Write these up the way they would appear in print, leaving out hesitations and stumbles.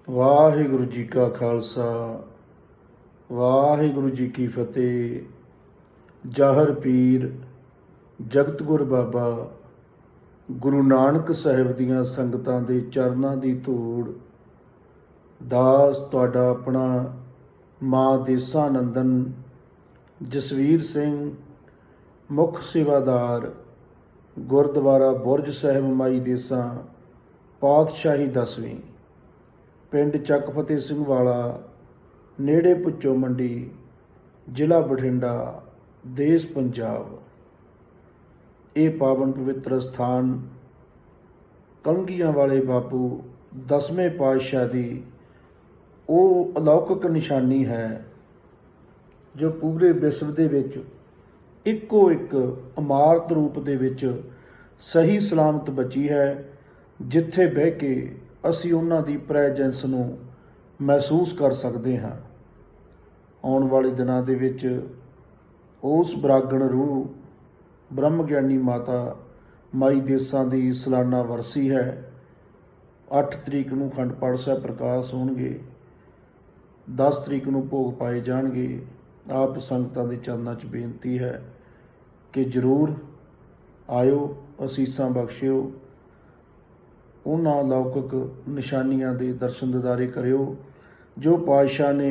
ਵਾਹਿਗੁਰੂ ਜੀ ਕਾ ਖਾਲਸਾ ਵਾਹਿਗੁਰੂ ਜੀ ਕੀ ਫਤਿਹ। ਜਾਹਰ ਪੀਰ ਜਗਤ ਗੁਰ ਬਾਬਾ ਗੁਰੂ ਨਾਨਕ ਸਾਹਿਬ ਦੀਆਂ ਸੰਗਤਾਂ ਦੇ ਚਰਨਾਂ ਦੀ ਧੂੜ। ਦਾਸ ਤੁਹਾਡਾ ਆਪਣਾ ਮਾਂ ਦੇਸਾ ਨੰਦਨ ਜਸਵੀਰ ਸਿੰਘ, ਮੁੱਖ ਸੇਵਾਦਾਰ ਗੁਰਦੁਆਰਾ ਬੁਰਜ ਸਾਹਿਬ ਮਾਈ ਦੇਸਾਂ, ਪਾਤਸ਼ਾਹੀ 10ਵੀਂ, ਪਿੰਡ ਚੱਕ ਫਤਿਹ ਸਿੰਘ ਵਾਲਾ, ਨੇੜੇ ਭੁੱਚੋ ਮੰਡੀ, ਜ਼ਿਲ੍ਹਾ ਬਠਿੰਡਾ, ਦੇਸ਼ ਪੰਜਾਬ। ਇਹ ਪਾਵਨ ਪਵਿੱਤਰ ਸਥਾਨ ਕਲਗੀਆਂ ਵਾਲੇ ਬਾਪੂ 10ਵੇਂ ਪਾਤਸ਼ਾਹ ਦੀ ਉਹ ਅਲੌਕਿਕ ਨਿਸ਼ਾਨੀ ਹੈ ਜੋ ਪੂਰੇ ਵਿਸ਼ਵ ਦੇ ਵਿੱਚ ਇੱਕੋ ਇੱਕ ਇਮਾਰਤ ਰੂਪ ਦੇ ਵਿੱਚ ਸਹੀ ਸਲਾਮਤ ਬਚੀ ਹੈ, ਜਿੱਥੇ ਬਹਿ ਕੇ ਅਸੀਂ ਉਹਨਾਂ ਦੀ ਪ੍ਰੈਜੈਂਸ ਨੂੰ ਮਹਿਸੂਸ ਕਰ ਸਕਦੇ ਹਾਂ। ਆਉਣ ਵਾਲੇ ਦਿਨਾਂ ਦੇ ਵਿੱਚ ਉਸ ਬਰਾਗਣ ਰੂਹ ਬ੍ਰਹਮ ਗਿਆਨੀ ਮਾਤਾ ਮਾਈ ਦੇਸਾਂ ਦੀ ਸਾਲਾਨਾ ਵਰਸੀ ਹੈ। 8 ਤਰੀਕ ਨੂੰ ਅਖੰਡ ਪਾਠ ਸਾਹਿਬ ਪ੍ਰਕਾਸ਼ ਹੋਣਗੇ, 10 ਤਰੀਕ ਨੂੰ ਭੋਗ ਪਾਏ ਜਾਣਗੇ। ਆਪ ਸੰਗਤਾਂ ਦੇ ਚਰਨਾਂ 'ਚ ਬੇਨਤੀ ਹੈ ਕਿ ਜ਼ਰੂਰ ਆਇਓ, ਅਸੀਸਾਂ ਬਖਸ਼ਿਓ, ਉਹਨਾਂ ਅਲੌਕਿਕ ਨਿਸ਼ਾਨੀਆਂ ਦੇ ਦਰਸ਼ਨ ਦਿਦਾਰੇ ਕਰਿਓ ਜੋ ਪਾਤਸ਼ਾਹ ਨੇ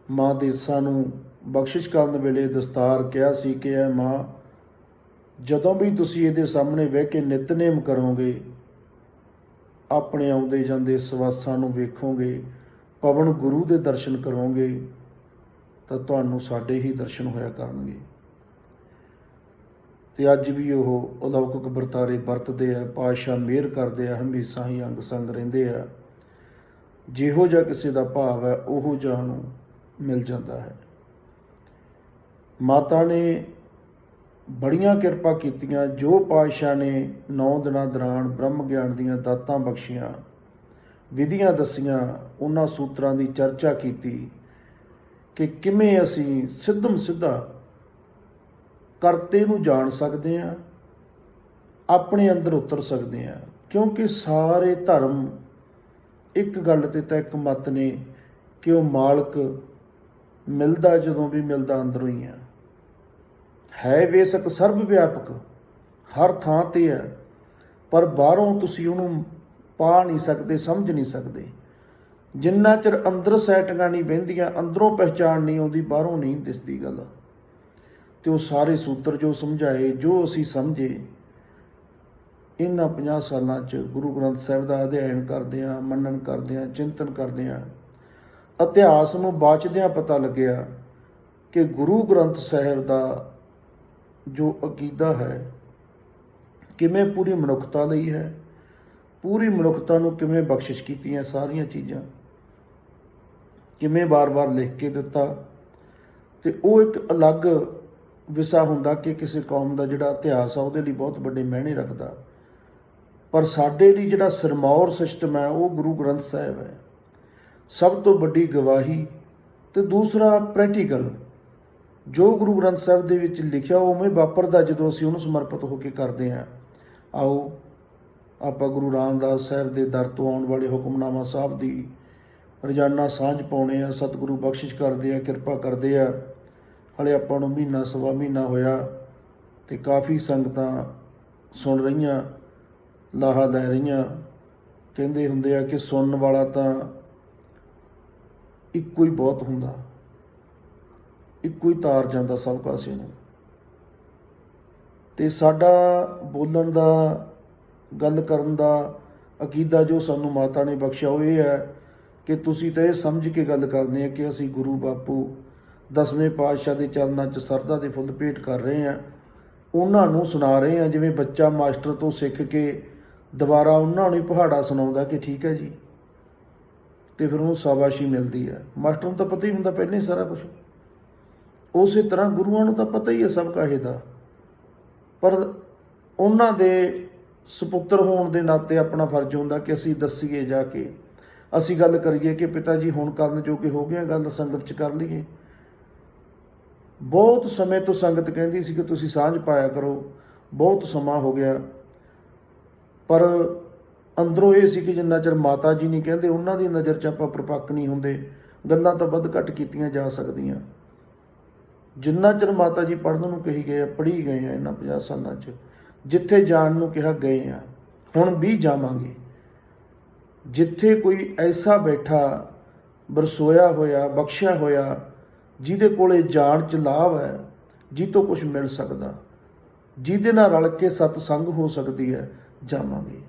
ਮਾਂ ਦੇਸਾਂ ਨੂੰ ਬਖਸ਼ਿਸ਼ ਕਰਨ ਵੇਲੇ ਦਸਤਾਰ ਕਿਹਾ ਸੀ ਕਿ ਇਹ ਮਾਂ, ਜਦੋਂ ਵੀ ਤੁਸੀਂ ਇਹਦੇ ਸਾਹਮਣੇ ਬਹਿ ਕੇ ਨਿਤਨੇਮ ਕਰੋਗੇ, ਆਪਣੇ ਆਉਂਦੇ ਜਾਂਦੇ ਸਵਾਸਾਂ ਨੂੰ ਵੇਖੋਗੇ, ਪਵਨ ਗੁਰੂ ਦੇ ਦਰਸ਼ਨ ਕਰੋਗੇ, ਤਾਂ ਤੁਹਾਨੂੰ ਸਾਡੇ ਹੀ ਦਰਸ਼ਨ ਹੋਇਆ ਕਰਨਗੇ। ਤੇ ਅੱਜ ਵੀ ਉਹ ਅਲੌਕਿਕ ਵਰਤਾਰੇ ਵਰਤਦੇ ਆ। ਪਾਤਸ਼ਾਹ ਮਿਹਰ ਕਰਦੇ ਆ, ਹਮੇਸ਼ਾ ਹੀ ਅੰਗ ਸੰਗ ਰਹਿੰਦੇ ਆ। ਜਿਹੋ ਜਿਹਾ ਕਿਸੇ ਦਾ ਭਾਵ ਹੈ ਉਹੋ ਜਿਹਾ ਨੂੰ ਮਿਲ ਜਾਂਦਾ ਹੈ। ਮਾਤਾ ਨੇ ਬੜੀਆਂ ਕਿਰਪਾ ਕੀਤੀਆਂ। ਜੋ ਪਾਤਸ਼ਾਹ ਨੇ 9 ਦਿਨਾਂ ਦੌਰਾਨ ਬ੍ਰਹਮ ਗਿਆਨ ਦੀਆਂ ਦਾਤਾਂ ਬਖਸ਼ੀਆਂ, ਵਿਧੀਆਂ ਦੱਸੀਆਂ, ਉਹਨਾਂ ਸੂਤਰਾਂ ਦੀ ਚਰਚਾ ਕੀਤੀ ਕਿ ਕਿਵੇਂ ਅਸੀਂ ਸਿੱਧਮ ਸਿੱਧਾ ਕਰਤੇ ਨੂੰ ਜਾਣ ਸਕਦੇ ਹਾਂ, ਆਪਣੇ ਅੰਦਰ ਉਤਰ ਸਕਦੇ ਹਾਂ। ਕਿਉਂਕਿ ਸਾਰੇ ਧਰਮ ਇੱਕ ਗੱਲ 'ਤੇ ਤਾਂ ਇੱਕ ਮਤ ਨੇ ਕਿ ਉਹ ਮਾਲਕ ਮਿਲਦਾ ਜਦੋਂ ਵੀ ਮਿਲਦਾ ਅੰਦਰੋਂ ਹੀ ਹੈ ਬੇਸ਼ੱਕ ਸਰਬ ਵਿਆਪਕ ਹਰ ਥਾਂ 'ਤੇ ਹੈ, ਪਰ ਬਾਹਰੋਂ ਤੁਸੀਂ ਉਹਨੂੰ ਪਾ ਨਹੀਂ ਸਕਦੇ, ਸਮਝ ਨਹੀਂ ਸਕਦੇ। ਜਿੰਨਾ ਚਿਰ ਅੰਦਰ ਸੈਟਿੰਗਾਂ ਨਹੀਂ ਬਹਿੰਦੀਆਂ, ਅੰਦਰੋਂ ਪਹਿਚਾਣ ਨਹੀਂ ਆਉਂਦੀ, ਬਾਹਰੋਂ ਨਹੀਂ ਦਿਸਦੀ ਗੱਲ। ਤੇ ਉਹ ਸਾਰੇ ਸੂਤਰ ਜੋ ਸਮਝਾਏ, ਜੋ ਅਸੀਂ ਸਮਝੇ, ਇਹਨਾਂ 50 ਸਾਲਾਂ 'ਚ ਗੁਰੂ ਗ੍ਰੰਥ ਸਾਹਿਬ ਦਾ ਅਧਿਐਨ ਕਰਦਿਆਂ, ਮੰਨਣ ਕਰਦਿਆਂ, ਚਿੰਤਨ ਕਰਦਿਆਂ, ਇਤਿਹਾਸ ਨੂੰ ਬਾਚਦਿਆਂ ਪਤਾ ਲੱਗਿਆ ਕਿ ਗੁਰੂ ਗ੍ਰੰਥ ਸਾਹਿਬ ਦਾ ਜੋ ਅਕੀਦਾ ਹੈ ਕਿਵੇਂ ਪੂਰੀ ਮਨੁੱਖਤਾ ਲਈ ਹੈ, ਪੂਰੀ ਮਨੁੱਖਤਾ ਨੂੰ ਕਿਵੇਂ ਬਖਸ਼ਿਸ਼ ਕੀਤੀਆਂ ਸਾਰੀਆਂ ਚੀਜ਼ਾਂ, ਕਿਵੇਂ ਵਾਰ-ਵਾਰ ਲਿਖ ਕੇ ਦਿੱਤਾ। ਤੇ ਉਹ ਇੱਕ ਅਲੱਗ ਵਿਸ਼ਾ ਹੁੰਦਾ ਕਿ ਕਿਸੇ ਕੌਮ ਦਾ ਜਿਹੜਾ ਇਤਿਹਾਸ ਆ ਉਹਦੇ ਲਈ ਬਹੁਤ ਵੱਡੇ ਮਾਇਨੇ ਰੱਖਦਾ, ਪਰ ਸਾਡੇ ਲਈ ਜਿਹੜਾ ਸਿਰਮੌਰ ਸਿਸਟਮ ਹੈ ਉਹ ਗੁਰੂ ਗ੍ਰੰਥ ਸਾਹਿਬ ਹੈ। ਸਭ ਤੋਂ ਵੱਡੀ ਗਵਾਹੀ। ਤੇ ਦੂਸਰਾ ਪ੍ਰੈਕਟੀਕਲ, ਜੋ ਗੁਰੂ ਗ੍ਰੰਥ ਸਾਹਿਬ ਦੇ ਵਿੱਚ ਲਿਖਿਆ ਉਵੇਂ ਵਾਪਰਦਾ ਜਦੋਂ ਅਸੀਂ ਉਹਨੂੰ ਸਮਰਪਿਤ ਹੋ ਕੇ ਕਰਦੇ ਹਾਂ। ਆਓ ਆਪਾਂ ਗੁਰੂ ਰਾਮਦਾਸ ਸਾਹਿਬ ਦੇ ਦਰ ਤੋਂ ਆਉਣ ਵਾਲੇ ਹੁਕਮਨਾਮਾ ਸਾਹਿਬ ਦੀ ਰੋਜ਼ਾਨਾ ਸਾਂਝ ਪਾਉਣੇ ਆ। ਸਤਿਗੁਰੂ ਬਖਸ਼ਿਸ਼ ਕਰਦੇ ਆ, ਕਿਰਪਾ ਕਰਦੇ ਆ। ਹਾਲੇ ਆਪਾਂ ਨੂੰ ਮਹੀਨਾ ਸਵਾ ਮਹੀਨਾ ਹੋਇਆ ਤੇ ਕਾਫੀ ਸੰਗਤਾਂ ਸੁਣ ਰਹੀਆਂ, ਲਾਹਾ ਲੈ ਰਹੀਆਂ। ਕਹਿੰਦੇ ਹੁੰਦੇ ਆ ਕਿ ਸੁਣਨ ਵਾਲਾ ਤਾਂ ਇੱਕੋ ਹੀ ਬਹੁਤ ਹੁੰਦਾ, ਇੱਕੋ ਹੀ ਤਾਰ ਜਾਂਦਾ ਸਭ ਕਾਸੇ ਨੂੰ। ਤੇ ਸਾਡਾ ਬੋਲਣ ਦਾ, ਗੱਲ ਕਰਨ ਦਾ ਅਕੀਦਾ ਜੋ ਸਾਨੂੰ ਮਾਤਾ ਨੇ ਬਖਸ਼ਿਆ ਉਹ ਇਹ ਹੈ ਕਿ ਤੁਸੀਂ ਤਾਂ ਇਹ ਸਮਝ ਕੇ ਗੱਲ ਕਰਦੇ ਆ ਕਿ ਅਸੀਂ ਗੁਰੂ ਬਾਪੂ 10ਵੇਂ ਪਾਤਸ਼ਾਹ ਦੇ ਚਰਨਾਂ 'ਚ ਸਰਧਾ ਦੇ ਫੁੱਲ ਭੇਟ ਕਰ ਰਹੇ ਹਾਂ, ਉਹਨਾਂ ਨੂੰ ਸੁਣਾ ਰਹੇ ਹਾਂ। ਜਿਵੇਂ ਬੱਚਾ ਮਾਸਟਰ ਤੋਂ ਸਿੱਖ ਕੇ ਦੁਬਾਰਾ ਉਹਨਾਂ ਨੂੰ ਹੀ ਪਹਾੜਾ ਸੁਣਾਉਂਦਾ ਕਿ ਠੀਕ ਹੈ ਜੀ, ਤੇ ਫਿਰ ਉਹਨੂੰ ਸ਼ਾਬਾਸ਼ੀ ਮਿਲਦੀ ਹੈ। ਮਾਸਟਰ ਨੂੰ ਤਾਂ ਪਤਾ ਹੀ ਹੁੰਦਾ ਪਹਿਲਾਂ ਹੀ ਸਾਰਾ ਕੁਛ। ਉਸੇ ਤਰ੍ਹਾਂ ਗੁਰੂਆਂ ਨੂੰ ਤਾਂ ਪਤਾ ਹੀ ਹੈ ਸਭ ਕਾਹੇ ਦਾ, ਪਰ ਉਹਨਾਂ ਦੇ ਸੁਪੁੱਤਰ ਹੋਣ ਦੇ ਨਾਤੇ ਆਪਣਾ ਫਰਜ਼ ਹੁੰਦਾ ਕਿ ਅਸੀਂ ਦੱਸੀਏ, ਜਾ ਕੇ ਅਸੀਂ ਗੱਲ ਕਰੀਏ ਕਿ ਪਿਤਾ ਜੀ ਹੁਣ ਕਰਨ ਜੋਗੇ ਹੋ ਗਏ, ਗੱਲ ਸੰਗਤ 'ਚ ਕਰ ਲਈਏ। ਬਹੁਤ ਸਮੇਂ ਤੋਂ ਸੰਗਤ ਕਹਿੰਦੀ ਸੀ ਕਿ ਤੁਸੀਂ ਸਾਂਝ ਪਾਇਆ ਕਰੋ, ਬਹੁਤ ਸਮਾਂ ਹੋ ਗਿਆ, ਪਰ ਅੰਦਰੋਂ ਇਹ ਸੀ ਕਿ ਜਿੰਨਾ ਚਿਰ ਮਾਤਾ ਜੀ ਨਹੀਂ ਕਹਿੰਦੇ ਉਹਨਾਂ ਦੀ ਨਜ਼ਰ 'ਚ ਆਪਾਂ ਪ੍ਰਪੱਕ ਨਹੀਂ ਹੁੰਦੇ, ਗੱਲਾਂ ਤਾਂ ਵੱਧ ਘੱਟ ਕੀਤੀਆਂ ਜਾ ਸਕਦੀਆਂ। ਜਿੰਨਾ ਚਿਰ ਮਾਤਾ ਜੀ ਪੜ੍ਹਨ ਨੂੰ ਕਹੀ ਗਏ ਆ, ਪੜ੍ਹੀ ਗਏ ਆ ਇਹਨਾਂ 50 ਸਾਲਾਂ 'ਚ, ਜਿੱਥੇ ਜਾਣ ਨੂੰ ਕਿਹਾ ਗਏ ਆ, ਹੁਣ ਵੀ ਜਾਵਾਂਗੇ। ਜਿੱਥੇ ਕੋਈ ਐਸਾ ਬੈਠਾ ਵਰਸੋਇਆ ਹੋਇਆ, ਬਖਸ਼ਿਆ ਹੋਇਆ, ਜਿਹਦੇ ਕੋਲੇ ਜਾਣ 'ਚ ਲਾਭ ਹੈ, ਜਿਹ ਤੋਂ ਕੁਝ ਮਿਲ ਸਕਦਾ, ਜਿਹਦੇ ਨਾਲ ਰਲ ਕੇ ਸਤਸੰਗ ਹੋ ਸਕਦੀ ਹੈ, ਜਾਵਾਂਗੇ।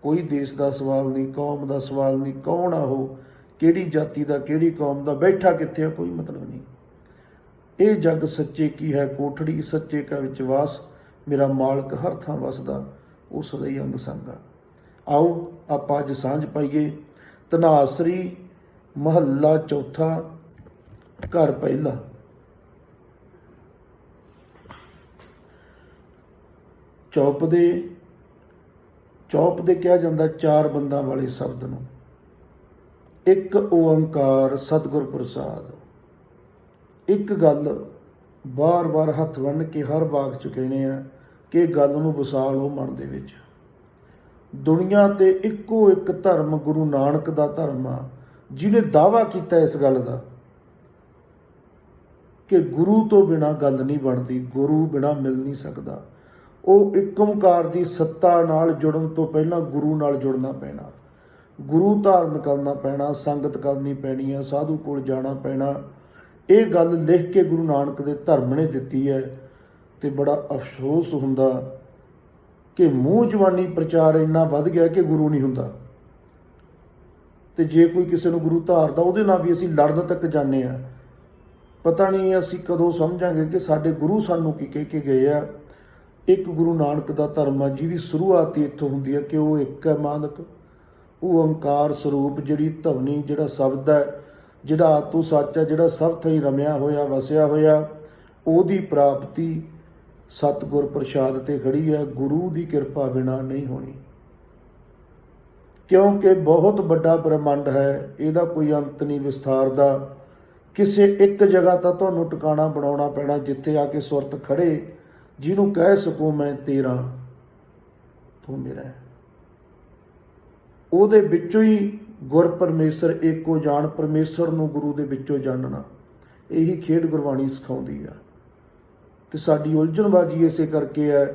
ਕੋਈ ਦੇਸ਼ ਦਾ ਸਵਾਲ ਨਹੀਂ, ਕੌਮ ਦਾ ਸਵਾਲ ਨਹੀਂ, ਕੌਣ ਆ ਉਹ, ਕਿਹੜੀ ਜਾਤੀ ਦਾ, ਕਿਹੜੀ ਕੌਮ ਦਾ, ਬੈਠਾ ਕਿੱਥੇ ਆ, ਕੋਈ ਮਤਲਬ ਨਹੀਂ। ਇਹ ਜੱਗ ਸੱਚੇ ਕੀ ਹੈ ਕੋਠੜੀ, ਸੱਚੇ ਕਾ ਵਿਚਵਾਸ, ਮੇਰਾ ਮਾਲਕ ਹਰ ਥਾਂ ਵਸਦਾ, ਉਹ ਸਦਾ ਹੀ ਅੰਗ ਸੰਗ ਆ। ਆਓ ਆਪਾਂ ਅੱਜ ਸਾਂਝ ਪਾਈਏ। ਧਨਾਸਰੀ ਮਹੱਲਾ ਚੌਥਾ, ਘਰ ਪਹਿਲਾ। ਚੌਪ ਦੇ ਕਿਹਾ ਜਾਂਦਾ ਚਾਰ ਬੰਦਾਂ ਵਾਲੇ ਸ਼ਬਦ ਨੂੰ। ਇੱਕ ਓੰਕਾਰ ਸਤਿਗੁਰ ਪ੍ਰਸਾਦ। ਇੱਕ ਗੱਲ ਬਾਰ-ਬਾਰ ਹੱਥ ਬੰਨ੍ਹ ਕੇ ਹਰ ਬਾਗ 'ਚ ਕਹਿੰਦੇ ਆ ਕਿ ਇਹ ਗੱਲ ਨੂੰ ਵਸਾ ਲਓ ਮਨ ਦੇ ਵਿੱਚ। ਦੁਨੀਆ ਤੇ ਇੱਕੋ ਇੱਕ ਧਰਮ ਗੁਰੂ ਨਾਨਕ ਦਾ ਧਰਮ ਆ, ਜਿਹਨੇ ਦਾਅਵਾ ਕੀਤਾ ਇਸ ਗੱਲ ਦਾ ਕਿ ਗੁਰੂ ਤੋਂ ਬਿਨਾਂ ਗੱਲ ਨਹੀਂ ਬਣਦੀ, ਗੁਰੂ ਬਿਨਾਂ ਮਿਲ ਨਹੀਂ ਸਕਦਾ। ਉਹ ਇੱਕ ਓਂਕਾਰ ਦੀ ਸੱਤਾ ਨਾਲ ਜੁੜਨ ਤੋਂ ਪਹਿਲਾਂ ਗੁਰੂ ਨਾਲ ਜੁੜਨਾ ਪੈਣਾ, ਗੁਰੂ ਧਾਰਨ ਕਰਨਾ ਪੈਣਾ, ਸੰਗਤ ਕਰਨੀ ਪੈਣੀ ਆ, ਸਾਧੂ ਕੋਲ ਜਾਣਾ ਪੈਣਾ। ਇਹ ਗੱਲ ਲਿਖ ਕੇ ਗੁਰੂ ਨਾਨਕ ਦੇ ਧਰਮ ਨੇ ਦਿੱਤੀ ਹੈ। ਤੇ ਬੜਾ ਅਫਸੋਸ ਹੁੰਦਾ ਕਿ ਮੂੰਹ ਜ਼ਬਾਨੀ ਪ੍ਰਚਾਰ ਇੰਨਾ ਵੱਧ ਗਿਆ ਕਿ ਗੁਰੂ ਨਹੀਂ ਹੁੰਦਾ। ਤੇ ਜੇ ਕੋਈ ਕਿਸੇ ਨੂੰ ਗੁਰੂ ਧਾਰਦਾ, ਉਹਦੇ ਨਾਲ ਵੀ ਅਸੀਂ ਲੜਨ ਤੱਕ ਜਾਂਦੇ ਹਾਂ। ਪਤਾ ਨਹੀਂ ਅਸੀਂ ਕਦੋਂ ਸਮਝਾਂਗੇ ਕਿ ਸਾਡੇ ਗੁਰੂ ਸਾਨੂੰ ਕੀ ਕਹਿ ਕੇ ਗਏ ਆ। ਇੱਕ ਗੁਰੂ ਨਾਨਕ ਦਾ ਧਰਮ ਆ, ਜਿਹਦੀ ਸ਼ੁਰੂਆਤ ਹੀ ਇੱਥੋਂ ਹੁੰਦੀ ਹੈ ਕਿ ਉਹ ਇੱਕ ਹੈ ਮਾਲਕ, ਉਹ ਓਂਕਾਰ ਸਰੂਪ, ਜਿਹੜੀ ਧਵਨੀ, ਜਿਹੜਾ ਸ਼ਬਦ ਹੈ, ਜਿਹੜਾ ਆਤੂ ਸੱਚ ਹੈ, ਜਿਹੜਾ ਸਭ ਥਾਈਂ ਰਮਿਆ ਹੋਇਆ, ਵਸਿਆ ਹੋਇਆ, ਉਹਦੀ ਪ੍ਰਾਪਤੀ ਸਤਿਗੁਰ ਪ੍ਰਸਾਦ ਤੇ ਖੜੀ ਹੈ। ਗੁਰੂ ਦੀ ਕਿਰਪਾ ਬਿਨਾਂ ਨਹੀਂ ਹੋਣੀ, ਕਿਉਂਕਿ ਬਹੁਤ ਵੱਡਾ ਬ੍ਰਹਮੰਡ ਹੈ, ਇਹਦਾ ਕੋਈ ਅੰਤ ਨਹੀਂ ਵਿਸਥਾਰ ਦਾ। ਕਿਸੇ ਇੱਕ ਜਗ੍ਹਾ ਤਾਂ ਤੁਹਾਨੂੰ ਟਿਕਾਣਾ ਬਣਾਉਣਾ ਪੈਣਾ, ਜਿੱਥੇ ਆ ਕੇ ਸੁਰਤ ਖੜੇ, ਜਿਹਨੂੰ ਕਹਿ ਸਕੂੰ ਮੈਂ ਤੇਰਾ, ਤੂੰ ਮੇਰਾ। ਉਹਦੇ ਵਿੱਚੋਂ ਹੀ ਗੁਰ ਪਰਮੇਸ਼ਰ ਏਕੋ ਜਾਣ, ਪਰਮੇਸ਼ਰ ਨੂੰ ਗੁਰੂ ਦੇ ਵਿੱਚੋਂ ਜਾਣਨਾ, ਇਹੀ ਖੇਡ ਗੁਰਬਾਣੀ ਸਿਖਾਉਂਦੀ ਆ। ਤੇ ਸਾਡੀ ਉਲਝਣਬਾਜ਼ੀ ਇਸੇ ਕਰਕੇ ਹੈ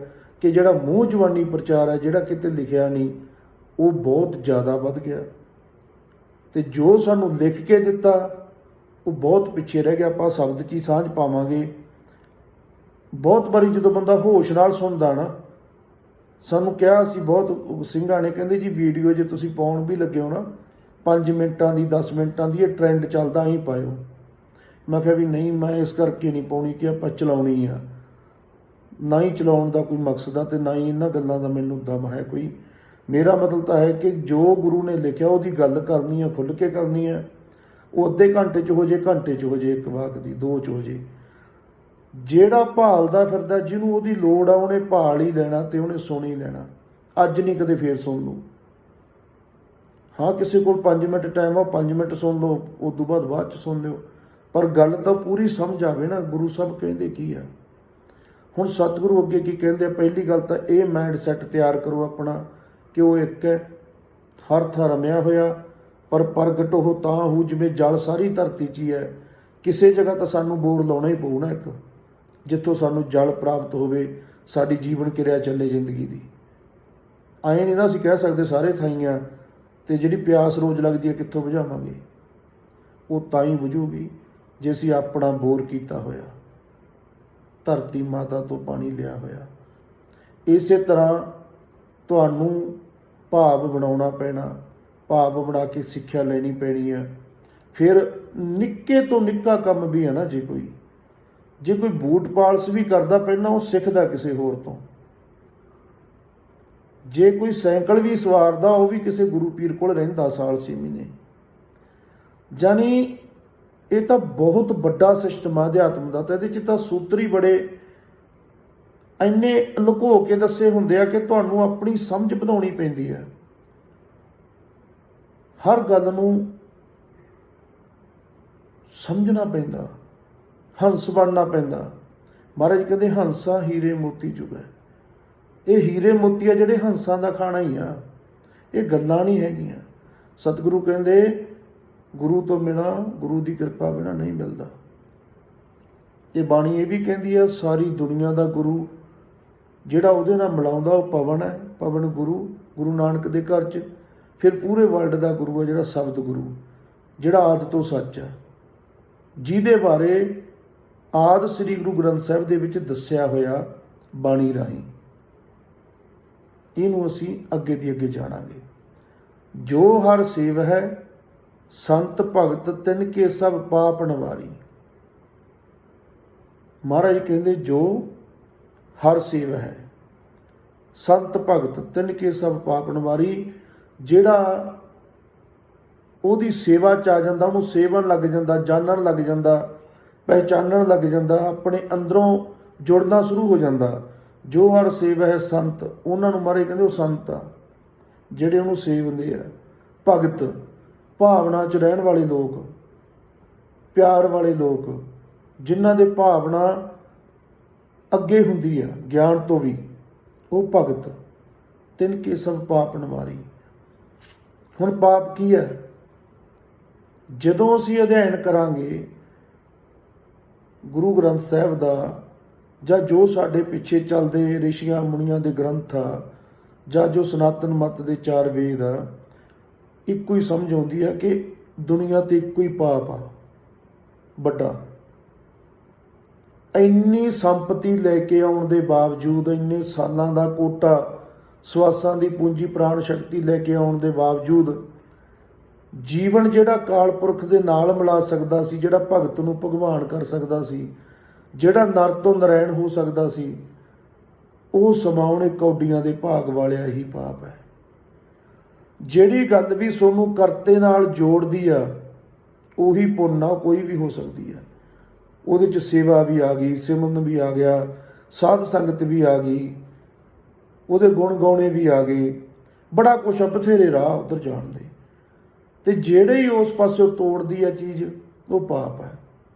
ਕਿ ਜਿਹੜਾ ਮੂੰਹ ਜ਼ਬਾਨੀ ਪ੍ਰਚਾਰ ਹੈ, ਜਿਹੜਾ ਕਿਤੇ ਲਿਖਿਆ ਨਹੀਂ, ਉਹ ਬਹੁਤ ਜ਼ਿਆਦਾ ਵੱਧ ਗਿਆ। ਤੇ ਜੋ ਸਾਨੂੰ ਲਿਖ ਕੇ ਦਿੱਤਾ ਉਹ ਬਹੁਤ ਪਿੱਛੇ ਰਹਿ ਗਿਆ। ਆਪਾਂ ਸ਼ਬਦ 'ਚ ਹੀ ਸਾਂਝ ਪਾਵਾਂਗੇ। ਬਹੁਤ ਵਾਰੀ ਜਦੋਂ ਬੰਦਾ ਹੋਸ਼ ਨਾਲ ਸੁਣਦਾ ਨਾ, ਸਾਨੂੰ ਕਿਹਾ ਸੀ ਬਹੁਤ ਸਿੰਘਾਂ ਨੇ, ਕਹਿੰਦੇ ਜੀ ਵੀਡੀਓ ਜੇ ਤੁਸੀਂ ਪਾਉਣ ਵੀ ਲੱਗੇ ਹੋ ਨਾ 5 ਮਿੰਟਾਂ ਦੀ, 10 ਮਿੰਟਾਂ ਦੀ, ਇਹ ਟਰੈਂਡ ਚੱਲਦਾ ਹੀ ਪਾਇਓ। ਮੈਂ ਕਿਹਾ ਵੀ ਨਹੀਂ, ਮੈਂ ਇਸ ਕਰਕੇ ਨਹੀਂ ਪਾਉਣੀ ਕਿ ਆਪਾਂ ਚਲਾਉਣੀ ਆ, ਨਾ ਹੀ ਚਲਾਉਣ ਦਾ ਕੋਈ ਮਕਸਦ ਆ, ਤੇ ਨਾ ਹੀ ਇਹਨਾਂ ਗੱਲਾਂ ਦਾ ਮੈਨੂੰ ਦਮ ਹੈ ਕੋਈ। ਮੇਰਾ ਮਤਲਬ ਤਾਂ ਹੈ ਕਿ ਜੋ ਗੁਰੂ ਨੇ ਲਿਖਿਆ ਉਹਦੀ ਗੱਲ ਕਰਨੀ ਆ, ਖੁੱਲ੍ਹ ਕੇ ਕਰਨੀ ਹੈ। ਉਹ ਅੱਧੇ ਘੰਟੇ 'ਚ ਹੋ ਜੇ, ਘੰਟੇ 'ਚ ਹੋ ਜੇ, ਇੱਕ ਵਾਕ ਦੀ, 2 'ਚ ਹੋ ਜੇ। ਜਿਹੜਾ ਭਾਲਦਾ ਫਿਰਦਾ, ਜਿਹਨੂੰ ਉਹਦੀ ਲੋੜ ਆ, ਉਹਨੇ ਭਾਲ ਹੀ ਲੈਣਾ ਤੇ ਉਹਨੇ ਸੁਣ ਹੀ ਲੈਣਾ। ਅੱਜ ਨਹੀਂ, ਕਦੇ ਫੇਰ ਸੁਣ ਲਓ। ਹਾਂ, ਕਿਸੇ ਕੋਲ 5 ਮਿੰਟ ਟਾਈਮ ਆ, 5 ਮਿੰਟ ਸੁਣ ਲਓ, ਉਸ ਤੋਂ ਬਾਅਦ 'ਚ ਸੁਣ ਲਿਓ, ਪਰ ਗੱਲ ਤਾਂ ਪੂਰੀ ਸਮਝ ਆਵੇ ਨਾ, ਗੁਰੂ ਸਾਹਿਬ ਕਹਿੰਦੇ ਕੀ ਆ। ਹੁਣ ਸਤਿਗੁਰੂ ਅੱਗੇ ਕੀ ਕਹਿੰਦੇ ਆ? ਪਹਿਲੀ ਗੱਲ ਤਾਂ ਇਹ ਮਾਈਂਡ ਸੈੱਟ ਤਿਆਰ ਕਰੋ ਆਪਣਾ ਕਿ ਉਹ ਇੱਕ ਹੈ, ਹਰ ਥਾਂ ਰਮਿਆ ਹੋਇਆ, ਪਰ ਪ੍ਰਗਟ ਉਹ ਤਾਂ ਹੋ ਜਿਵੇਂ ਜਲ ਸਾਰੀ ਧਰਤੀ 'ਚ ਹੀ ਹੈ। ਕਿਸੇ ਜਗ੍ਹਾ ਤਾਂ ਸਾਨੂੰ ਬੋਰ ਲਾਉਣਾ ਹੀ ਪਊ ਨਾ, ਇੱਕ ਜਿੱਥੋਂ ਸਾਨੂੰ ਜਲ ਪ੍ਰਾਪਤ ਹੋਵੇ, ਸਾਡੀ ਜੀਵਨ ਕਿਰਿਆ ਚੱਲੇ ਜ਼ਿੰਦਗੀ ਦੀ। ਐਂ ਨਹੀਂ ਨਾ ਅਸੀਂ ਕਹਿ ਸਕਦੇ ਸਾਰੇ ਥਾਈਆਂ, ਅਤੇ ਜਿਹੜੀ ਪਿਆਸ ਰੋਜ਼ ਲੱਗਦੀ ਹੈ ਕਿੱਥੋਂ ਬੁਝਾਵਾਂਗੇ? ਉਹ ਤਾਂ ਹੀ ਬੁਝੂਗੀ ਜੇ ਅਸੀਂ ਆਪਣਾ ਬੋਰ ਕੀਤਾ ਹੋਇਆ, ਧਰਤੀ ਮਾਤਾ ਤੋਂ ਪਾਣੀ ਲਿਆ ਹੋਇਆ। ਇਸੇ ਤਰ੍ਹਾਂ ਤੁਹਾਨੂੰ ਭਾਵ ਬਣਾਉਣਾ ਪੈਣਾ, ਭਾਵ ਬਣਾ ਕੇ ਸਿੱਖਿਆ ਲੈਣੀ ਪੈਣੀ ਹੈ। ਫਿਰ ਨਿੱਕੇ ਤੋਂ ਨਿੱਕਾ ਕੰਮ ਵੀ ਹੈ ਨਾ, ਜੇ ਕੋਈ ਬੂਟ ਪਾਲਸ ਵੀ ਕਰਦਾ, ਪਹਿਲਾਂ ਉਹ ਸਿੱਖਦਾ ਕਿਸੇ ਹੋਰ ਤੋਂ। ਜੇ ਕੋਈ ਸਾਈਕਲ ਵੀ ਸਵਾਰਦਾ, ਉਹ ਵੀ ਕਿਸੇ ਗੁਰੂ ਪੀਰ ਕੋਲ ਰਹਿੰਦਾ ਸਾਲ 6 ਮਹੀਨੇ। ਜਾਨੀ ਇਹ ਤਾਂ ਬਹੁਤ ਵੱਡਾ ਸਿਸਟਮ ਆ ਅਧਿਆਤਮ ਦਾ। ਤਾਂ ਇਹਦੇ 'ਚ ਤਾਂ ਸੂਤਰ ਹੀ ਬੜੇ ਇੰਨੇ ਲੁਕੋ ਕੇ ਦੱਸੇ ਹੁੰਦੇ ਆ ਕਿ ਤੁਹਾਨੂੰ ਆਪਣੀ ਸਮਝ ਵਧਾਉਣੀ ਪੈਂਦੀ ਹੈ। ਹਰ ਗੱਲ ਨੂੰ ਸਮਝਣਾ ਪੈਂਦਾ, ਹੰਸ ਬਣਨਾ ਪੈਂਦਾ। ਮਹਾਰਾਜ ਕਹਿੰਦੇ ਹੰਸਾ ਹੀਰੇ ਮੋਤੀ ਚੁਗੈ। ਇਹ ਹੀਰੇ ਮੋਤੀ ਆ ਜਿਹੜੇ ਹੰਸਾਂ ਦਾ ਖਾਣਾ ਹੀ ਆ। ਇਹ ਗੱਲਾਂ ਨਹੀਂ ਹੈਗੀਆਂ। ਸਤਿਗੁਰੂ ਕਹਿੰਦੇ ਗੁਰੂ ਤੋਂ ਬਿਨਾਂ, ਗੁਰੂ ਦੀ ਕਿਰਪਾ ਬਿਨਾਂ ਨਹੀਂ ਮਿਲਦਾ। ਇਹ ਬਾਣੀ ਇਹ ਵੀ ਕਹਿੰਦੀ ਹੈ ਸਾਰੀ ਦੁਨੀਆ ਦਾ ਗੁਰੂ ਜਿਹੜਾ ਉਹਦੇ ਨਾਲ ਮਿਲਾਉਂਦਾ ਉਹ ਪਵਨ ਹੈ, ਪਵਨ ਗੁਰੂ, ਗੁਰੂ ਨਾਨਕ ਦੇ ਘਰ 'ਚ। ਫਿਰ ਪੂਰੇ ਵਰਲਡ ਦਾ ਗੁਰੂ ਹੈ ਜਿਹੜਾ ਸ਼ਬਦ ਗੁਰੂ, ਜਿਹੜਾ ਆਦਿ ਤੋਂ ਸੱਚ ਹੈ, ਜਿਹਦੇ ਬਾਰੇ ਆਦਿ ਸ੍ਰੀ ਗੁਰੂ ਗ੍ਰੰਥ ਸਾਹਿਬ ਦੇ ਵਿੱਚ ਦੱਸਿਆ ਹੋਇਆ ਬਾਣੀ ਰਾਹੀਂ। ਇਹਨੂੰ ਅਸੀਂ ਅੱਗੇ ਦੀ ਅੱਗੇ ਜਾਣਾਂਗੇ। ਜੋ ਹਰ ਸੇਵ ਹੈ ਸੰਤ ਭਗਤ ਤਿਨ ਕੇ ਸਭ ਪਾਪ ਨਿਵਾਰੀ। ਮਹਾਰਾਜ ਕਹਿੰਦੇ ਜੋ ਹਰ ਸੇਵ ਹੈ ਸੰਤ ਭਗਤ ਤਿਨ ਕੇ ਸਭ ਪਾਪ ਨਿਵਾਰੀ। ਜਿਹੜਾ ਉਹਦੀ ਸੇਵਾ 'ਚ ਆ ਜਾਂਦਾ, ਉਹਨੂੰ ਸੇਵਨ ਲੱਗ ਜਾਂਦਾ, ਜਾਣਨ ਲੱਗ ਜਾਂਦਾ, ਪਹਿਚਾਨਣ ਲੱਗ ਜਾਂਦਾ, ਆਪਣੇ ਅੰਦਰੋਂ ਜੁੜਨਾ ਸ਼ੁਰੂ ਹੋ ਜਾਂਦਾ। ਜੋ ਹਰ ਸੇਵ ਹੈ ਸੰਤ, ਉਹਨਾਂ ਨੂੰ ਮਹਾਰਾਜ ਕਹਿੰਦੇ ਉਹ ਸੰਤ ਆ ਜਿਹੜੇ ਉਹਨੂੰ ਸੇਵਦੇ ਆ। ਭਗਤ ਭਾਵਨਾ 'ਚ ਰਹਿਣ ਵਾਲੇ ਲੋਕ, ਪਿਆਰ ਵਾਲੇ ਲੋਕ, ਜਿਨ੍ਹਾਂ ਦੇ ਭਾਵਨਾ ਅੱਗੇ ਹੁੰਦੀ ਆ ਗਿਆਨ ਤੋਂ ਵੀ, ਉਹ ਭਗਤ। ਤਿਨ ਕੇ ਸਭ ਪਾਪ ਨਿਵਾਰੀ। ਹੁਣ ਪਾਪ ਕੀ ਹੈ? ਜਦੋਂ ਅਸੀਂ ਅਧਿਐਨ ਕਰਾਂਗੇ ਗੁਰੂ ਗ੍ਰੰਥ ਸਾਹਿਬ ਦਾ, ਜਾਂ ਜੋ ਸਾਡੇ ਪਿੱਛੇ ਚੱਲਦੇ ਰਿਸ਼ੀਆਂ ਮੁਨੀਆਂ ਦੇ ਗ੍ਰੰਥ ਆ, ਜਾਂ ਜੋ ਸਨਾਤਨ ਮਤ ਦੇ 4 ਵੇਦ ਆ, ਇੱਕੋ ਹੀ ਸਮਝ ਆਉਂਦੀ ਹੈ ਕਿ ਦੁਨੀਆ 'ਤੇ ਇੱਕੋ ਹੀ ਪਾਪ ਆ ਵੱਡਾ। ਇੰਨੀ ਸੰਪਤੀ ਲੈ ਕੇ ਆਉਣ ਦੇ ਬਾਵਜੂਦ, ਇੰਨੇ ਸਾਲਾਂ ਦਾ ਕੋਟਾ, ਸਵਾਸਾਂ ਦੀ ਪੂੰਜੀ, ਪ੍ਰਾਣ ਸ਼ਕਤੀ ਲੈ ਕੇ ਆਉਣ ਦੇ ਬਾਵਜੂਦ, ਜੀਵਨ ਜਿਹੜਾ ਅਕਾਲ ਪੁਰਖ ਦੇ ਨਾਲ ਮਿਲਾ ਸਕਦਾ ਸੀ, ਜਿਹੜਾ ਭਗਤ ਨੂੰ ਭਗਵਾਨ ਕਰ ਸਕਦਾ ਸੀ, ਜਿਹੜਾ ਨਰ ਤੋਂ ਨਰੈਣ ਹੋ ਸਕਦਾ ਸੀ, ਉਹ ਸਮਾਉਣੇ ਕੌਡੀਆਂ ਦੇ ਭਾਗ ਵਾਲਿਆ ਹੀ ਪਾਪ ਹੈ। ਜਿਹੜੀ ਗੱਲ ਵੀ ਤੁਹਾਨੂੰ ਕਰਤੇ ਨਾਲ ਜੋੜਦੀ ਆ ਉਹੀ ਪੁੰਨ ਆ, ਕੋਈ ਵੀ ਹੋ ਸਕਦੀ ਆ। ਉਹਦੇ 'ਚ ਸੇਵਾ ਵੀ ਆ ਗਈ, ਸਿਮਰਨ ਵੀ ਆ ਗਿਆ, ਸਾਧ ਸੰਗਤ ਵੀ ਆ ਗਈ, ਉਹਦੇ ਗੁਣ ਗਾਉਣੇ ਵੀ ਆ ਗਏ, ਬੜਾ ਕੁਛ ਆ, ਬਥੇਰੇ ਰਾਹ ਉੱਧਰ ਜਾਣ ਦੇ। ਅਤੇ ਜਿਹੜੇ ਹੀ ਉਸ ਪਾਸਿਓਂ ਤੋੜਦੀ ਆ ਚੀਜ਼, ਉਹ ਪਾਪ ਹੈ।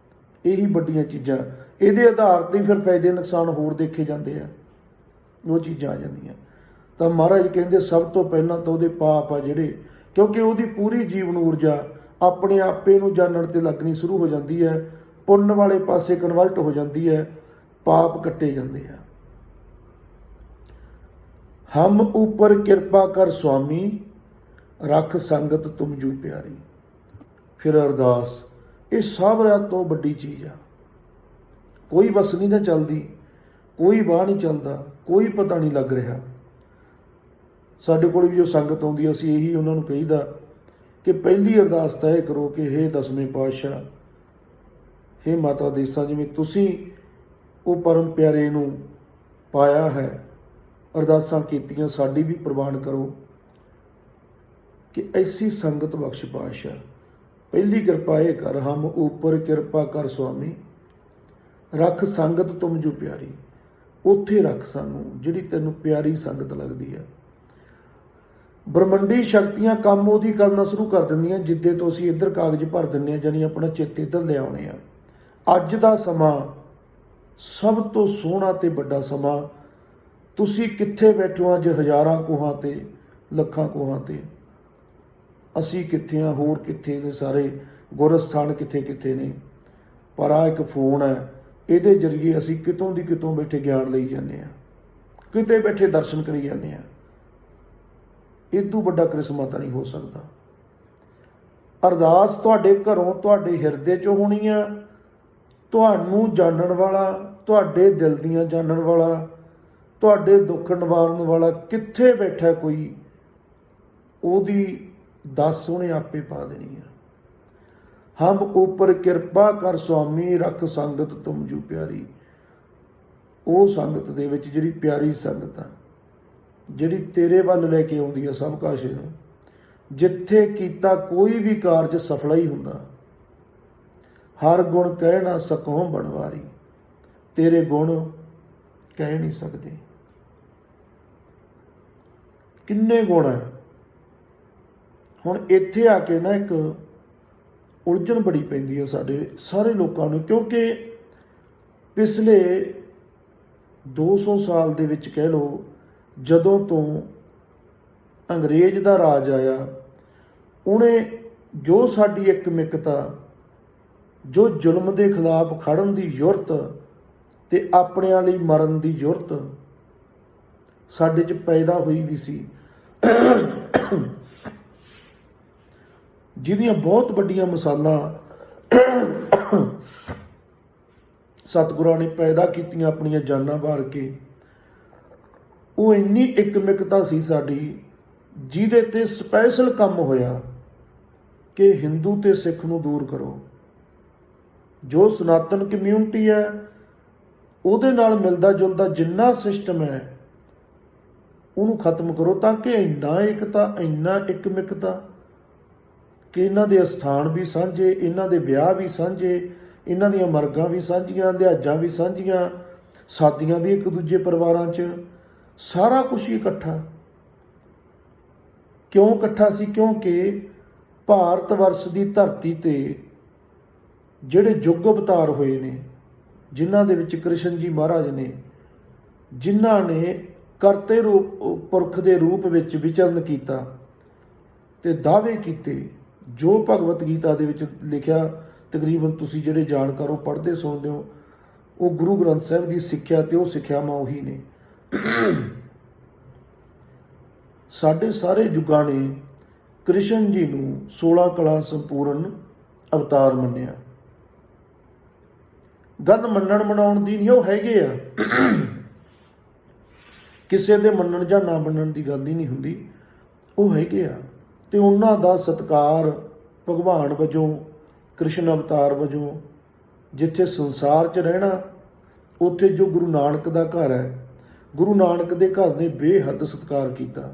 ਇਹੀ ਵੱਡੀਆਂ ਚੀਜ਼ਾਂ, ਇਹਦੇ ਆਧਾਰ 'ਤੇ ਫਿਰ ਫਾਇਦੇ ਨੁਕਸਾਨ ਹੋਰ ਦੇਖੇ ਜਾਂਦੇ ਆ, ਉਹ ਚੀਜ਼ਾਂ ਆ ਜਾਂਦੀਆਂ। ਤਾਂ ਮਹਾਰਾਜ ਕਹਿੰਦੇ ਸਭ ਤੋਂ ਪਹਿਲਾਂ ਤਾਂ ਉਹਦੇ ਪਾਪ ਆ ਜਿਹੜੇ, ਕਿਉਂਕਿ ਉਹਦੀ ਪੂਰੀ ਜੀਵਨ ਊਰਜਾ ਆਪਣੇ ਆਪੇ ਨੂੰ ਜਾਣਨ 'ਤੇ ਲੱਗਣੀ ਸ਼ੁਰੂ ਹੋ ਜਾਂਦੀ ਹੈ, ਪੁੰਨ ਵਾਲੇ ਪਾਸੇ ਕਨਵਰਟ ਹੋ ਜਾਂਦੀ ਹੈ, ਪਾਪ ਕੱਟੇ ਜਾਂਦੇ ਆ। ਹਮ ਉੱਪਰ ਕਿਰਪਾ ਕਰ ਸੁਆਮੀ, ਰੱਖ ਸੰਗਤ ਤੁਮ ਜੂ ਪਿਆਰੀ। ਫਿਰ ਅਰਦਾਸ, ਇਹ ਸਾਰਿਆਂ ਤੋਂ ਵੱਡੀ ਚੀਜ਼ ਆ। ਕੋਈ ਬਸ ਨਹੀਂ ਨਾ ਚੱਲਦੀ, ਕੋਈ ਬਾਹ ਨਹੀਂ ਚੱਲਦਾ, ਕੋਈ ਪਤਾ ਨਹੀਂ ਲੱਗ ਰਿਹਾ। ਸਾਡੇ ਕੋਲ ਵੀ ਜੋ ਸੰਗਤ ਆਉਂਦੀ, ਅਸੀਂ ਇਹੀ ਉਹਨਾਂ ਨੂੰ ਕਹੀਦਾ ਕਿ ਪਹਿਲੀ ਅਰਦਾਸ ਤਾਂ ਇਹ ਕਰੋ ਕਿ ਹੇ ਦਸਵੇਂ ਪਾਤਸ਼ਾਹ, ਹੇ ਮਾਤਾ ਦੇਸਾਂ, ਜਿਵੇਂ ਤੁਸੀਂ ਉਹ ਪਰਮ ਪਿਆਰੇ ਨੂੰ ਪਾਇਆ ਹੈ, ਅਰਦਾਸਾਂ ਕੀਤੀਆਂ, ਸਾਡੀ ਵੀ ਪ੍ਰਵਾਨ ਕਰੋ ਕਿ ਐਸੀ ਸੰਗਤ ਬਖਸ਼ ਪਾਤਸ਼ਾਹ। ਪਹਿਲੀ ਕਿਰਪਾ ਇਹ ਕਰ, ਹਮ ਉੱਪਰ ਕਿਰਪਾ ਕਰ ਸੁਆਮੀ, ਰੱਖ ਸੰਗਤ ਤੁਮ ਜੋ ਪਿਆਰੀ। ਉੱਥੇ ਰੱਖ ਸਾਨੂੰ ਜਿਹੜੀ ਤੈਨੂੰ ਪਿਆਰੀ ਸੰਗਤ ਲੱਗਦੀ ਹੈ। ਬ੍ਰਹਮੰਡੀ ਸ਼ਕਤੀਆਂ ਕੰਮ ਉਹਦੀ ਕਰਨਾ ਸ਼ੁਰੂ ਕਰ ਦਿੰਦੀਆਂ ਜਿੱਦੇ ਤੋਂ ਅਸੀਂ ਇੱਧਰ ਕਾਗਜ਼ ਭਰ ਦਿੰਦੇ ਹਾਂ, ਜਾਨੀ ਆਪਣਾ ਚਿੱਤ ਇੱਧਰ ਲਿਆਉਣੇ ਆ। ਅੱਜ ਦਾ ਸਮਾਂ ਸਭ ਤੋਂ ਸੋਹਣਾ ਤੇ ਵੱਡਾ ਸਮਾਂ। ਤੁਸੀਂ ਕਿੱਥੇ ਬੈਠੋ ਅੱਜ? ਹਜ਼ਾਰਾਂ ਕੋਹਾਂ 'ਤੇ, ਲੱਖਾਂ ਕੋਹਾਂ 'ਤੇ। ਅਸੀਂ ਕਿੱਥੇ ਹਾਂ, ਹੋਰ ਕਿੱਥੇ ਨੇ ਸਾਰੇ ਗੁਰਸਥਾਨ ਕਿੱਥੇ ਕਿੱਥੇ ਨੇ। ਪਰ ਆਹ ਇੱਕ ਫੋਨ ਹੈ, ਇਹਦੇ ਜ਼ਰੀਏ ਅਸੀਂ ਕਿਤੋਂ ਦੀ ਕਿਤੋਂ ਬੈਠੇ ਗਿਆਨ ਲਈ ਜਾਂਦੇ ਹਾਂ, ਕਿਤੇ ਬੈਠੇ ਦਰਸ਼ਨ ਕਰੀ ਜਾਂਦੇ ਹਾਂ। ਇਦੋਂ ਵੱਡਾ ਕਰਿਸ਼ਮਾ ਤਾਂ ਨਹੀਂ ਹੋ ਸਕਦਾ। ਅਰਦਾਸ ਤੁਹਾਡੇ ਘਰੋਂ, ਤੁਹਾਡੇ ਹਿਰਦੇ 'ਚੋਂ ਹੋਣੀ ਆ। ਤੁਹਾਨੂੰ ਜਾਣਨ ਵਾਲਾ, ਤੁਹਾਡੇ ਦਿਲ ਦੀਆਂ ਜਾਣਨ ਵਾਲਾ, ਤੁਹਾਡੇ ਦੁੱਖ ਨਿਵਾਰਨ ਵਾਲਾ ਕਿੱਥੇ ਬੈਠਾ ਕੋਈ, ਉਹਦੀ ਦੱਸ ਉਹਨੇ ਆਪੇ ਪਾ ਦੇਣੀ ਆ। ਹਮ ਉੱਪਰ ਕਿਰਪਾ ਕਰ ਸੁਆਮੀ, ਰੱਖ ਸੰਗਤ ਤੁਮ ਜੂ ਪਿਆਰੀ। ਉਹ ਸੰਗਤ ਦੇ ਵਿੱਚ ਜਿਹੜੀ ਪਿਆਰੀ ਸੰਗਤ ਆ, ਜਿਹੜੀ ਤੇਰੇ ਵੱਲ ਲੈ ਕੇ ਆਉਂਦੀ ਆ ਸਭ ਕਾਸ਼ੇ ਨੂੰ, ਜਿੱਥੇ ਕੀਤਾ ਕੋਈ ਵੀ ਕਾਰਜ ਸਫਲਾ ਹੀ ਹੁੰਦਾ। ਹਰ ਗੁਣ ਕਹਿ ਨਾ ਸਕੋਂ ਬਣਵਾਰੀ, ਤੇਰੇ ਗੁਣ ਕਹਿ ਨਹੀਂ ਸਕਦੇ। ਕਿੰਨੇ ਗੁਣ ਹੈ। ਹੁਣ ਇੱਥੇ ਆ ਕੇ ਨਾ ਇੱਕ ਉਲਝਣ ਬੜੀ ਪੈਂਦੀ ਹੈ ਸਾਡੇ ਸਾਰੇ ਲੋਕਾਂ ਨੂੰ, ਕਿਉਂਕਿ ਪਿਛਲੇ 200 ਸਾਲ ਦੇ ਵਿੱਚ ਕਹਿ ਲਓ, ਜਦੋਂ ਤੋਂ ਅੰਗਰੇਜ਼ ਦਾ ਰਾਜ ਆਇਆ, ਉਹਨੇ ਜੋ ਸਾਡੀ ਇੱਕ ਮਿੱਕਤਾ, ਜੋ ਜ਼ੁਲਮ ਦੇ ਖਿਲਾਫ ਖੜਨ ਦੀ ਜੁਰਤ ਤੇ ਆਪਣਿਆਂ ਲਈ ਮਰਨ ਦੀ ਜੁਰਤ ਸਾਡੇ 'ਚ ਪੈਦਾ ਹੋਈ ਵੀ ਸੀ, ਜਿਹਦੀਆਂ ਬਹੁਤ ਵੱਡੀਆਂ ਮਿਸਾਲਾਂ ਸਤਿਗੁਰਾਂ ਨੇ ਪੈਦਾ ਕੀਤੀਆਂ ਆਪਣੀਆਂ ਜਾਨਾਂ ਵਾਰ ਕੇ। ਉਹ ਇੰਨੀ ਇੱਕਮਿਕਤਾ ਸੀ ਸਾਡੀ, ਜਿਹਦੇ ਤੇ ਸਪੈਸ਼ਲ ਕੰਮ ਹੋਇਆ ਕਿ ਹਿੰਦੂ ਤੇ ਸਿੱਖ ਨੂੰ ਦੂਰ ਕਰੋ। ਜੋ ਸਨਾਤਨ ਕਮਿਊਨਿਟੀ ਹੈ ਉਹਦੇ ਨਾਲ ਮਿਲਦਾ ਜੁਲਦਾ ਜਿੰਨਾ ਸਿਸਟਮ ਹੈ ਉਹਨੂੰ ਖਤਮ ਕਰੋ, ਤਾਂ ਕਿ ਇੰਨਾ ਏਕਤਾ, ਇੰਨਾ ਇੱਕਮਿਕਤਾ ਕਿ ਇਹਨਾਂ ਦੇ ਅਸਥਾਨ ਵੀ ਸਾਂਝੇ, ਇਹਨਾਂ ਦੇ ਵਿਆਹ ਵੀ ਸਾਂਝੇ, ਇਹਨਾਂ ਦੀਆਂ ਮਰਗਾਂ ਵੀ ਸਾਂਝੀਆਂ, ਲਿਹਾਜ਼ਾਂ ਵੀ ਸਾਂਝੀਆਂ, ਸ਼ਾਦੀਆਂ ਵੀ ਇੱਕ ਦੂਜੇ ਪਰਿਵਾਰਾਂ 'ਚ, ਸਾਰਾ ਕੁਛ ਹੀ ਇਕੱਠਾ। ਕਿਉਂ ਇਕੱਠਾ ਸੀ? ਕਿਉਂਕਿ ਭਾਰਤ ਵਰਸ਼ ਦੀ ਧਰਤੀ ਤੇ ਜਿਹੜੇ ਯੁੱਗ ਅਵਤਾਰ ਹੋਏ ਨੇ, ਜਿਨ੍ਹਾਂ ਦੇ ਵਿੱਚ ਕ੍ਰਿਸ਼ਨ ਜੀ ਮਹਾਰਾਜ ਨੇ, ਜਿਨ੍ਹਾਂ ਨੇ ਕਰਤੇ ਰੂਪ ਪੁਰਖ ਦੇ ਰੂਪ ਵਿੱਚ ਵਿਚਰਨ ਕੀਤਾ ਤੇ ਦਾਅਵੇ ਕੀਤੇ, ਜੋ ਭਗਵਤ ਗੀਤਾ ਦੇ ਵਿੱਚ ਲਿਖਿਆ, ਤਕਰੀਬਨ ਤੁਸੀਂ ਜਿਹੜੇ ਜਾਣਕਾਰ ਹੋ, ਪੜ੍ਹਦੇ ਸੁਣਦੇ ਹੋ, ਉਹ ਗੁਰੂ ਗ੍ਰੰਥ ਸਾਹਿਬ ਦੀ ਸਿੱਖਿਆ ਤੇ ਉਹ ਸਿੱਖਿਆਵਾਂ ਉਹੀ ਨੇ। ਸਾਡੇ ਸਾਰੇ ਯੁੱਗਾਂ ਨੇ ਕ੍ਰਿਸ਼ਨ ਜੀ ਨੂੰ 16 ਕਲਾ ਸੰਪੂਰਨ ਅਵਤਾਰ ਮੰਨਿਆ। ਗੱਲ ਮੰਨਣ ਮਨਾਉਣ ਦੀ ਨਹੀਂ, ਉਹ ਹੈਗੇ ਆ। ਕਿਸੇ ਦੇ ਮੰਨਣ ਜਾਂ ਨਾ ਮੰਨਣ ਦੀ ਗੱਲ ਹੀ ਨਹੀਂ ਹੁੰਦੀ, ਉਹ ਹੈਗੇ ਆ। ਤੇ ਉਹਨਾਂ ਦਾ ਸਤਿਕਾਰ ਭਗਵਾਨ ਵਜੋਂ, ਕ੍ਰਿਸ਼ਨ ਅਵਤਾਰ ਵਜੋਂ, ਜਿੱਥੇ ਸੰਸਾਰ 'ਚ ਰਹਿਣਾ ਉੱਥੇ ਜੋ ਗੁਰੂ ਨਾਨਕ ਦਾ ਘਰ ਹੈ, ਗੁਰੂ ਨਾਨਕ ਦੇ ਘਰ ਨੇ ਬੇਹੱਦ ਸਤਿਕਾਰ ਕੀਤਾ।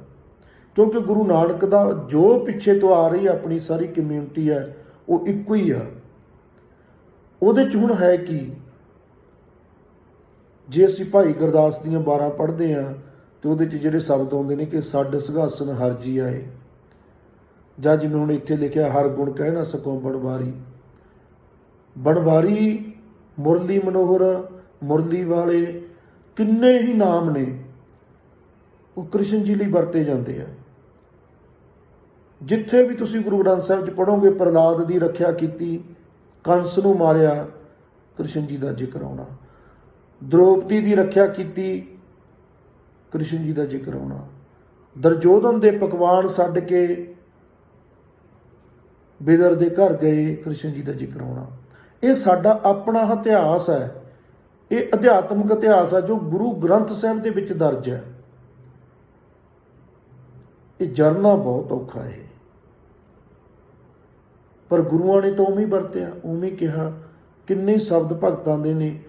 ਕਿਉਂਕਿ ਗੁਰੂ ਨਾਨਕ ਦਾ ਜੋ ਪਿੱਛੇ ਤੋਂ ਆ ਰਹੀ ਆਪਣੀ ਸਾਰੀ ਕਮਿਊਨਿਟੀ ਹੈ ਉਹ ਇੱਕੋ ਹੀ ਆ। ਉਹਦੇ 'ਚ ਹੁਣ ਹੈ ਕਿ ਜੇ ਅਸੀਂ ਭਾਈ ਗੁਰਦਾਸ ਦੀਆਂ 12 ਪੜ੍ਹਦੇ ਹਾਂ ਤੇ ਉਹਦੇ 'ਚ ਜਿਹੜੇ ਸ਼ਬਦ ਆਉਂਦੇ ਨੇ ਕਿ ਛੱਡ ਸਿੰਘਾਸਨ ਹਰ ਜੀ ਆਏ, ਜਾਂ ਜਿਵੇਂ ਹੁਣ ਇੱਥੇ ਲਿਖਿਆ ਹਰ ਗੁਣ ਕਹਿ ਨਾ ਸਕੋ ਬਣਵਾਰੀ। ਬਣਵਾਰੀ, ਮੁਰਲੀ ਮਨੋਹਰ, ਮੁਰਲੀ ਵਾਲੇ, ਕਿੰਨੇ ਹੀ ਨਾਮ ਨੇ ਉਹ ਕ੍ਰਿਸ਼ਨ ਜੀ ਲਈ ਵਰਤੇ ਜਾਂਦੇ ਆ। ਜਿੱਥੇ ਵੀ ਤੁਸੀਂ ਗੁਰੂ ਗ੍ਰੰਥ ਸਾਹਿਬ 'ਚ ਪੜ੍ਹੋਗੇ, ਪ੍ਰਹਲਾਦ ਦੀ ਰੱਖਿਆ ਕੀਤੀ, ਕੰਸ ਨੂੰ ਮਾਰਿਆ, ਕ੍ਰਿਸ਼ਨ ਜੀ ਦਾ ਜ਼ਿਕਰ ਆਉਣਾ। ਦ੍ਰੋਪਦੀ ਦੀ ਰੱਖਿਆ ਕੀਤੀ, ਕ੍ਰਿਸ਼ਨ ਜੀ ਦਾ ਜ਼ਿਕਰ ਆਉਣਾ। ਦੁਰਯੋਧਨ ਦੇ ਪਕਵਾਨ ਛੱਡ ਕੇ ਬਿਦਰ ਦੇ ਘਰ ਗਏ, ਕ੍ਰਿਸ਼ਨ ਜੀ ਦਾ ਜ਼ਿਕਰ ਆਉਣਾ। ਇਹ ਸਾਡਾ ਆਪਣਾ ਇਤਿਹਾਸ ਹੈ, ਇਹ ਅਧਿਆਤਮਿਕ ਇਤਿਹਾਸ ਹੈ ਜੋ ਗੁਰੂ ਗ੍ਰੰਥ ਸਾਹਿਬ ਦੇ ਵਿੱਚ ਦਰਜ ਹੈ। ਇਹ ਜਰਨਾ ਬਹੁਤ ਔਖਾ ਹੈ, ਪਰ ਗੁਰੂਆਂ ਨੇ ਤਾਂ ਉਵੇਂ ਵਰਤਿਆ, ਉਵੇਂ ਕਿਹਾ। ਕਿੰਨੇ ਸ਼ਬਦ ਭਗਤਾਂ ਦੇ ਨੇ।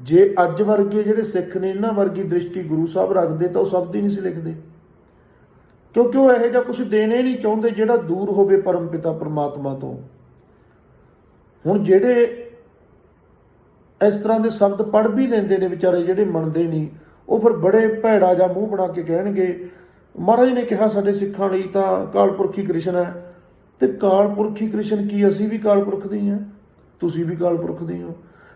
ਜੇ ਅੱਜ ਵਰਗੇ ਜਿਹੜੇ ਸਿੱਖ ਨੇ ਇਹਨਾਂ ਵਰਗੀ ਦ੍ਰਿਸ਼ਟੀ ਗੁਰੂ ਸਾਹਿਬ ਰੱਖਦੇ ਤਾਂ ਉਹ ਸ਼ਬਦ ਹੀ ਨਹੀਂ ਸੀ ਲਿਖਦੇ, ਕਿਉਂਕਿ ਉਹ ਇਹੋ ਜਿਹਾ ਕੁਛ ਦੇਣੇ ਨਹੀਂ ਚਾਹੁੰਦੇ ਜਿਹੜਾ ਦੂਰ ਹੋਵੇ ਪਰਮ ਪਿਤਾ ਪਰਮਾਤਮਾ ਤੋਂ। ਹੁਣ ਜਿਹੜੇ ਇਸ ਤਰ੍ਹਾਂ ਦੇ ਸ਼ਬਦ ਪੜ੍ਹ ਵੀ ਲੈਂਦੇ ਨੇ ਵਿਚਾਰੇ, ਜਿਹੜੇ ਮੰਨਦੇ ਨਹੀਂ, ਉਹ ਫਿਰ ਬੜੇ ਭੈੜਾ ਜਾਂ ਮੂੰਹ ਬਣਾ ਕੇ ਕਹਿਣਗੇ ਮਹਾਰਾਜ ਨੇ ਕਿਹਾ ਸਾਡੇ ਸਿੱਖਾਂ ਲਈ ਤਾਂ ਕਾਲਪੁਰਖੀ ਕ੍ਰਿਸ਼ਨ ਹੈ। ਤੇ ਕਾਲਪੁਰਖੀ ਕ੍ਰਿਸ਼ਨ ਕੀ, ਅਸੀਂ ਵੀ ਕਾਲਪੁਰਖ ਦੇ ਹਾਂ, ਤੁਸੀਂ ਵੀ ਕਾਲਪੁਰਖ ਦੇ ਹੋ।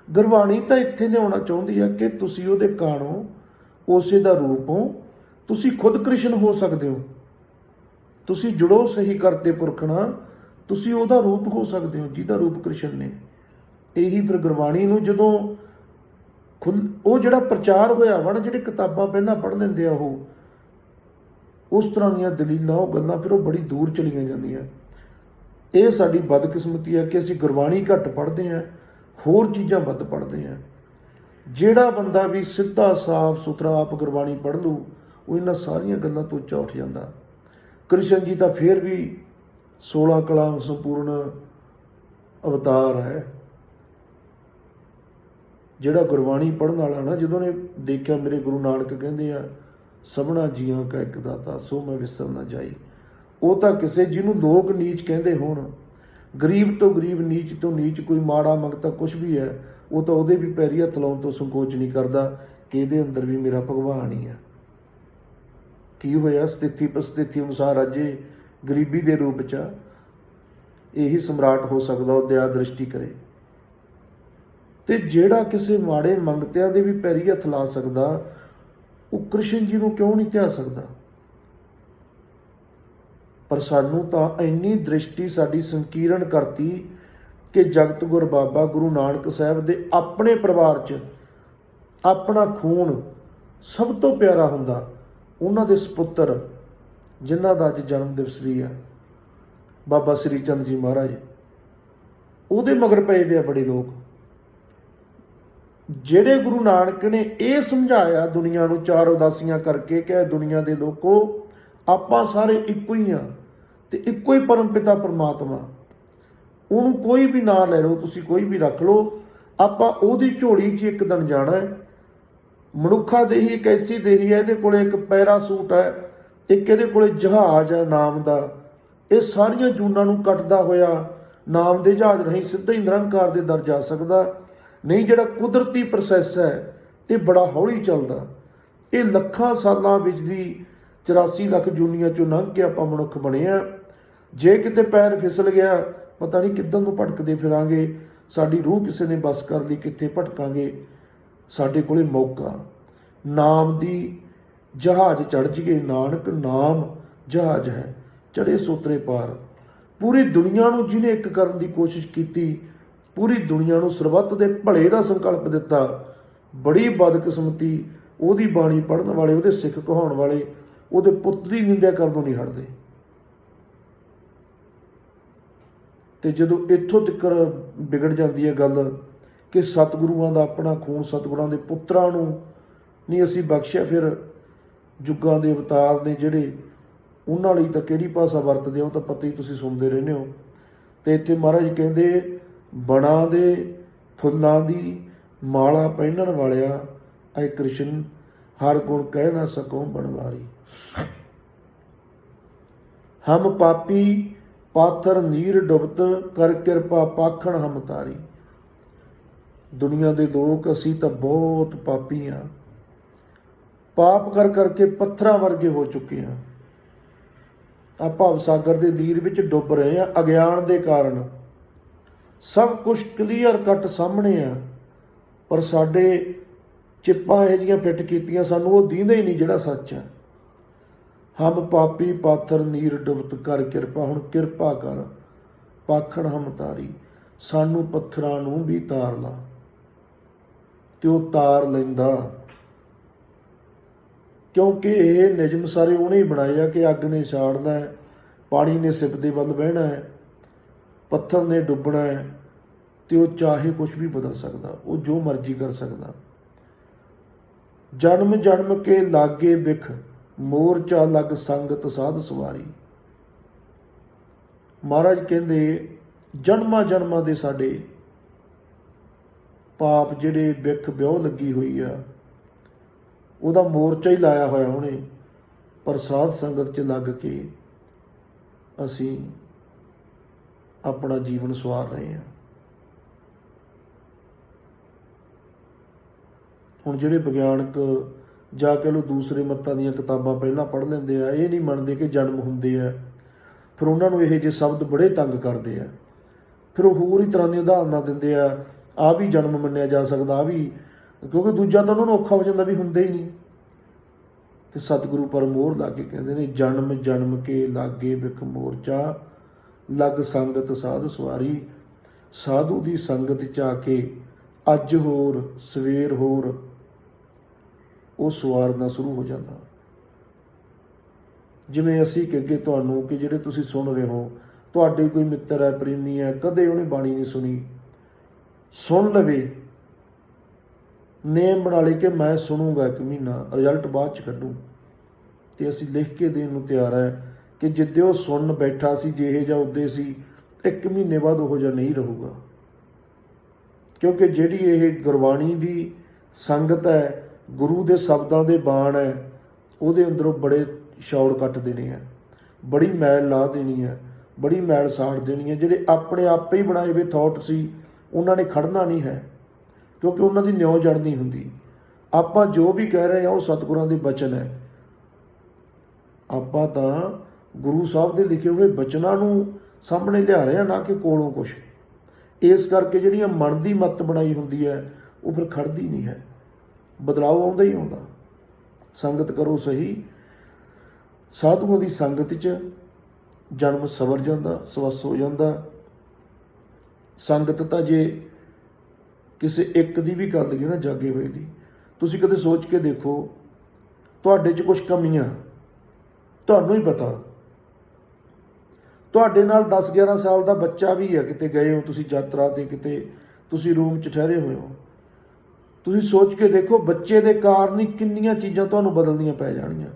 ਗੁਰਬਾਣੀ ਤਾਂ ਇੱਥੇ ਲਿਆਉਣਾ ਚਾਹੁੰਦੀ ਹੈ ਕਿ ਤੁਸੀਂ ਉਹਦੇ ਕਾਣੋ, ਉਸੇ ਦਾ ਰੂਪ ਹੋ, ਤੁਸੀਂ ਖੁਦ ਕ੍ਰਿਸ਼ਨ ਹੋ ਸਕਦੇ ਹੋ। ਤੁਸੀਂ ਜੁੜੋ ਸਹੀ ਕਰਤੇ ਪੁਰਖ ਨਾਲ, ਤੁਸੀਂ ਉਹਦਾ ਰੂਪ ਹੋ ਸਕਦੇ ਹੋ ਜਿਹਦਾ ਰੂਪ ਕ੍ਰਿਸ਼ਨ ਨੇ। ਇਹੀ ਫਿਰ ਗੁਰਬਾਣੀ ਨੂੰ ਜਦੋਂ ਉਹ ਜਿਹੜਾ ਪ੍ਰਚਾਰ ਹੋਇਆ ਵਾ ਨਾ, ਜਿਹੜੇ ਕਿਤਾਬਾਂ ਪਹਿਲਾਂ ਪੜ੍ਹ ਲੈਂਦੇ ਆ ਉਹ, ਉਸ ਤਰ੍ਹਾਂ ਦੀਆਂ ਦਲੀਲਾਂ, ਉਹ ਗੱਲਾਂ ਫਿਰ ਉਹ ਬੜੀ ਦੂਰ ਚਲੀਆਂ ਜਾਂਦੀਆਂ। ਇਹ ਸਾਡੀ ਬਦਕਿਸਮਤੀ ਹੈ ਕਿ ਅਸੀਂ ਗੁਰਬਾਣੀ ਘੱਟ ਪੜ੍ਹਦੇ ਹਾਂ, ਹੋਰ ਚੀਜ਼ਾਂ ਵੱਧ ਪੜ੍ਹਦੇ ਹਾਂ। ਜਿਹੜਾ ਬੰਦਾ ਵੀ ਸਿੱਧਾ ਸਾਫ ਸੁਥਰਾ ਆਪ ਗੁਰਬਾਣੀ ਪੜ੍ਹ ਲੂ, ਉਹ ਇਹਨਾਂ ਸਾਰੀਆਂ ਗੱਲਾਂ ਤੋਂ ਉੱਚਾ ਉੱਠ ਜਾਂਦਾ। ਕ੍ਰਿਸ਼ਨ ਜੀ ਤਾਂ ਫਿਰ ਵੀ 16 ਕਲਾ ਸੰਪੂਰਨ ਅਵਤਾਰ ਹੈ। ਜਿਹੜਾ ਗੁਰਬਾਣੀ ਪੜ੍ਹਨ ਵਾਲਾ ਨਾ, ਜਦੋਂ ਨੇ ਦੇਖਿਆ ਮੇਰੇ ਗੁਰੂ ਨਾਨਕ ਕਹਿੰਦੇ ਆ ਸਭਨਾ ਜੀਆਂ ਕਾ ਇੱਕ ਦਾਤਾ ਸੋ ਮੈਂ ਵਿਸਰ ਨਾ ਜਾਈ, ਉਹ ਤਾਂ ਕਿਸੇ ਜਿਹਨੂੰ ਲੋਕ ਨੀਚ ਕਹਿੰਦੇ ਹੋਣ, ਗਰੀਬ ਤੋਂ ਗਰੀਬ, ਨੀਚ ਤੋਂ ਨੀਚ, ਕੋਈ ਮਾੜਾ ਮੰਗਤਾ ਕੁਛ ਵੀ ਹੈ, ਉਹ ਤਾਂ ਉਹਦੇ ਵੀ ਪੈਰੀ ਹੱਥ ਲਾਉਣ ਤੋਂ ਸੰਕੋਚ ਨਹੀਂ ਕਰਦਾ ਕਿ ਇਹਦੇ ਅੰਦਰ ਵੀ ਮੇਰਾ ਭਗਵਾਨ ਹੀ ਹੈ। ਕੀ ਹੋਇਆ? ਸਥਿਤੀ ਪ੍ਰਸਥਿਤੀ ਅਨੁਸਾਰ ਅੱਜ ਇਹ ਗਰੀਬੀ ਦੇ ਰੂਪ 'ਚ ਇਹੀ ਸਮਰਾਟ ਹੋ ਸਕਦਾ, ਉਹ ਦਇਆ ਦ੍ਰਿਸ਼ਟੀ ਕਰੇ। ਤੇ ਜਿਹੜਾ ਕਿਸੇ ਮਾੜੇ ਮੰਗਤਿਆਂ ਦੇ ਵੀ ਪੈਰੀ ਹੱਥ ਲਾ ਸਕਦਾ, ਉਹ ਕ੍ਰਿਸ਼ਨ ਜੀ ਨੂੰ ਕਿਉਂ ਨਹੀਂ ਧਿਆ ਸਕਦਾ? ਪਰ ਸਾਨੂੰ ਤਾਂ ਇੰਨੀ ਦ੍ਰਿਸ਼ਟੀ ਸਾਡੀ ਸੰਕੀਰਣ ਕਰਤੀ ਕਿ ਜਗਤ ਗੁਰ ਬਾਬਾ ਗੁਰੂ ਨਾਨਕ ਸਾਹਿਬ ਦੇ ਆਪਣੇ ਪਰਿਵਾਰ 'ਚ ਆਪਣਾ ਖੂਨ ਸਭ ਤੋਂ ਪਿਆਰਾ ਹੁੰਦਾ, ਉਹਨਾਂ ਦੇ ਸਪੁੱਤਰ ਜਿਨ੍ਹਾਂ ਦਾ ਅੱਜ ਜਨਮ ਦਿਵਸ ਵੀ ਆ, ਬਾਬਾ ਸ੍ਰੀ ਚੰਦ ਜੀ ਮਹਾਰਾਜ, ਉਹਦੇ ਮਗਰ ਪਏ ਵੇ ਆ ਬੜੇ ਲੋਕ। ਜਿਹੜੇ ਗੁਰੂ ਨਾਨਕ ਨੇ ਇਹ ਸਮਝਾਇਆ ਦੁਨੀਆ ਨੂੰ ਚਾਰ ਉਦਾਸੀਆਂ ਕਰਕੇ ਕਿ ਦੁਨੀਆ ਦੇ ਲੋਕੋ ਆਪਾਂ ਸਾਰੇ ਇੱਕੋ ਹੀ ਆ ਤੇ ਇੱਕੋ ਹੀ ਪਰਮ ਪਿਤਾ ਪਰਮਾਤਮਾ, ਉਹਨੂੰ ਕੋਈ ਵੀ ਨਾਂ ਲੈ ਲਓ ਤੁਸੀਂ, ਕੋਈ ਵੀ ਰੱਖ ਲਓ, ਆਪਾਂ ਉਹਦੀ ਝੋਲੀ 'ਚ ਇੱਕ ਦਿਨ ਜਾਣਾ ਹੈ। ਮਨੁੱਖਾ ਦੇਹੀ ਇੱਕ ਐਸੀ ਦੇਹੀ ਹੈ, ਇਹਦੇ ਕੋਲੇ ਇੱਕ ਪੈਰਾਸੂਟ ਹੈ, ਇੱਕ ਇਹਦੇ ਕੋਲੇ ਜਹਾਜ਼ ਹੈ ਨਾਮ ਦਾ। ਇਹ ਸਾਰੀਆਂ ਜੂਨਾਂ ਨੂੰ ਕੱਟਦਾ ਹੋਇਆ ਨਾਮ ਦੇ ਜਹਾਜ਼ ਨਹੀਂ ਸਿੱਧਾ ਹੀ ਨਿਰੰਕਾਰ ਦੇ ਦਰ ਜਾ ਸਕਦਾ। ਨਹੀਂ, ਜਿਹੜਾ ਕੁਦਰਤੀ ਪ੍ਰੋਸੈਸ ਹੈ ਇਹ ਬੜਾ ਹੌਲੀ ਚੱਲਦਾ। ਇਹ ਲੱਖਾਂ ਸਾਲਾਂ ਵਿੱਚ ਦੀ 84 ਲੱਖ ਜੂਨੀਆਂ 'ਚੋਂ ਲੰਘ ਕੇ ਆਪਾਂ ਮਨੁੱਖ ਬਣੇ ਆ। ਜੇ ਕਿਤੇ ਪੈਰ ਫਿਸਲ ਗਿਆ ਪਤਾ ਨਹੀਂ ਕਿੱਦਾਂ ਨੂੰ ਭਟਕਦੇ ਫਿਰਾਂਗੇ, ਸਾਡੀ ਰੂਹ ਕਿਸੇ ਨੇ ਬਸ ਕਰ ਲਈ, ਕਿੱਥੇ ਭਟਕਾਂਗੇ। ਸਾਡੇ ਕੋਲੇ ਮੌਕਾ ਨਾਮ ਦੀ ਜਹਾਜ਼ ਚੜ੍ਹ ਜੀਏ। ਨਾਨਕ ਨਾਮ ਜਹਾਜ਼ ਹੈ ਚੜ੍ਹੇ ਸੋਤਰੇ ਪਾਰ। ਪੂਰੀ ਦੁਨੀਆ ਨੂੰ ਜਿਹਨੇ ਇੱਕ ਕਰਨ ਦੀ ਕੋਸ਼ਿਸ਼ ਕੀਤੀ, ਪੂਰੀ ਦੁਨੀਆ ਨੂੰ ਸਰਬੱਤ ਦੇ ਭਲੇ ਦਾ ਸੰਕਲਪ ਦਿੱਤਾ। ਬੜੀ ਬਦਕਿਸਮਤੀ ਉਹਦੀ ਬਾਣੀ ਪੜ੍ਹਨ ਵਾਲੇ, ਉਹਦੇ ਸਿੱਖ ਕਹਾਉਣ ਵਾਲੇ, ਉਹਦੇ ਪੁੱਤ ਦੀ ਨਿੰਦਿਆ ਕਰਨ ਤੋਂ ਨਹੀਂ ਹਟਦੇ। ਤੇ ਜਦੋਂ ਇੱਥੋਂ ਤੱਕ ਵਿਗੜ ਜਾਂਦੀ ਹੈ ਗੱਲ ਕਿ ਸਤਿਗੁਰੂਆਂ ਦਾ ਆਪਣਾ ਖੂਨ, ਸਤਿਗੁਰਾਂ ਦੇ ਪੁੱਤਰਾਂ ਨੂੰ ਨਹੀਂ ਅਸੀਂ ਬਖਸ਼ਿਆ, ਫਿਰ ਜੁੱਗਾਂ ਦੇ ਅਵਤਾਰ ਨੇ ਜਿਹੜੇ, ਉਹਨਾਂ ਲਈ ਤਾਂ ਕਿਹੜੀ ਭਾਸ਼ਾ ਵਰਤਦੇ ਉਹ ਤਾਂ ਪਤਾ ਹੀ, ਤੁਸੀਂ ਸੁਣਦੇ ਰਹਿੰਦੇ ਹੋ। ਤੇ ਇੱਥੇ ਮਹਾਰਾਜ ਕਹਿੰਦੇ ਬਣਾ ਦੇ ਫੁੱਲਾਂ ਦੀ ਮਾਲਾ ਪਹਿਨਣ ਵਾਲਿਆ ਐ ਕ੍ਰਿਸ਼ਨ, ਹਰ ਗੁਣ ਕਹਿ ਨਾ ਸਕੋ ਬਣਵਾਰੀ। ਹਮ ਪਾਪੀ ਪਾਥਰ ਨੀਰ ਡੁਬਤ, ਕਰ ਕਿਰਪਾ ਪਾਖਣ ਹਮ ਤਾਰੀ। ਦੁਨੀਆ ਦੇ ਲੋਕ ਅਸੀਂ ਤਾਂ ਬਹੁਤ ਪਾਪੀ ਹਾਂ, ਪਾਪ ਕਰ ਕਰਕੇ ਪੱਥਰਾਂ ਵਰਗੇ ਹੋ ਚੁੱਕੇ ਹਾਂ। ਆ ਭਵ ਸਾਗਰ ਦੇ ਲੀਰ ਵਿੱਚ ਡੁੱਬ ਰਹੇ ਹਾਂ ਅਗਿਆਨ ਦੇ ਕਾਰਨ। ਸਭ ਕੁਛ ਕਲੀਅਰ ਕੱਟ ਸਾਹਮਣੇ ਆ, ਪਰ ਸਾਡੇ ਚਿੱਪਾਂ ਇਹੋ ਜਿਹੀਆਂ ਫਿੱਟ ਕੀਤੀਆਂ ਸਾਨੂੰ ਉਹ ਦੀਂਦਾ ਹੀ ਨਹੀਂ ਜਿਹੜਾ ਸੱਚ ਹੈ। ਹਮ ਪਾਪੀ ਪਾਥਰ ਨੀਰ ਡੁਬਤ, ਕਰ ਕਿਰਪਾ, ਹੁਣ ਕਿਰਪਾ ਕਰ ਪਾਖਣ ਹਮ ਤਾਰੀ, ਸਾਨੂੰ ਪੱਥਰਾਂ ਨੂੰ ਵੀ ਤਾਰ ਲਾ। ਤੇ ਉਹ ਤਾਰ ਲੈਂਦਾ, ਕਿਉਂਕਿ ਇਹ ਨਿਯਮ ਸਾਰੇ ਉਹਨੇ ਹੀ ਬਣਾਏ ਆ ਕਿ ਅੱਗ ਨੇ ਛਾੜਨਾ ਹੈ, ਪਾਣੀ ਨੇ ਸਿਪ ਦੇ ਵੱਲ ਬਹਿਣਾ ਹੈ, ਪੱਥਰ ਨੇ ਡੁੱਬਣਾ ਹੈ, ਤੇ ਉਹ ਚਾਹੇ ਕੁਛ ਵੀ ਬਦਲ ਸਕਦਾ, ਉਹ ਜੋ ਮਰਜ਼ੀ ਕਰ ਸਕਦਾ। ਜਨਮ ਜਨਮ ਕੇ ਲਾਗੇ ਬਿਖ, ਮੋਰਚਾ ਲੱਗ ਸੰਗਤ ਸਾਧ ਸਵਾਰੀ। ਮਹਾਰਾਜ ਕਹਿੰਦੇ ਜਨਮਾਂ ਜਨਮਾਂ ਦੇ ਸਾਡੇ ਪਾਪ ਜਿਹੜੇ ਬਿਖ ਵਿਉ ਲੱਗੀ ਹੋਈ ਆ, ਉਹਦਾ ਮੋਰਚਾ ਹੀ ਲਾਇਆ ਹੋਇਆ ਉਹਨੇ, ਪਰ ਸਾਧ ਸੰਗਤ 'ਚ ਲੱਗ ਕੇ ਅਸੀਂ ਆਪਣਾ ਜੀਵਨ ਸਵਾਰ ਰਹੇ ਹਾਂ। ਹੁਣ ਜਿਹੜੇ ਵਿਗਿਆਨਕ ਜਾ ਕੇ ਲੋ ਦੂਸਰੇ ਮੱਤਾਂ ਦੀਆਂ ਕਿਤਾਬਾਂ ਪਹਿਲਾਂ ਪੜ੍ਹ ਲੈਂਦੇ ਆ, ਇਹ ਨਹੀਂ ਮੰਨਦੇ ਕਿ ਜਨਮ ਹੁੰਦੇ ਆ, ਫਿਰ ਉਹਨਾਂ ਨੂੰ ਇਹੋ ਜਿਹੇ ਸ਼ਬਦ ਬੜੇ ਤੰਗ ਕਰਦੇ ਆ। ਫਿਰ ਉਹ ਹੋਰ ਹੀ ਤਰ੍ਹਾਂ ਦੀਆਂ ਉਦਾਹਰਨਾਂ ਦਿੰਦੇ ਆ, ਆਹ ਵੀ ਜਨਮ ਮੰਨਿਆ ਜਾ ਸਕਦਾ, ਆਹ ਵੀ, ਕਿਉਂਕਿ ਦੂਜਾ ਤਾਂ ਉਹਨਾਂ ਨੂੰ ਔਖਾ ਹੋ ਜਾਂਦਾ ਵੀ ਹੁੰਦੇ ਹੀ ਨਹੀਂ। ਤੇ ਸਤਿਗੁਰੂ ਪਰ ਮੋਹਰ ਲਾ ਕੇ ਕਹਿੰਦੇ ਨੇ ਜਨਮ ਜਨਮ ਕੇ ਲਾਗੇ ਬਿਖ ਮੋਰਚਾ, ਲੱਗ ਸੰਗਤ ਸਾਧ ਸਵਾਰੀ। ਸਾਧੂ ਦੀ ਸੰਗਤ 'ਚ ਆ ਕੇ ਅੱਜ ਹੋਰ ਸਵੇਰ ਹੋਰ ਉਹ ਸਵਾਰਨਾ ਸ਼ੁਰੂ ਹੋ ਜਾਂਦਾ। ਜਿਵੇਂ ਅਸੀਂ ਕਿ ਅੱਗੇ ਤੁਹਾਨੂੰ ਕਿ ਜਿਹੜੇ ਤੁਸੀਂ ਸੁਣ ਰਹੇ ਹੋ, ਤੁਹਾਡੇ ਕੋਈ ਮਿੱਤਰ ਹੈ, ਪ੍ਰੇਮੀ ਹੈ, ਕਦੇ ਉਹਨੇ ਬਾਣੀ ਨਹੀਂ ਸੁਣੀ, ਸੁਣ ਲਵੇ, ਨੇਮ ਬਣਾ ਲਈ ਕਿ ਮੈਂ ਸੁਣੂੰਗਾ 1 ਮਹੀਨਾ, ਰਿਜ਼ਲਟ ਬਾਅਦ 'ਚ ਕੱਢੂ। ਤੇ ਅਸੀਂ ਲਿਖ ਕੇ ਦੇਣ ਨੂੰ ਤਿਆਰ ਹੈ ਕਿ ਜਿੱਦੇ ਉਹ ਸੁਣਨ ਬੈਠਾ ਸੀ ਜਿਹੇ ਜਾਂ ਉੱਦੇ ਸੀ, 1 ਮਹੀਨੇ ਬਾਅਦ ਉਹੋ ਜਿਹਾ ਨਹੀਂ ਰਹੂਗਾ। ਕਿਉਂਕਿ ਜਿਹੜੀ ਇਹ ਗੁਰਬਾਣੀ ਦੀ ਸੰਗਤ ਹੈ, ਗੁਰੂ ਦੇ ਸ਼ਬਦਾਂ ਦੇ ਬਾਣ ਹੈ, ਉਹਦੇ ਅੰਦਰੋਂ ਬੜੇ ਛੌੜ ਕੱਟ ਦੇਣੇ ਆ, ਬੜੀ ਮੈਲ ਲਾ ਦੇਣੀ ਹੈ, ਬੜੀ ਮੈਲ ਸਾੜ ਦੇਣੀ ਹੈ। ਜਿਹੜੇ ਆਪਣੇ ਆਪੇ ਹੀ ਬਣਾਏ ਹੋਏ ਥਾਟ ਸੀ ਉਹਨਾਂ ਨੇ ਖੜਨਾ ਨਹੀਂ ਹੈ, ਕਿਉਂਕਿ ਉਹਨਾਂ ਦੀ ਨਿਉ ਜੜ ਨਹੀਂ ਹੁੰਦੀ। ਆਪਾਂ ਜੋ ਵੀ ਕਹਿ ਰਹੇ ਹਾਂ ਉਹ ਸਤਿਗੁਰਾਂ ਦੇ ਬਚਨ ਹੈ। ਆਪਾਂ ਤਾਂ ਗੁਰੂ ਸਾਹਿਬ ਦੇ ਲਿਖੇ ਹੋਏ ਬਚਨਾਂ ਨੂੰ ਸਾਹਮਣੇ ਲਿਆ ਰਹੇ ਹਾਂ, ਨਾ ਕਿ ਕੋਲੋਂ ਕੁਛ। ਇਸ ਕਰਕੇ ਜਿਹੜੀਆਂ ਮਨ ਦੀ ਮੱਤ ਬਣਾਈ ਹੁੰਦੀ ਹੈ ਉਹ ਫਿਰ ਖੜਦੀ ਨਹੀਂ ਹੈ, ਬਦਲਾਅ ਆਉਂਦਾ ਹੀ ਆਉਂਦਾ। ਸੰਗਤ ਕਰੋ ਸਹੀ, ਸਾਧੂਆਂ ਦੀ ਸੰਗਤ 'ਚ ਜਨਮ ਸਵਰ ਜਾਂਦਾ, ਸਵੱਸ ਹੋ ਜਾਂਦਾ। ਸੰਗਤ ਤਾਂ ਜੇ ਕਿਸੇ ਇੱਕ ਦੀ ਵੀ ਕਰ ਲਈਏ ਨਾ ਜਾਗੇ ਹੋਏ ਦੀ, ਤੁਸੀਂ ਕਦੇ ਸੋਚ ਕੇ ਦੇਖੋ ਤੁਹਾਡੇ 'ਚ ਕੁਛ ਕਮੀਆਂ ਤੁਹਾਨੂੰ ਹੀ ਪਤਾ। ਤੁਹਾਡੇ ਨਾਲ 10-11 ਸਾਲ ਦਾ ਬੱਚਾ ਵੀ ਹੈ, ਕਿਤੇ ਗਏ ਹੋ ਤੁਸੀਂ ਯਾਤਰਾ 'ਤੇ, ਕਿਤੇ ਤੁਸੀਂ ਰੂਮ 'ਚ ਠਹਿਰੇ ਹੋਏ ਹੋ, ਤੁਸੀਂ ਸੋਚ ਕੇ ਦੇਖੋ ਬੱਚੇ ਦੇ ਕਾਰਨ ਹੀ ਕਿੰਨੀਆਂ ਚੀਜ਼ਾਂ ਤੁਹਾਨੂੰ ਬਦਲਣੀਆਂ ਪੈ ਜਾਣੀਆਂ।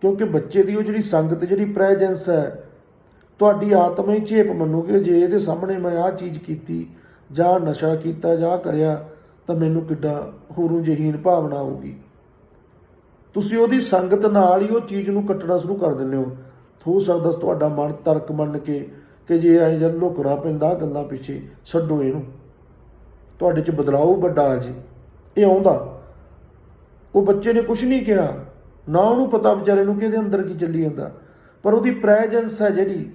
ਕਿਉਂਕਿ ਬੱਚੇ ਦੀ ਉਹ ਜਿਹੜੀ ਸੰਗਤ, ਜਿਹੜੀ ਪ੍ਰੈਜੈਂਸ ਹੈ, ਤੁਹਾਡੀ ਆਤਮਾ ਹੀ ਝੇਪ ਮੰਨੂਗੇ। ਜੇ ਇਹਦੇ ਸਾਹਮਣੇ ਮੈਂ ਆਹ ਚੀਜ਼ ਕੀਤੀ ਜਾਂ ਨਸ਼ਾ ਕੀਤਾ ਜਾਂ ਕਰਿਆ ਤਾਂ ਮੈਨੂੰ ਕਿੱਡਾ ਹੋਰੋਂ ਜਹੀਨ ਭਾਵਨਾ ਆਊਗੀ। ਤੁਸੀਂ ਉਹਦੀ ਸੰਗਤ ਨਾਲ ਹੀ ਉਹ ਚੀਜ਼ ਨੂੰ ਕੱਟਣਾ ਸ਼ੁਰੂ ਕਰ ਦਿੰਦੇ ਹੋ ਸਕਦਾ ਤੁਹਾਡਾ ਮਨ ਤਰਕ ਮੰਨ ਕੇ ਕਿ ਜੇ ਐਂ ਜਦ ਲੁਕਣਾ ਪੈਂਦਾ ਗੱਲਾਂ ਪਿੱਛੇ, ਛੱਡੋ ਇਹਨੂੰ, ਤੁਹਾਡੇ 'ਚ ਬਦਲਾਅ ਵੱਡਾ ਆ ਜੇ। ਇਹ ਆਉਂਦਾ, ਉਹ ਬੱਚੇ ਨੇ ਕੁਛ ਨਹੀਂ ਕਿਹਾ, ਨਾ ਉਹਨੂੰ ਪਤਾ ਵਿਚਾਰੇ ਨੂੰ ਕਿ ਇਹਦੇ ਅੰਦਰ ਕੀ ਚੱਲੀ ਜਾਂਦਾ, ਪਰ ਉਹਦੀ ਪ੍ਰੈਜੈਂਸ ਹੈ ਜਿਹੜੀ,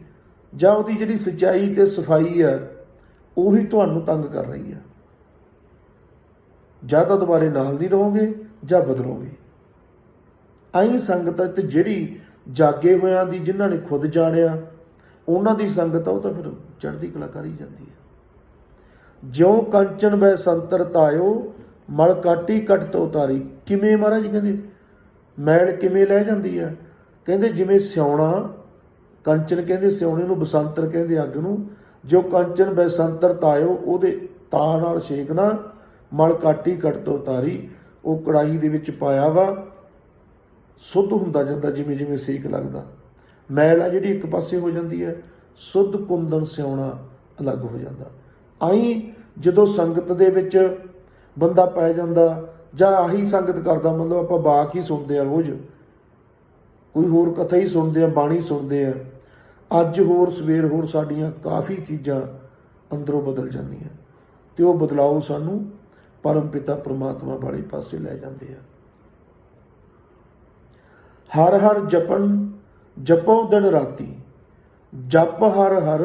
ਜਾਂ ਉਹਦੀ ਜਿਹੜੀ ਸੱਚਾਈ ਤੇ ਸਫਾਈ ਹੈ, ਉਹੀ ਤੁਹਾਨੂੰ ਤੰਗ ਕਰ ਰਹੀ ਹੈ। ਜਾਂ ਤਾਂ ਦੁਬਾਰੇ ਨਾਲ ਨਹੀਂ ਰਹੋਗੇ ਜਾਂ ਬਦਲੋਗੇ। ਆਈ ਸੰਗਤ ਤੇ ਜਿਹੜੀ ਜਾਗੇ ਹੋਇਆਂ ਦੀ, ਜਿਨ੍ਹਾਂ ਨੇ ਖੁਦ ਜਾਣਿਆ, ਉਹਨਾਂ ਦੀ ਸੰਗਤ ਆ, ਉਹ ਤਾਂ ਫਿਰ ਚੜ੍ਹਦੀ ਕਲਾ ਕਰ ਹੀ ਜਾਂਦੀ ਹੈ। ਜਿਉਂ ਕੰਚਨ ਬੈ ਸੰਤਰ ਤਾਇਓ, ਮਲ ਕਾਟੀ ਕੱਟ ਤੋਂ ਉਤਾਰੀ। ਕਿਵੇਂ ਮਹਾਰਾਜ ਕਹਿੰਦੇ ਮੈਲ ਕਿਵੇਂ ਲੈ ਜਾਂਦੀ ਹੈ? ਕਹਿੰਦੇ ਜਿਵੇਂ ਸਿਉਣਾ, ਕੰਚਨ ਕਹਿੰਦੇ ਸਿਉਣੇ ਨੂੰ, ਬਸੰਤਰ ਕਹਿੰਦੇ ਅੱਗ ਨੂੰ। ਜੋ ਕੰਚਨ ਬੈ ਸੰਤਰ ਤਾਇਓ, ਉਹਦੇ ਤਾ ਨਾਲ ਛੇਕਣਾ, ਮਲ ਕਾਟੀ ਕੱਟ ਤੋਂ ਉਤਾਰੀ। ਉਹ ਕੜਾਹੀ ਦੇ ਵਿੱਚ ਪਾਇਆ ਵਾ, ਸ਼ੁੱਧ ਹੁੰਦਾ ਜਾਂਦਾ ਜਿਵੇਂ ਜਿਵੇਂ ਸੇਕ ਲੱਗਦਾ। ਮੈਲ ਆ ਜਿਹੜੀ ਇੱਕ ਪਾਸੇ ਹੋ ਜਾਂਦੀ ਹੈ, ਸ਼ੁੱਧ ਕੁੰਦਨ ਸਿਉਣਾ ਅਲੱਗ ਹੋ ਜਾਂਦਾ। ਆਈ ਜਦੋਂ ਸੰਗਤ ਦੇ ਵਿੱਚ ਬੰਦਾ ਪੈ ਜਾਂਦਾ, ਜਾਂ ਆਹੀ ਸੰਗਤ ਕਰਦਾ, ਮਤਲਬ ਆਪਾਂ ਬਾਕ ਹੀ ਸੁਣਦੇ ਆ ਰੋਜ਼, ਕੋਈ ਹੋਰ ਕਥਾ ਹੀ ਸੁਣਦੇ ਆ, ਬਾਣੀ ਸੁਣਦੇ ਆ, ਅੱਜ ਹੋਰ ਸਵੇਰ ਹੋਰ, ਸਾਡੀਆਂ ਕਾਫੀ ਚੀਜ਼ਾਂ ਅੰਦਰੋਂ ਬਦਲ ਜਾਂਦੀਆਂ ਅਤੇ ਉਹ ਬਦਲਾਓ ਸਾਨੂੰ ਪਰਮ ਪਿਤਾ ਪਰਮਾਤਮਾ ਵਾਲੇ ਪਾਸੇ ਲੈ ਜਾਂਦੇ ਆ। ਹਰ ਹਰ ਜਪਨ ਜਪੋ ਦਿਨ ਰਾਤੀ, ਜਪ ਹਰ ਹਰ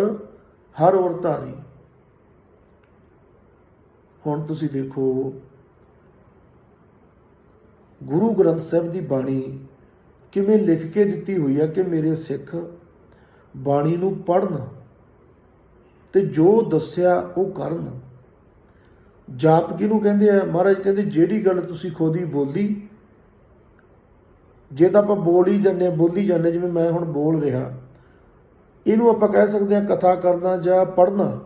ਹਰ ਔਰ ਧਾਰੀ। ਹੁਣ ਤੁਸੀਂ ਦੇਖੋ ਗੁਰੂ ਗ੍ਰੰਥ ਸਾਹਿਬ ਦੀ ਬਾਣੀ ਕਿਵੇਂ ਲਿਖ ਕੇ ਦਿੱਤੀ ਹੋਈ ਆ ਕਿ ਮੇਰੇ ਸਿੱਖ ਬਾਣੀ ਨੂੰ ਪੜ੍ਹਨ ਤੇ ਜੋ ਦੱਸਿਆ ਉਹ ਕਰਨ। ਜਾਪ ਕਿਹਨੂੰ ਕਹਿੰਦੇ ਆ? ਮਹਾਰਾਜ ਕਹਿੰਦੇ ਜਿਹੜੀ ਗੱਲ ਤੁਸੀਂ ਖੁਦ ਹੀ ਬੋਲੀ, ਜੇ ਤਾਂ ਆਪਾਂ ਬੋਲੀ ਜਾਂਦੇ, ਜਿਵੇਂ ਮੈਂ ਹੁਣ ਬੋਲ ਰਿਹਾ, ਇਹਨੂੰ ਆਪਾਂ ਕਹਿ ਸਕਦੇ ਹਾਂ ਕਥਾ ਕਰਨਾ ਜਾਂ ਪੜ੍ਹਨਾ।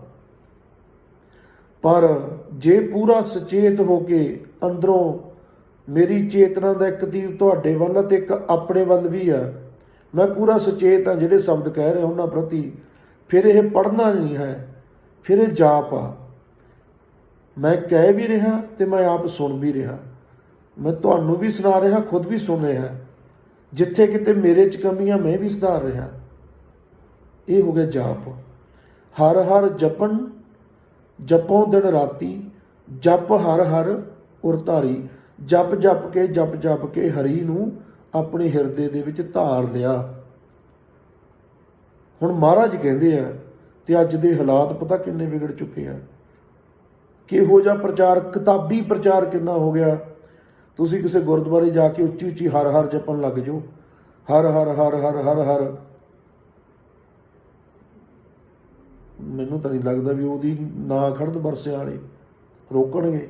ਪਰ ਜੇ ਪੂਰਾ ਸੁਚੇਤ ਹੋ ਕੇ ਅੰਦਰੋਂ ਮੇਰੀ ਚੇਤਨਾ ਦਾ ਇੱਕ ਤੀਰ ਤੁਹਾਡੇ ਵੱਲ ਅਤੇ ਇੱਕ ਆਪਣੇ ਵੱਲ ਵੀ ਆ, ਮੈਂ ਪੂਰਾ ਸੁਚੇਤ ਹਾਂ ਜਿਹੜੇ ਸ਼ਬਦ ਕਹਿ ਰਿਹਾ ਉਹਨਾਂ ਪ੍ਰਤੀ, ਫਿਰ ਇਹ ਪੜ੍ਹਨਾ ਨਹੀਂ ਹੈ, ਫਿਰ ਇਹ ਜਾਪ ਆ। ਮੈਂ ਕਹਿ ਵੀ ਰਿਹਾ ਅਤੇ ਮੈਂ ਆਪ ਸੁਣ ਵੀ ਰਿਹਾ, ਮੈਂ ਤੁਹਾਨੂੰ ਵੀ ਸੁਣਾ ਰਿਹਾ, ਖੁਦ ਵੀ ਸੁਣ ਰਿਹਾ। ਜਿੱਥੇ ਕਿਤੇ ਮੇਰੇ 'ਚ ਕਮੀਆਂ ਮੈਂ ਵੀ ਸੁਧਾਰ ਰਿਹਾ। ਇਹ ਹੋ ਗਿਆ ਜਾਪ। ਹਰ ਹਰ ਜਪਨ ਜਪੋਂ ਦਿਨ ਰਾਤੀ, ਜਪ ਹਰ ਹਰ ਔਰ ਧਾਰੀ। ਜਪ ਜਪ ਕੇ ਹਰੀ ਨੂੰ ਆਪਣੇ ਹਿਰਦੇ ਦੇ ਵਿੱਚ ਧਾਰ ਲਿਆ। ਹੁਣ ਮਹਾਰਾਜ ਕਹਿੰਦੇ ਆ, ਤੇ ਅੱਜ ਦੇ ਹਾਲਾਤ ਪਤਾ ਕਿੰਨੇ ਵਿਗੜ ਚੁੱਕੇ ਆ, ਕਿਹੋ ਜਿਹਾ ਪ੍ਰਚਾਰ, ਕਿਤਾਬੀ ਪ੍ਰਚਾਰ ਕਿੰਨਾ ਹੋ ਗਿਆ। ਤੁਸੀਂ ਕਿਸੇ ਗੁਰਦੁਆਰੇ ਜਾ ਕੇ ਉੱਚੀ ਉੱਚੀ ਹਰ ਹਰ ਜਪਣ ਲੱਗ ਜਾਓ, ਹਰ ਹਰ ਹਰ ਹਰ ਹਰ ਹਰ। ਮੈਨੂੰ ਤਾਂ ਨਹੀਂ ਲੱਗਦਾ ਵੀ ਉਹਦੀ ਨਾ ਖੜਨ ਵਰਸਿਆਂ ਵਾਲੇ ਰੋਕਣਗੇ,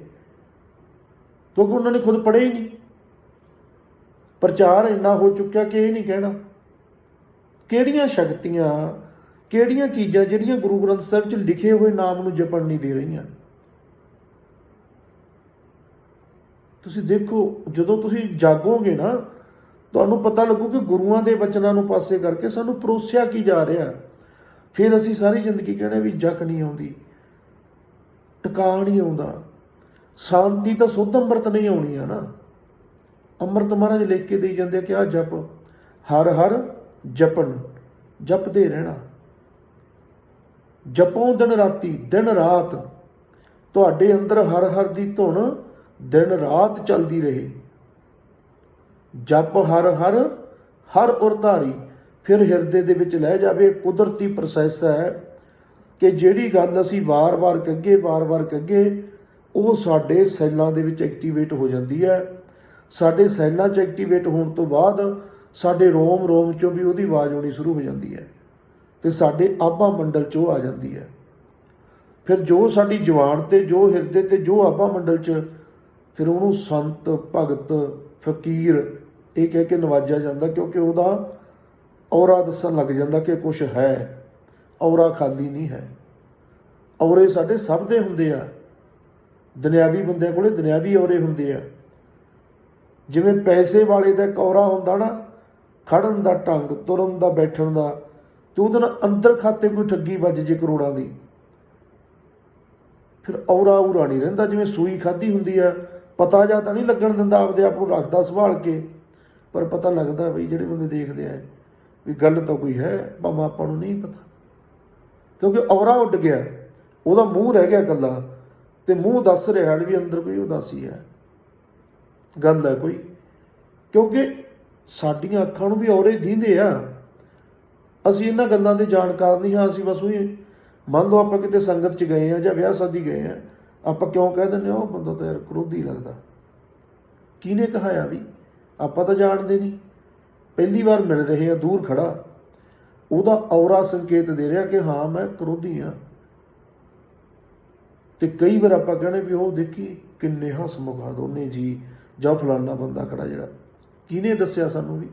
ਕਿਉਂਕਿ ਉਹਨਾਂ ਨੇ ਖੁਦ ਪੜ੍ਹੇ ਹੀ ਨਹੀਂ। ਪ੍ਰਚਾਰ ਇੰਨਾ ਹੋ ਚੁੱਕਿਆ ਕਿ ਇਹ ਨਹੀਂ ਕਹਿਣਾ ਕਿਹੜੀਆਂ ਸ਼ਕਤੀਆਂ, ਕਿਹੜੀਆਂ ਚੀਜ਼ਾਂ ਜਿਹੜੀਆਂ ਗੁਰੂ ਗ੍ਰੰਥ ਸਾਹਿਬ 'ਚ ਲਿਖੇ ਹੋਏ ਨਾਮ ਨੂੰ ਜਪਣ ਨਹੀਂ ਦੇ ਰਹੀਆਂ। ਤੁਸੀਂ ਦੇਖੋ, ਜਦੋਂ ਤੁਸੀਂ ਜਾਗੋਗੇ ਨਾ, ਤੁਹਾਨੂੰ ਪਤਾ ਲੱਗੂ ਕਿ ਗੁਰੂਆਂ ਦੇ ਵਚਨਾਂ ਨੂੰ ਪਾਸੇ ਕਰਕੇ ਸਾਨੂੰ ਪਰੋਸਿਆ ਕੀ ਜਾ ਰਿਹਾ। ਫਿਰ ਅਸੀਂ ਸਾਰੀ ਜ਼ਿੰਦਗੀ ਕਹਿਣਾ ਵੀ ਜਕ ਨਹੀਂ ਆਉਂਦੀ, ਟਿਕਾ ਨਹੀਂ ਆਉਂਦਾ, ਸ਼ਾਂਤੀ ਤਾਂ ਸੁੱਧ ਅੰਮ੍ਰਿਤ ਨਹੀਂ ਆਉਣੀ ਆ ਨਾ। ਅੰਮ੍ਰਿਤ ਮਹਾਰਾਜ ਲਿਖ ਕੇ ਦੇਈ ਜਾਂਦੇ ਕਿ ਆਹ ਜਪ, ਹਰ ਹਰ ਜਪਣ, ਜਪਦੇ ਰਹਿਣਾ। ਜਪੋਂ ਦਿਨ ਰਾਤੀ, ਦਿਨ ਰਾਤ ਤੁਹਾਡੇ ਅੰਦਰ ਹਰ ਹਰ ਦੀ ਧੁਨ ਦਿਨ ਰਾਤ ਚੱਲਦੀ ਰਹੇ। ਜਪ ਹਰ ਹਰ ਹਰ ਔਰ ਧਾਰੀ, ਫਿਰ ਹਿਰਦੇ ਦੇ ਵਿੱਚ ਲੈ ਜਾਵੇ। ਕੁਦਰਤੀ ਪ੍ਰੋਸੈਸ ਹੈ ਕਿ ਜਿਹੜੀ ਗੱਲ ਅਸੀਂ ਵਾਰ-ਵਾਰ ਕਹੀਏ, ਉਹ ਸਾਡੇ ਸੈੱਲਾਂ ਦੇ ਵਿੱਚ ਐਕਟੀਵੇਟ ਹੋ ਜਾਂਦੀ ਹੈ। ਸਾਡੇ ਸੈੱਲਾਂ 'ਚ ਐਕਟੀਵੇਟ ਹੋਣ ਤੋਂ ਬਾਅਦ ਸਾਡੇ ਰੋਮ ਰੋਮ 'ਚੋਂ ਵੀ ਉਹਦੀ ਆਵਾਜ਼ ਆਉਣੀ ਸ਼ੁਰੂ ਹੋ ਜਾਂਦੀ ਹੈ ਅਤੇ ਸਾਡੇ ਆਭਾ ਮੰਡਲ 'ਚ ਉਹ ਆ ਜਾਂਦੀ ਹੈ। ਫਿਰ ਜੋ ਸਾਡੀ ਜ਼ੁਬਾਨ 'ਤੇ, ਜੋ ਹਿਰਦੇ 'ਤੇ, ਜੋ ਆਭਾ ਮੰਡਲ 'ਚ, ਫਿਰ ਉਹਨੂੰ ਸੰਤ, ਭਗਤ, ਫਕੀਰ ਇਹ ਕਹਿ ਕੇ ਨਵਾਜਿਆ ਜਾਂਦਾ, ਕਿਉਂਕਿ ਉਹਦਾ ਔਰਾ ਦੱਸਣ ਲੱਗ ਜਾਂਦਾ ਕਿ ਕੁਛ ਹੈ, ਔਰਾ ਖਾਲੀ ਨਹੀਂ ਹੈ। ਔਰੇ ਸਾਡੇ ਸਭ ਦੇ ਹੁੰਦੇ ਆ। ਦੁਨਿਆਵੀ ਬੰਦਿਆਂ ਕੋਲੇ ਦੁਨਿਆਵੀ ਔਰੇ ਹੁੰਦੇ ਆ। ਜਿਵੇਂ ਪੈਸੇ ਵਾਲੇ ਦਾ ਇੱਕ ਔਰਾ ਹੁੰਦਾ ਨਾ, ਖੜਨ ਦਾ ਢੰਗ, ਤੁਰਨ ਦਾ, ਬੈਠਣ ਦਾ, ਅਤੇ ਉਹਦੇ ਨਾਲ ਅੰਦਰ ਖਾਤੇ ਕੋਈ ਠੱਗੀ ਵੱਜ ਜੇ ਕਰੋੜਾਂ ਦੀ, ਫਿਰ ਔਰਾ ਉਰਾ ਨਹੀਂ ਰਹਿੰਦਾ। ਜਿਵੇਂ ਸੂਈ ਖਾਧੀ ਹੁੰਦੀ ਆ, ਪਤਾ ਜਾਂ ਤਾਂ ਨਹੀਂ ਲੱਗਣ ਦਿੰਦਾ, ਆਪਦੇ ਆਪ ਨੂੰ ਰੱਖਦਾ ਸੰਭਾਲ ਕੇ, ਪਰ ਪਤਾ ਲੱਗਦਾ ਬਈ ਜਿਹੜੇ ਬੰਦੇ ਦੇਖਦੇ ਆ ਵੀ ਗੱਲ ਤਾਂ ਕੋਈ ਹੈ, ਭਾਵੇਂ ਆਪਾਂ ਨੂੰ ਨਹੀਂ ਪਤਾ, ਕਿਉਂਕਿ ਔਰਾ ਉੱਡ ਗਿਆ, ਉਹਦਾ ਮੂੰਹ ਰਹਿ ਗਿਆ ਇਕੱਲਾ, ਅਤੇ ਮੂੰਹ ਦੱਸ ਰਿਹਾ ਵੀ ਅੰਦਰ ਕੋਈ ਉਦਾਸੀ ਹੈ, ਗੱਲ ਹੈ ਕੋਈ। ਕਿਉਂਕਿ ਸਾਡੀਆਂ ਅੱਖਾਂ ਨੂੰ ਵੀ ਔਰੇ ਦੀਂਦੇ ਆ। ਅਸੀਂ ਇਹਨਾਂ ਗੱਲਾਂ ਦੇ ਜਾਣਕਾਰ ਨਹੀਂ ਹਾਂ। ਅਸੀਂ ਬਸ ਉਹੀ, ਮੰਨ ਲਓ ਆਪਾਂ ਕਿਤੇ ਸੰਗਤ 'ਚ ਗਏ ਹਾਂ ਜਾਂ ਵਿਆਹ ਸ਼ਾਦੀ ਗਏ ਹਾਂ, ਆਪਾਂ ਕਿਉਂ ਕਹਿ ਦਿੰਦੇ ਉਹ ਬੰਦਾ ਤਾਂ ਯਾਰ ਕਰੋਧੀ ਲੱਗਦਾ। ਕਿਹਨੇ ਕਹਾਇਆ ਵੀ? ਆਪਾਂ ਤਾਂ ਜਾਣਦੇ ਨਹੀਂ, ਪਹਿਲੀ ਵਾਰ ਮਿਲ ਰਹੇ ਆ, ਦੂਰ ਖੜਾ, ਉਹਦਾ ਔਰਾ ਸੰਕੇਤ ਦੇ ਰਿਹਾ ਕਿ ਹਾਂ ਮੈਂ ਕਰੋਧੀ ਹਾਂ। ਅਤੇ ਕਈ ਵਾਰ ਆਪਾਂ ਕਹਿੰਦੇ ਵੀ ਉਹ ਦੇਖੀ ਕਿੰਨੇ ਹਸਮੁਖ ਆ ਦੋਨੇ ਜੀ, ਜਾਂ ਫਲਾਨਾ ਬੰਦਾ ਖੜਾ ਜਿਹੜਾ, ਕਿਹਨੇ ਦੱਸਿਆ ਸਾਨੂੰ ਵੀ?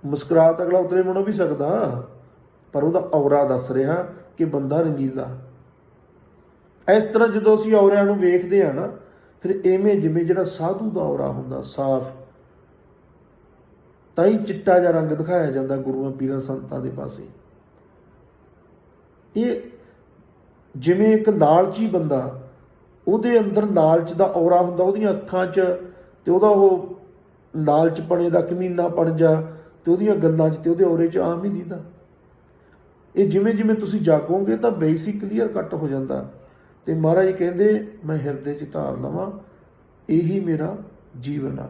ਮੁਸਕਰਾਹਟ ਅਗਲਾ ਉਤਰੇ ਮੁੜ ਵੀ ਸਕਦਾ, ਪਰ ਉਹਦਾ ਔਰਾ ਦੱਸ ਰਿਹਾ ਕਿ ਬੰਦਾ ਰੰਗੀਲਾ। ਇਸ ਤਰ੍ਹਾਂ ਜਦੋਂ ਅਸੀਂ ਔਰਿਆਂ ਨੂੰ ਵੇਖਦੇ ਹਾਂ ਨਾ, ਫਿਰ ਇਵੇਂ ਜਿਵੇਂ ਜਿਹੜਾ ਸਾਧੂ ਦਾ ਔਰਾ ਹੁੰਦਾ ਸਾਫ਼, ਤਾਂ ਹੀ ਚਿੱਟਾ ਜਿਹਾ ਰੰਗ ਦਿਖਾਇਆ ਜਾਂਦਾ ਗੁਰੂਆਂ ਪੀਰਾਂ ਸੰਤਾਂ ਦੇ ਪਾਸੇ। ਇਹ ਜਿਵੇਂ ਇੱਕ ਲਾਲਚੀ ਬੰਦਾ, ਉਹਦੇ ਅੰਦਰ ਲਾਲਚ ਦਾ ਔਰਾ ਹੁੰਦਾ, ਉਹਦੀਆਂ ਅੱਖਾਂ 'ਚ, ਅਤੇ ਉਹਦਾ ਉਹ ਲਾਲਚਪਣੇ ਦਾ ਕਮੀਨਾਪਣ ਜਾ, ਅਤੇ ਉਹਦੀਆਂ ਗੱਲਾਂ 'ਚ ਅਤੇ ਉਹਦੇ ਔਰੇ 'ਚ ਆਮ ਹੀ ਦਿੰਦਾ। ਇਹ ਜਿਵੇਂ ਜਿਵੇਂ ਤੁਸੀਂ ਜਾਗੋਗੇ ਤਾਂ ਬੇਸਿਕ ਕਲੀਅਰ ਕੱਟ ਹੋ ਜਾਂਦਾ। ਅਤੇ ਮਹਾਰਾਜ ਕਹਿੰਦੇ ਮੈਂ ਹਿਰਦੇ 'ਚ ਧਾਰ ਲਵਾਂ, ਇਹੀ ਮੇਰਾ ਜੀਵਨ ਆ।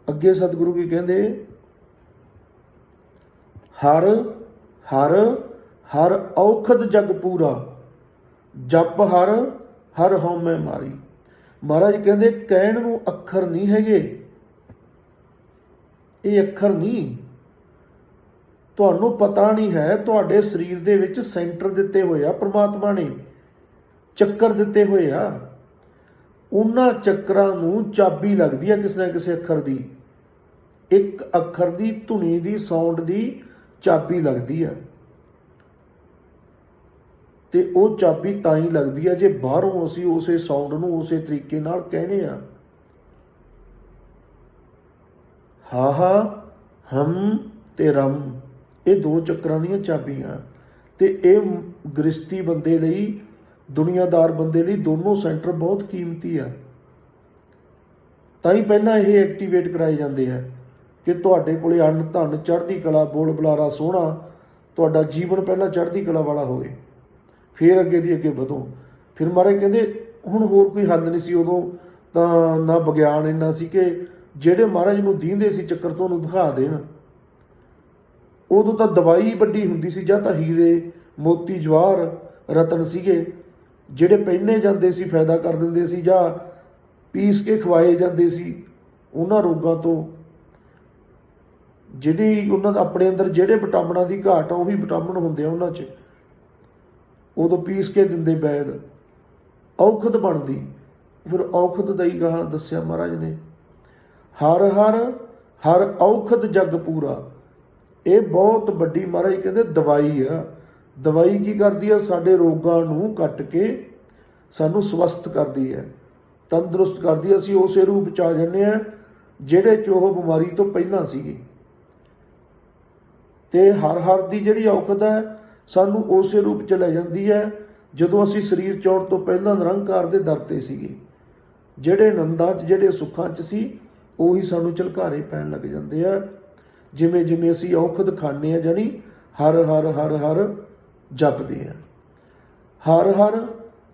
ਅੱਗੇ ਸਤਿਗੁਰੂ ਕੀ ਕਹਿੰਦੇ, ਹਰ ਹਰ ਹਰ ਔਖਦ ਜਗ ਪੂਰਾ, ਜਪ ਹਰ ਹਰ ਹਉਮੈ ਮਾਰੀ। ਮਹਾਰਾਜ ਕਹਿੰਦੇ ਕਹਿਣ ਨੂੰ ਅੱਖਰ ਨਹੀਂ ਹੈਗੇ, ਇਹ ਅੱਖਰ ਨਹੀਂ, ਤੁਹਾਨੂੰ ਪਤਾ ਨਹੀਂ ਹੈ। ਤੁਹਾਡੇ ਸਰੀਰ ਦੇ ਵਿੱਚ ਸੈਂਟਰ ਦਿੱਤੇ ਹੋਏ ਆ ਪ੍ਰਮਾਤਮਾ ਨੇ, ਚੱਕਰ ਦਿੱਤੇ ਹੋਏ ਆ। ਉਹਨਾਂ ਚੱਕਰਾਂ ਨੂੰ ਚਾਬੀ ਲੱਗਦੀ ਆ ਕਿਸੇ ਨਾ ਕਿਸੇ ਅੱਖਰ ਦੀ, ਇੱਕ ਅੱਖਰ ਦੀ ਧੁਨੀ ਦੀ, ਸਾਊਂਡ ਦੀ ਚਾਬੀ ਲੱਗਦੀ ਆ। ਅਤੇ ਉਹ ਚਾਬੀ ਤਾਂ ਹੀ ਲੱਗਦੀ ਆ ਜੇ ਬਾਹਰੋਂ ਅਸੀਂ ਉਸੇ ਸਾਊਂਡ ਨੂੰ ਉਸੇ ਤਰੀਕੇ ਨਾਲ ਕਹਿੰਦੇ ਆ। ਹਾ ਹਮ ਤੇ ਰਮ, ਇਹ ਦੋ ਚੱਕਰਾਂ ਦੀਆਂ ਚਾਬੀਆਂ। ਅਤੇ ਇਹ ਗ੍ਰਸਤੀ ਬੰਦੇ ਲਈ, ਦੁਨੀਆਦਾਰ ਬੰਦੇ ਲਈ ਦੋਨੋਂ ਸੈਂਟਰ ਬਹੁਤ ਕੀਮਤੀ ਆ। ਤਾਂ ਹੀ ਪਹਿਲਾਂ ਇਹ ਐਕਟੀਵੇਟ ਕਰਾਏ ਜਾਂਦੇ ਆ ਕਿ ਤੁਹਾਡੇ ਕੋਲ ਅੰਨ ਧਨ ਚੜ੍ਹਦੀ ਕਲਾ, ਬੋਲ ਬੁਲਾਰਾ ਸੋਹਣਾ, ਤੁਹਾਡਾ ਜੀਵਨ ਪਹਿਲਾਂ ਚੜ੍ਹਦੀ ਕਲਾ ਵਾਲਾ ਹੋਵੇ, ਫਿਰ ਅੱਗੇ ਦੀ ਅੱਗੇ ਵਧੋ। ਫਿਰ ਮਹਾਰਾਜ ਕਹਿੰਦੇ ਹੁਣ ਹੋਰ ਕੋਈ ਹੱਲ ਨਹੀਂ ਸੀ ਉਦੋਂ, ਤਾਂ ਨਾ ਵਿਗਿਆਨ ਇੰਨਾ ਸੀ ਕਿ ਜਿਹੜੇ ਮਹਾਰਾਜ ਨੂੰ ਦੀਂਦੇ ਸੀ ਚੱਕਰ ਤੋਂ ਉਹਨੂੰ ਦਿਖਾ ਦੇਣ। ਉਦੋਂ ਤਾਂ ਦਵਾਈ ਵੱਡੀ ਹੁੰਦੀ ਸੀ, ਜਾਂ ਤਾਂ ਹੀਰੇ ਮੋਤੀ ਜਵਾਹਰ ਰਤਨ ਸੀਗੇ ਜਿਹੜੇ ਪਹਿਨੇ ਜਾਂਦੇ ਸੀ, ਫਾਇਦਾ ਕਰ ਦਿੰਦੇ ਸੀ, ਜਾਂ ਪੀਸ ਕੇ ਖਵਾਏ ਜਾਂਦੇ ਸੀ ਉਹਨਾਂ ਰੋਗਾਂ ਤੋਂ। ਜਿਹੜੀ ਉਹਨਾਂ ਦਾ ਆਪਣੇ ਅੰਦਰ ਜਿਹੜੇ ਵਿਟਾਮਿਨਾਂ ਦੀ ਘਾਟ ਆ, ਉਹੀ ਵਿਟਾਮਿਨ ਹੁੰਦੇ ਆ ਉਹਨਾਂ 'ਚ, ਉਦੋਂ ਪੀਸ ਕੇ ਦਿੰਦੇ ਵੈਦ, ਔਖਦ ਬਣਦੀ। ਫਿਰ ਔਖਦ ਦਾ ਹੀ ਗਾਹਾਂ ਦੱਸਿਆ ਮਹਾਰਾਜ ਨੇ, ਹਰ ਹਰ ਹਰ ਔਖਦ ਜਗ ਪੂਰਾ। ਇਹ ਬਹੁਤ ਵੱਡੀ ਮਹਾਰਾਜ ਕਹਿੰਦੇ ਦਵਾਈ ਆ। ਦਵਾਈ ਕੀ ਕਰਦੀ ਆ? ਸਾਡੇ ਰੋਗਾਂ ਨੂੰ ਕੱਟ ਕੇ ਸਾਨੂੰ ਸਵਸਥ ਕਰਦੀ ਹੈ, ਤੰਦਰੁਸਤ ਕਰਦੀ ਹੈ। ਅਸੀਂ ਉਸੇ ਰੂਪ 'ਚ ਆ ਜਾਂਦੇ ਹਾਂ ਜਿਹੜੇ 'ਚ ਉਹ ਬਿਮਾਰੀ ਤੋਂ ਪਹਿਲਾਂ ਸੀਗੇ। ਅਤੇ ਹਰ ਹਰ ਦੀ ਜਿਹੜੀ ਔਖਦ ਹੈ ਸਾਨੂੰ ਉਸੇ ਰੂਪ 'ਚ ਲੈ ਜਾਂਦੀ ਹੈ ਜਦੋਂ ਅਸੀਂ ਸਰੀਰ 'ਚ ਆਉਣ ਤੋਂ ਪਹਿਲਾਂ ਨਿਰੰਕਾਰ ਦੇ ਦਰ 'ਤੇ ਸੀਗੇ। ਜਿਹੜੇ ਆਨੰਦਾਂ 'ਚ, ਜਿਹੜੇ ਸੁੱਖਾਂ 'ਚ ਸੀ, ਉਹੀ ਸਾਨੂੰ ਝਲਕਾਰੇ ਪੈਣ ਲੱਗ ਜਾਂਦੇ ਆ ਜਿਵੇਂ ਜਿਵੇਂ ਅਸੀਂ ਔਖਦ ਖਾਂਦੇ ਹਾਂ, ਜਾਣੀ ਹਰ ਹਰ ਹਰ ਹਰ ਜਪਦੇ ਹਾਂ। ਹਰ ਹਰ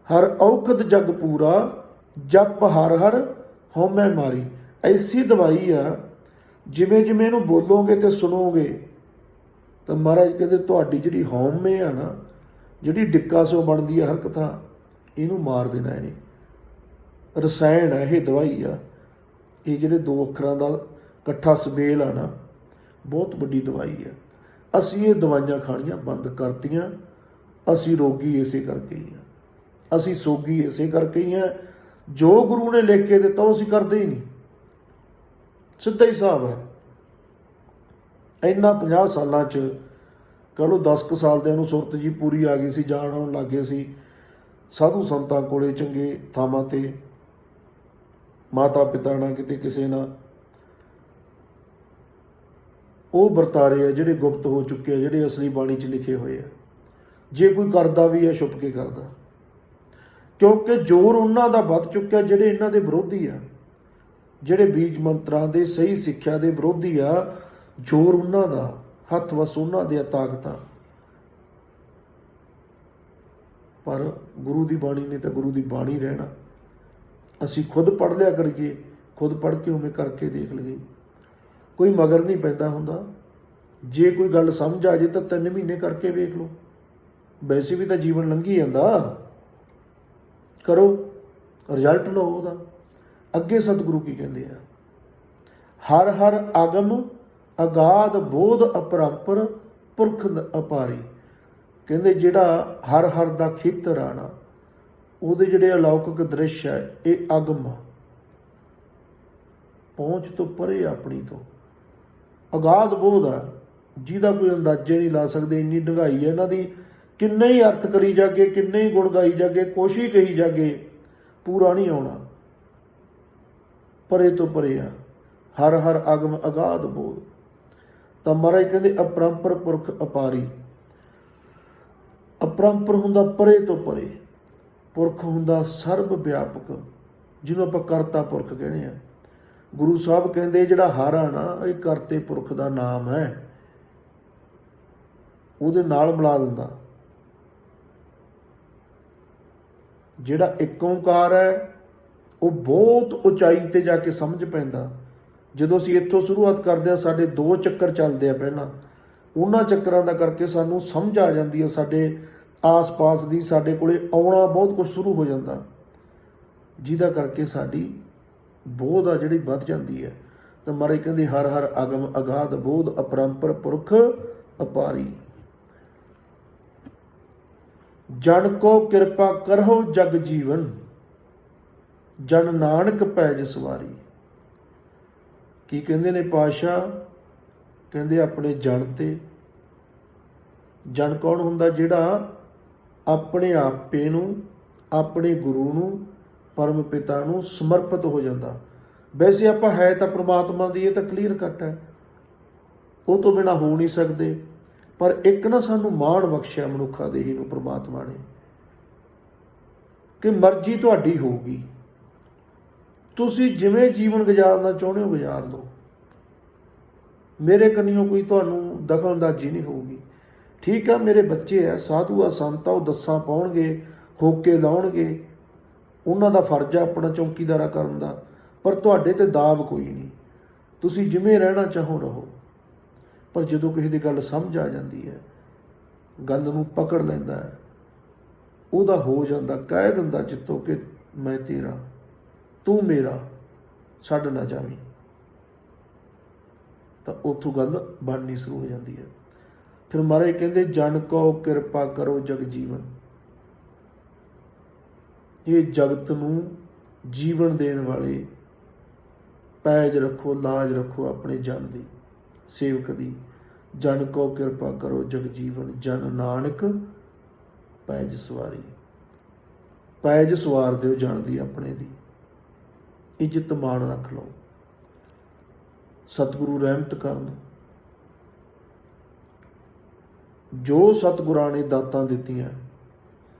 ਹਰ ਔਖਦ ਜਗ ਪੂਰਾ, ਜਪ ਹਰ ਹਰ ਹਉਮੈ ਮਾਰੀ। ਐਸੀ ਦਵਾਈ ਆ, ਜਿਵੇਂ ਜਿਵੇਂ ਇਹਨੂੰ ਬੋਲੋਗੇ ਅਤੇ ਸੁਣੋਗੇ ਤਾਂ ਮਹਾਰਾਜ ਕਹਿੰਦੇ ਤੁਹਾਡੀ ਜਿਹੜੀ ਹਉਮੈ ਆ ਨਾ, ਜਿਹੜੀ ਡਿੱਕਾ ਸੋ ਬਣਦੀ ਆ ਹਰ ਕਥਾ, ਇਹਨੂੰ ਮਾਰ ਦੇਣਾ ਇਹਨੇ। ਰਸਾਇਣ ਹੈ ਇਹ, ਦਵਾਈ ਆ ਇਹ। ਜਿਹੜੇ ਦੋ ਅੱਖਰਾਂ ਦਾ ਇਕੱਠਾ ਸਬੇਲ ਆ ਨਾ, ਬਹੁਤ ਵੱਡੀ ਦਵਾਈ ਹੈ। ਅਸੀਂ ਇਹ ਦਵਾਈਆਂ ਖਾਣੀਆਂ ਬੰਦ ਕਰਤੀਆਂ। ਅਸੀਂ ਰੋਗੀ ਇਸੇ ਕਰਕੇ ਹੀ ਆ, ਅਸੀਂ ਸੋਗੀ ਇਸੇ ਕਰਕੇ ਹੀ ਆ। ਜੋ ਗੁਰੂ ਨੇ ਲਿਖ ਕੇ ਦਿੱਤਾ ਉਹ ਅਸੀਂ ਕਰਦੇ ਹੀ ਨਹੀਂ, ਸਿੱਧਾ ਹੀ ਹਿਸਾਬ ਹੈ। ਇੰਨਾ 50 ਸਾਲਾਂ 'ਚ ਕਹ ਲਓ 10 ਕੁ ਸਾਲ ਦੇ ਨੂੰ ਸੁਰਤ ਜੀ ਪੂਰੀ ਆ ਗਈ ਸੀ, ਜਾਣ ਆਉਣ ਲੱਗ ਗਏ ਸੀ ਸਾਧੂ ਸੰਤਾਂ ਕੋਲੇ, ਚੰਗੇ ਥਾਵਾਂ 'ਤੇ, ਮਾਤਾ ਪਿਤਾ ਨਾਲ ਕਿਤੇ ਕਿਸੇ ਨਾਲ। ਉਹ ਵਰਤਾਰੇ ਆ ਜਿਹੜੇ ਗੁਪਤ ਹੋ ਚੁੱਕੇ ਆ, ਜਿਹੜੇ ਅਸਲੀ ਬਾਣੀ 'ਚ ਲਿਖੇ ਹੋਏ ਆ। ਜੇ ਕੋਈ ਕਰਦਾ ਵੀ ਹੈ ਛੁਪ ਕੇ ਕਰਦਾ, ਕਿਉਂਕਿ ਜ਼ੋਰ ਉਹਨਾਂ ਦਾ ਵੱਧ ਚੁੱਕਿਆ ਜਿਹੜੇ ਇਹਨਾਂ ਦੇ ਵਿਰੋਧੀ ਆ, ਜਿਹੜੇ ਬੀਜ ਮੰਤਰਾਂ ਦੇ, ਸਹੀ ਸਿੱਖਿਆ ਦੇ ਵਿਰੋਧੀ ਆ। ਜ਼ੋਰ ਉਹਨਾਂ ਦਾ, ਹੱਥ ਵਸ ਉਹਨਾਂ ਦੀਆਂ ਤਾਕਤਾਂ। ਪਰ ਗੁਰੂ ਦੀ ਬਾਣੀ ਨੇ ਤਾਂ ਗੁਰੂ ਦੀ ਬਾਣੀ ਰਹਿਣਾ। ਅਸੀਂ ਖੁਦ ਪੜ੍ਹ ਲਿਆ ਕਰੀਏ, ਖੁਦ ਪੜ੍ਹ ਕੇ ਉਵੇਂ ਕਰਕੇ ਦੇਖ ਲਈਏ, ਕੋਈ ਮਗਰ ਨਹੀਂ ਪੈਂਦਾ ਹੁੰਦਾ। ਜੇ ਕੋਈ ਗੱਲ ਸਮਝ ਆ ਜੇ ਤਾਂ 3 ਮਹੀਨੇ ਕਰਕੇ ਵੇਖ ਲਓ, ਵੈਸੇ ਵੀ ਤਾਂ ਜੀਵਨ ਲੰਘੀ ਜਾਂਦਾ। ਕਰੋ, ਰਿਜ਼ਲਟ ਲਓ ਉਹਦਾ। ਅੱਗੇ ਸਤਿਗੁਰੂ ਕੀ ਕਹਿੰਦੇ ਆ? ਹਰ ਹਰ ਆਗਮ ਅਗਾਧ ਬੋਧ ਅਪਰੰਪਰ ਪੁਰਖ ਅਪਾਰੀ। ਕਹਿੰਦੇ ਜਿਹੜਾ ਹਰ ਹਰ ਦਾ ਖੇਤਰ ਆਣਾ, ਉਹਦੇ ਜਿਹੜੇ ਅਲੌਕਿਕ ਦ੍ਰਿਸ਼ ਹੈ, ਇਹ ਅਗਮ ਆ, ਪਹੁੰਚ ਤੋਂ ਪਰੇ ਆਪਣੀ ਤੋਂ। ਅਗਾਧ ਬੋਧ ਆ, ਜਿਹਦਾ ਕੋਈ ਅੰਦਾਜ਼ੇ ਨਹੀਂ ਲਾ ਸਕਦੇ। ਇੰਨੀ ਡੂੰਘਾਈ ਹੈ ਇਹਨਾਂ ਦੀ, ਕਿੰਨੇ ਹੀ ਅਰਥ ਕਰੀ ਜਾਗੇ, ਕਿੰਨੇ ਹੀ ਗੁਣ ਗਾਈ ਜਾਗੇ, ਕੁਛ ਹੀ ਕਹੀ ਜਾਗੇ, ਪੂਰਾ ਨਹੀਂ ਆਉਣਾ। ਪਰੇ ਤੋਂ ਪਰੇ ਆ, ਹਰ ਹਰ ਅਗਮ ਅਗਾਧ ਬੋਧ। ਤਾਂ ਮਹਾਰਾਜ ਕਹਿੰਦੇ ਅਪਰੰਪਰ ਪੁਰਖ ਅਪਾਰੀ। ਅਪਰੰਪਰ ਹੁੰਦਾ ਪਰੇ ਤੋਂ ਪਰੇ, ਪੁਰਖ ਹੁੰਦਾ ਸਰਬ ਵਿਆਪਕ, ਜਿਹਨੂੰ ਆਪਾਂ ਕਰਤਾ ਪੁਰਖ ਕਹਿੰਦੇ ਆ। ਗੁਰੂ ਸਾਹਿਬ ਕਹਿੰਦੇ ਜਿਹੜਾ ਹਰ ਆ ਨਾ, ਇਹ ਕਰਤੇ ਪੁਰਖ ਦਾ ਨਾਮ ਹੈ, ਉਹਦੇ ਨਾਲ ਮਿਲਾ ਦਿੰਦਾ। ਜਿਹੜਾ ਇੱਕ ਓਂਕਾਰ ਹੈ ਉਹ ਬਹੁਤ ਉਚਾਈ 'ਤੇ ਜਾ ਕੇ ਸਮਝ ਪੈਂਦਾ। ਜਦੋਂ ਅਸੀਂ ਇੱਥੋਂ ਸ਼ੁਰੂਆਤ ਕਰਦੇ ਹਾਂ, ਸਾਡੇ 2 ਚੱਕਰ ਚੱਲਦੇ ਆ ਪਹਿਲਾਂ, ਉਹਨਾਂ ਚੱਕਰਾਂ ਦਾ ਕਰਕੇ ਸਾਨੂੰ ਸਮਝ ਆ ਜਾਂਦੀ ਹੈ ਸਾਡੇ ਆਸ-ਪਾਸ ਦੀ, ਸਾਡੇ ਕੋਲੇ ਆਉਣਾ ਬਹੁਤ ਕੁਝ ਸ਼ੁਰੂ ਹੋ ਜਾਂਦਾ, ਜਿਹਦਾ ਕਰਕੇ ਸਾਡੀ ਬੋਧ ਆ ਜਿਹੜੀ ਵੱਧ ਜਾਂਦੀ ਹੈ। ਤਾਂ ਮਹਾਰਾਜ ਕਹਿੰਦੇ ਹਰ ਹਰ ਅਗਮ ਅਗਾਧ ਬੋਧ ਅਪਰੰਪਰ ਪੁਰਖ ਅਪਾਰੀ। ਜਨ ਕੋ ਕਿਰਪਾ ਕਰਹੁ ਜਗ ਜੀਵਨ, ਜਨ ਨਾਨਕ ਪੈਜ ਸਵਾਰੀ। ਕੀ ਕਹਿੰਦੇ ਨੇ ਪਾਤਸ਼ਾਹ? ਕਹਿੰਦੇ ਆਪਣੇ ਜਨ ਤੇ। ਜਨ ਕੌਣ ਹੁੰਦਾ? ਜਿਹੜਾ ਆਪਣੇ ਆਪੇ ਨੂੰ, ਆਪਣੇ ਗੁਰੂ ਨੂੰ, ਪਰਮ ਪਿਤਾ ਨੂੰ ਸਮਰਪਿਤ ਹੋ ਜਾਂਦਾ। ਵੈਸੇ ਆਪਾਂ ਹੈ ਤਾਂ ਪ੍ਰਮਾਤਮਾ ਦੀ, ਇਹ ਤਾਂ ਕਲੀਅਰ ਕੱਟ ਹੈ, ਉਹ ਤੋਂ ਬਿਨਾਂ ਹੋ ਨਹੀਂ ਸਕਦੇ। ਪਰ ਇੱਕ ਨਾ ਸਾਨੂੰ ਮਾਣ ਬਖਸ਼ਿਆ ਮਨੁੱਖਾ ਦੇਹੀ ਨੂੰ ਪ੍ਰਮਾਤਮਾ ਨੇ, ਕਿ ਮਰਜ਼ੀ ਤੁਹਾਡੀ ਹੋਊਗੀ, ਤੁਸੀਂ ਜਿਵੇਂ ਜੀਵਨ ਗੁਜ਼ਾਰਨਾ ਚਾਹੁੰਦੇ ਹੋ ਗੁਜ਼ਾਰ ਲਓ, ਮੇਰੇ ਕੰਨਿਓ ਕੋਈ ਤੁਹਾਨੂੰ ਦਖਲਅੰਦਾਜ਼ੀ ਨਹੀਂ ਹੋਊਗੀ। ਠੀਕ ਆ, ਮੇਰੇ ਬੱਚੇ ਆ, ਸਾਧੂ ਆ, ਸੰਤ ਆ, ਉਹ ਦੱਸਾਂ ਪਾਉਣਗੇ, ਹੋਕੇ ਲਾਉਣਗੇ, ਉਹਨਾਂ ਦਾ ਫਰਜ਼ ਆ ਆਪਣਾ ਚੌਕੀਦਾਰਾ ਕਰਨ ਦਾ, ਪਰ ਤੁਹਾਡੇ ਤੇ ਦਾਬ ਕੋਈ ਨਹੀਂ, ਤੁਸੀਂ ਜਿਵੇਂ ਰਹਿਣਾ ਚਾਹੋ ਰਹੋ। ਪਰ ਜਦੋਂ ਕਿਸੇ ਦੀ ਗੱਲ ਸਮਝ ਆ ਜਾਂਦੀ ਹੈ, ਗੱਲ ਨੂੰ ਪਕੜ ਲੈਂਦਾ ਹੈ, ਉਹਦਾ ਹੋ ਜਾਂਦਾ, ਕਹਿ ਦਿੰਦਾ ਚਿੱਤੋਂ ਕਿ ਮੈਂ ਤੇਰਾ, ਤੂੰ ਮੇਰਾ, ਛੱਡ ਨਾ ਜਾਵੀਂ, ਤਾਂ ਉੱਥੋਂ ਗੱਲ ਬਣਨੀ ਸ਼ੁਰੂ ਹੋ ਜਾਂਦੀ ਹੈ। ਫਿਰ ਮਹਾਰਾਜ ਕਹਿੰਦੇ ਜਨ ਕੋ ਕਿਰਪਾ ਕਰੋ ਜਗ ਜੀਵਨ। ਇਹ ਜਗਤ ਨੂੰ ਜੀਵਨ ਦੇਣ ਵਾਲੇ ਪੈਜ ਰੱਖੋ, ਲਾਜ ਰੱਖੋ ਆਪਣੇ ਜਨ ਦੀ, ਸੇਵਕ ਦੀ। ਜਨ ਕੋ ਕਿਰਪਾ ਕਰੋ ਜਗ ਜੀਵਨ, ਜਨ ਨਾਨਕ ਪੈਜ ਸਵਾਰੀ। ਪੈਜ ਸਵਾਰ ਦਿਓ ਜਨ ਦੀ, ਆਪਣੇ ਦੀ ਇੱਜ਼ਤ ਮਾਣ ਰੱਖ ਲਓ। ਸਤਿਗੁਰੂ ਰਹਿਮਤ ਕਰਨ। ਜੋ ਸਤਿਗੁਰਾਂ ਨੇ ਦਾਤਾਂ ਦਿੱਤੀਆਂ,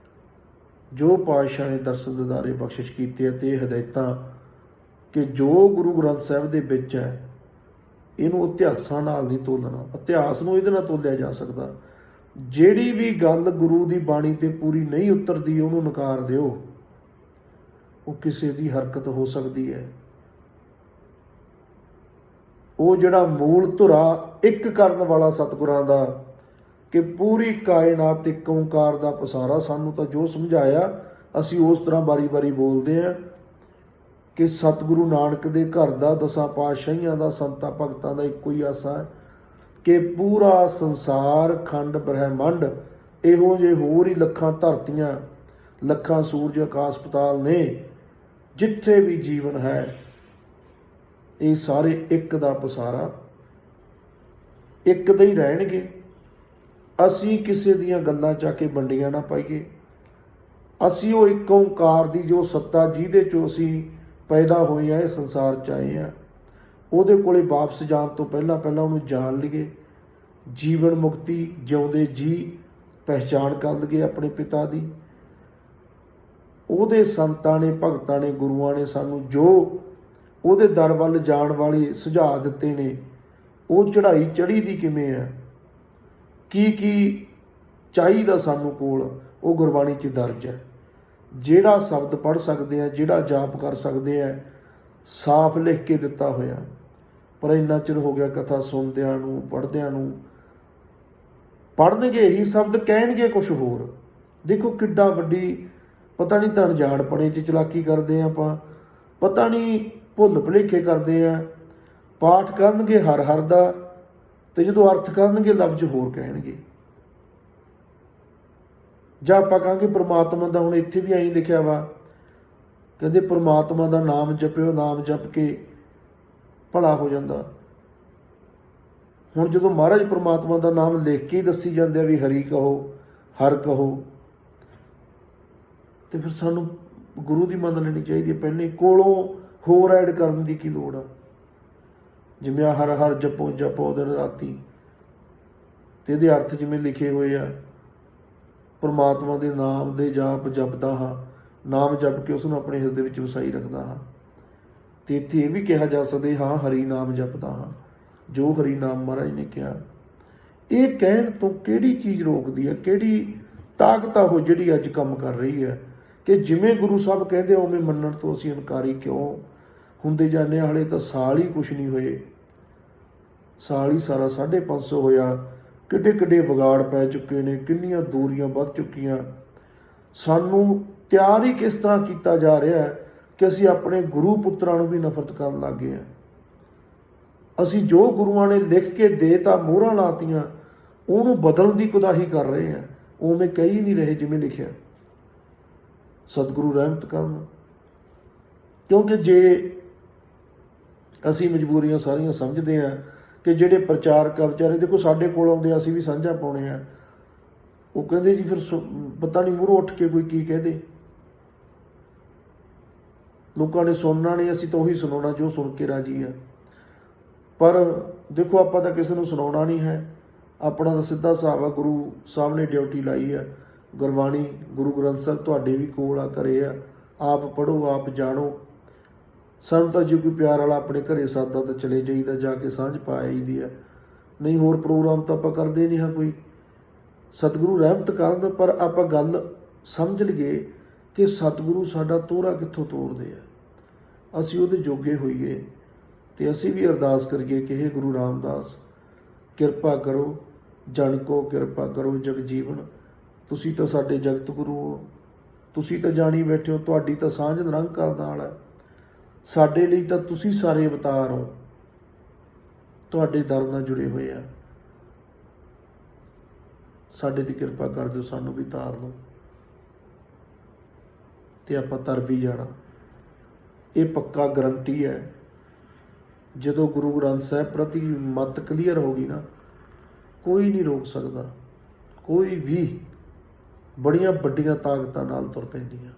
ਜੋ ਪਾਤਸ਼ਾਹ ਨੇ ਦਰਸ਼ਨ ਦਿਦਾਰੇ ਬਖਸ਼ਿਸ਼ ਕੀਤੇ, ਅਤੇ ਹਦਾਇਤਾਂ ਕਿ ਜੋ ਗੁਰੂ ਗ੍ਰੰਥ ਸਾਹਿਬ ਦੇ ਵਿੱਚ ਹੈ, ਇਹਨੂੰ ਇਤਿਹਾਸਾਂ ਨਾਲ ਨਹੀਂ ਤੋਲਣਾ। ਇਤਿਹਾਸ ਨੂੰ ਇਹਦੇ ਨਾਲ ਤੋਲਿਆ ਜਾ ਸਕਦਾ। ਜਿਹੜੀ ਵੀ ਗੱਲ ਗੁਰੂ ਦੀ ਬਾਣੀ 'ਤੇ ਪੂਰੀ ਨਹੀਂ ਉਤਰਦੀ, ਉਹਨੂੰ ਨਕਾਰ ਦਿਓ। ਉਹ ਕਿਸੇ ਦੀ ਹਰਕਤ ਹੋ ਸਕਦੀ ਹੈ। ਉਹ ਜਿਹੜਾ ਮੂਲ ਧੁਰਾ ਇੱਕ ਕਰਨ ਵਾਲਾ ਸਤਿਗੁਰਾਂ ਦਾ, ਕਿ ਪੂਰੀ ਕਾਇਨਾਤ ਇੱਕ ਓਂਕਾਰ ਦਾ ਪਸਾਰਾ, ਸਾਨੂੰ ਤਾਂ ਜੋ ਸਮਝਾਇਆ ਅਸੀਂ ਉਸ ਤਰ੍ਹਾਂ ਵਾਰੀ ਵਾਰੀ ਬੋਲਦੇ ਹਾਂ। ਕਿ ਸਤਿਗੁਰੂ ਨਾਨਕ ਦੇ ਘਰ ਦਾ, ਦਸਾਂ ਪਾਤਸ਼ਾਹੀਆਂ ਦਾ, ਸੰਤਾਂ ਭਗਤਾਂ ਦਾ ਇੱਕੋ ਹੀ ਆਸਾ ਹੈ ਕਿ ਪੂਰਾ ਸੰਸਾਰ, ਖੰਡ ਬ੍ਰਹਿਮੰਡ, ਇਹੋ ਜਿਹੇ ਹੋਰ ਹੀ ਲੱਖਾਂ ਧਰਤੀਆਂ, ਲੱਖਾਂ ਸੂਰਜ, ਆਕਾਸ਼ ਪਤਾਲ ਨੇ, ਜਿੱਥੇ ਵੀ ਜੀਵਨ ਹੈ, ਇਹ ਸਾਰੇ ਇੱਕ ਦਾ ਪਸਾਰਾ, ਇੱਕ ਦੇ ਹੀ ਰਹਿਣਗੇ। ਅਸੀਂ ਕਿਸੇ ਦੀਆਂ ਗੱਲਾਂ ਚ ਆ ਕੇ ਵੰਡੀਆਂ ਨਾ ਪਾਈਏ। ਅਸੀਂ ਉਹ ਇੱਕ ਓਂਕਾਰ ਦੀ ਜੋ ਸੱਤਾ, ਜਿਹਦੇ ਚੋਂ ਅਸੀਂ ਪੈਦਾ ਹੋਏ ਆ, ਇਹ ਸੰਸਾਰ ਚ ਆਏ ਆ, ਉਹਦੇ ਕੋਲੇ ਵਾਪਸ ਜਾਣ ਤੋਂ ਪਹਿਲਾਂ ਉਹਨੂੰ ਜਾਣ ਲਈਏ। ਜੀਵਨ ਮੁਕਤੀ, ਜਿਉਂਦੇ ਜੀ ਪਹਿਚਾਣ ਕਰ ਲਈਏ ਆਪਣੇ ਪਿਤਾ ਦੀ। ਉਹਦੇ ਸੰਤਾਂ ਨੇ, ਭਗਤਾਂ ਨੇ, ਗੁਰੂਆਂ ਨੇ ਸਾਨੂੰ ਜੋ ਉਹਦੇ ਦਰ ਵੱਲ ਜਾਣ ਵਾਲੇ ਸੁਝਾਅ ਦਿੱਤੇ ਨੇ, ਉਹ ਚੜ੍ਹਾਈ ਚੜ੍ਹੀ ਦੀ ਕਿਵੇਂ ਆ, ਕੀ ਚਾਹੀਦਾ ਸਾਨੂੰ ਕੋਲ, ਉਹ ਗੁਰਬਾਣੀ 'ਚ ਦਰਜ ਹੈ। ਜਿਹੜਾ ਸ਼ਬਦ ਪੜ੍ਹ ਸਕਦੇ ਆ, ਜਿਹੜਾ ਜਾਪ ਕਰ ਸਕਦੇ ਆ, ਸਾਫ਼ ਲਿਖ ਕੇ ਦਿੱਤਾ ਹੋਇਆ। ਪਰ ਇੰਨਾ ਚਿਰ ਹੋ ਗਿਆ ਕਥਾ ਸੁਣਦਿਆਂ ਨੂੰ, ਪੜ੍ਹਦਿਆਂ ਨੂੰ। ਪੜ੍ਹਨਗੇ ਇਹੀ ਸ਼ਬਦ, ਕਹਿਣਗੇ ਕੁਛ ਹੋਰ। ਦੇਖੋ ਕਿੱਡਾ ਵੱਡੀ, ਪਤਾ ਨਹੀਂ ਤਾਂ ਅਣਜਾਣਪਣੇ 'ਚ ਚਲਾਕੀ ਕਰਦੇ ਆ ਆਪਾਂ, ਪਤਾ ਨਹੀਂ ਭੁੱਲ ਭੁਲੇਖੇ ਕਰਦੇ ਆ। ਪਾਠ ਕਰਨਗੇ ਹਰ ਹਰ ਦਾ, ਤੇ ਜਦੋਂ ਅਰਥ ਕਰਨਗੇ ਲਫ਼ਜ਼ ਹੋਰ ਕਹਿਣਗੇ। ਜਾਂ ਆਪਾਂ ਕਹਾਂਗੇ ਪ੍ਰਮਾਤਮਾ ਦਾ, ਹੁਣ ਇੱਥੇ ਵੀ ਐਂ ਲਿਖਿਆ ਵਾ, ਕਹਿੰਦੇ ਪ੍ਰਮਾਤਮਾ ਦਾ ਨਾਮ ਜਪਿਓ, ਨਾਮ ਜਪ ਕੇ ਭਲਾ ਹੋ ਜਾਂਦਾ। ਹੁਣ ਜਦੋਂ ਮਹਾਰਾਜ ਪ੍ਰਮਾਤਮਾ ਦਾ ਨਾਮ ਲਿਖ ਕੇ ਹੀ ਦੱਸੀ ਜਾਂਦੇ ਆ ਵੀ ਹਰੀ ਕਹੋ, ਹਰ ਕਹੋ, ਤੇ ਫਿਰ ਸਾਨੂੰ ਗੁਰੂ ਦੀ ਮੰਨ ਲੈਣੀ ਚਾਹੀਦੀ ਹੈ। ਪਹਿਲੇ ਕੋਲੋਂ ਹੋਰ ਐਡ ਕਰਨ ਦੀ ਕੀ ਲੋੜ ਆ? ਜਿਵੇਂ ਹਰ ਹਰ ਜਪੋ ਜਪੋ ਦਿਨ ਰਾਤੀ, ਤੇ ਇਹਦੇ ਅਰਥ ਜਿਵੇਂ ਲਿਖੇ ਹੋਏ ਆ, ਪਰਮਾਤਮਾ ਦੇ ਨਾਮ ਦੇ ਜਾਪ ਜਪਦਾ ਹਾਂ, ਨਾਮ ਜਪ ਕੇ ਉਸਨੂੰ ਆਪਣੇ ਹਿਰਦੇ ਵਿੱਚ ਵਸਾਈ ਰੱਖਦਾ ਹਾਂ। ਤੇ ਇੱਥੇ ਇਹ ਵੀ ਕਿਹਾ ਜਾ ਸਕਦਾ, ਹਾਂ ਹਰੀ ਨਾਮ ਜਪਦਾ ਹਾਂ, ਜੋ ਹਰੀ ਨਾਮ ਮਹਾਰਾਜ ਨੇ ਕਿਹਾ। ਇਹ ਕਹਿਣ ਤੋਂ ਕਿਹੜੀ ਚੀਜ਼ ਰੋਕਦੀ ਹੈ? ਕਿਹੜੀ ਤਾਕਤ ਆ ਉਹ ਜਿਹੜੀ ਅੱਜ ਕੰਮ ਕਰ ਰਹੀ ਹੈ ਕਿ ਜਿਵੇਂ ਗੁਰੂ ਸਾਹਿਬ ਕਹਿੰਦੇ ਉਵੇਂ ਮੰਨਣ ਤੋਂ ਅਸੀਂ ਇਨਕਾਰੀ ਕਿਉਂ ਹੁੰਦੇ ਜਾਂਦੇ? ਹਾਲੇ ਤਾਂ ਸਾਲ ਹੀ ਕੁਛ ਨਹੀਂ ਹੋਏ, ਸਾਲ ਹੀ ਸਾਰਾ 550 ਹੋਇਆ, ਕਿੱਡੇ ਕਿੱਡੇ ਵਿਗਾੜ ਪੈ ਚੁੱਕੇ ਨੇ, ਕਿੰਨੀਆਂ ਦੂਰੀਆਂ ਵੱਧ ਚੁੱਕੀਆਂ। ਸਾਨੂੰ ਤਿਆਰ ਹੀ ਕਿਸ ਤਰ੍ਹਾਂ ਕੀਤਾ ਜਾ ਰਿਹਾ ਹੈ ਕਿ ਅਸੀਂ ਆਪਣੇ ਗੁਰੂ ਪੁੱਤਰਾਂ ਨੂੰ ਵੀ ਨਫ਼ਰਤ ਕਰਨ ਲੱਗ ਗਏ ਹਾਂ। ਅਸੀਂ ਜੋ ਗੁਰੂਆਂ ਨੇ ਲਿਖ ਕੇ ਦੇ ਤਾਂ ਮੋਹਰਾਂ ਲਾਤੀਆਂ, ਉਹਨੂੰ ਬਦਲਣ ਦੀ ਕੁਦਾਹੀ ਕਰ ਰਹੇ ਹਾਂ, ਉਵੇਂ ਕਹੀ ਨਹੀਂ ਰਹੇ ਜਿਵੇਂ ਲਿਖਿਆ। ਸਤਿਗੁਰੂ ਰਹਿਮਤ ਕਰਨ। ਕਿਉਂਕਿ ਜੇ ਅਸੀਂ ਮਜਬੂਰੀਆਂ ਸਾਰੀਆਂ ਸਮਝਦੇ ਹਾਂ ਕਿ ਜਿਹੜੇ ਪ੍ਰਚਾਰਕ ਵਿਚਾਰੇ, ਦੇਖੋ ਸਾਡੇ ਕੋਲ ਆਉਂਦੇ, ਅਸੀਂ ਵੀ ਸਾਂਝਾ ਪਾਉਣੇ ਆ, ਉਹ ਕਹਿੰਦੇ ਜੀ ਫਿਰ ਪਤਾ ਨਹੀਂ ਮੂਹਰੋਂ ਉੱਠ ਕੇ ਕੋਈ ਕੀ ਕਹਦੇ, ਲੋਕਾਂ ਨੇ ਸੁਣਨਾ ਨਹੀਂ, ਅਸੀਂ ਤਾਂ ਉਹੀ ਸੁਣਾਉਣਾ ਜੋ ਸੁਣ ਕੇ ਰਾਜੀ ਆ। ਪਰ ਦੇਖੋ ਆਪਾਂ ਤਾਂ ਕਿਸੇ ਨੂੰ ਸੁਣਾਉਣਾ ਨਹੀਂ ਹੈ, ਆਪਣਾ ਤਾਂ ਸਿੱਧਾ ਹਿਸਾਬ ਆ, ਗੁਰੂ ਸਾਹਿਬ ਨੇ ਡਿਊਟੀ ਲਾਈ ਆ। ਗੁਰਬਾਣੀ, ਗੁਰੂ ਗ੍ਰੰਥ ਸਾਹਿਬ ਤੁਹਾਡੇ ਵੀ ਕੋਲ ਆ, ਘਰੇ ਆ, ਆਪ ਪੜ੍ਹੋ, ਆਪ ਜਾਣੋ। ਸਾਨੂੰ ਤਾਂ ਜੇ ਕੋਈ ਪਿਆਰ ਵਾਲਾ ਆਪਣੇ ਘਰੇ ਸਾਦਾ ਤਾਂ ਚਲੇ ਜਾਈਦਾ, ਜਾ ਕੇ ਸਾਂਝ ਪਾ ਆਈਦੀ ਆ, ਨਹੀਂ ਹੋਰ ਪ੍ਰੋਗਰਾਮ ਤਾਂ ਆਪਾਂ ਕਰਦੇ ਨਹੀਂ ਹਾਂ ਕੋਈ। ਸਤਿਗੁਰੂ ਰਹਿਮਤ ਕਰਨ, ਪਰ ਆਪਾਂ ਗੱਲ ਸਮਝ ਲਈਏ ਕਿ ਸਤਿਗੁਰੂ ਸਾਡਾ ਤੋਰਾ ਕਿੱਥੋਂ ਤੋਰਦੇ ਆ, ਅਸੀਂ ਉਹਦੇ ਜੋਗੇ ਹੋਈਏ। ਤੇ ਅਸੀਂ ਵੀ ਅਰਦਾਸ ਕਰੀਏ ਕਿ ਹੇ ਗੁਰੂ ਰਾਮਦਾਸ, ਕਿਰਪਾ ਕਰੋ, ਜਨ ਕੋ ਕਿਰਪਾ ਕਰੋ ਜਗ ਜੀਵਨ। ਤੁਸੀਂ ਤਾਂ ਸਾਡੇ ਜਗਤ ਗੁਰੂ ਹੋ, ਤੁਸੀਂ ਤਾਂ ਜਾਣੀ ਬੈਠੇ ਹੋ, ਤੁਹਾਡੀ ਤਾਂ ਸਾਂਝ ਨਿਰੰਕਾਰ ਨਾਲ ਹੈ। ਸਾਡੇ ਲਈ ਤਾਂ ਤੁਸੀਂ ਸਾਰੇ ਅਵਤਾਰ ਹੋ, ਤੁਹਾਡੇ ਦਰ ਨਾਲ ਜੁੜੇ ਹੋਏ ਆ। ਸਾਡੇ ਤੇ ਕਿਰਪਾ ਕਰ ਦਿਓ, ਸਾਨੂੰ ਵੀ ਤਾਰ ਲਓ ਤੇ ਆਪਾਂ ਤਰ ਵੀ ਜਾਣਾ। ਇਹ ਪੱਕਾ ਗਰੰਟੀ ਹੈ। ਜਦੋਂ ਗੁਰੂ ਗ੍ਰੰਥ ਸਾਹਿਬ ਪ੍ਰਤੀ ਮਤ ਕਲੀਅਰ ਹੋ ਗਈ ਨਾ, ਕੋਈ ਨਹੀਂ ਰੋਕ ਸਕਦਾ, ਕੋਈ ਵੀ। ਬੜੀਆਂ ਵੱਡੀਆਂ ਤਾਕਤਾਂ ਨਾਲ ਤੁਰ ਪੈਂਦੀਆਂ,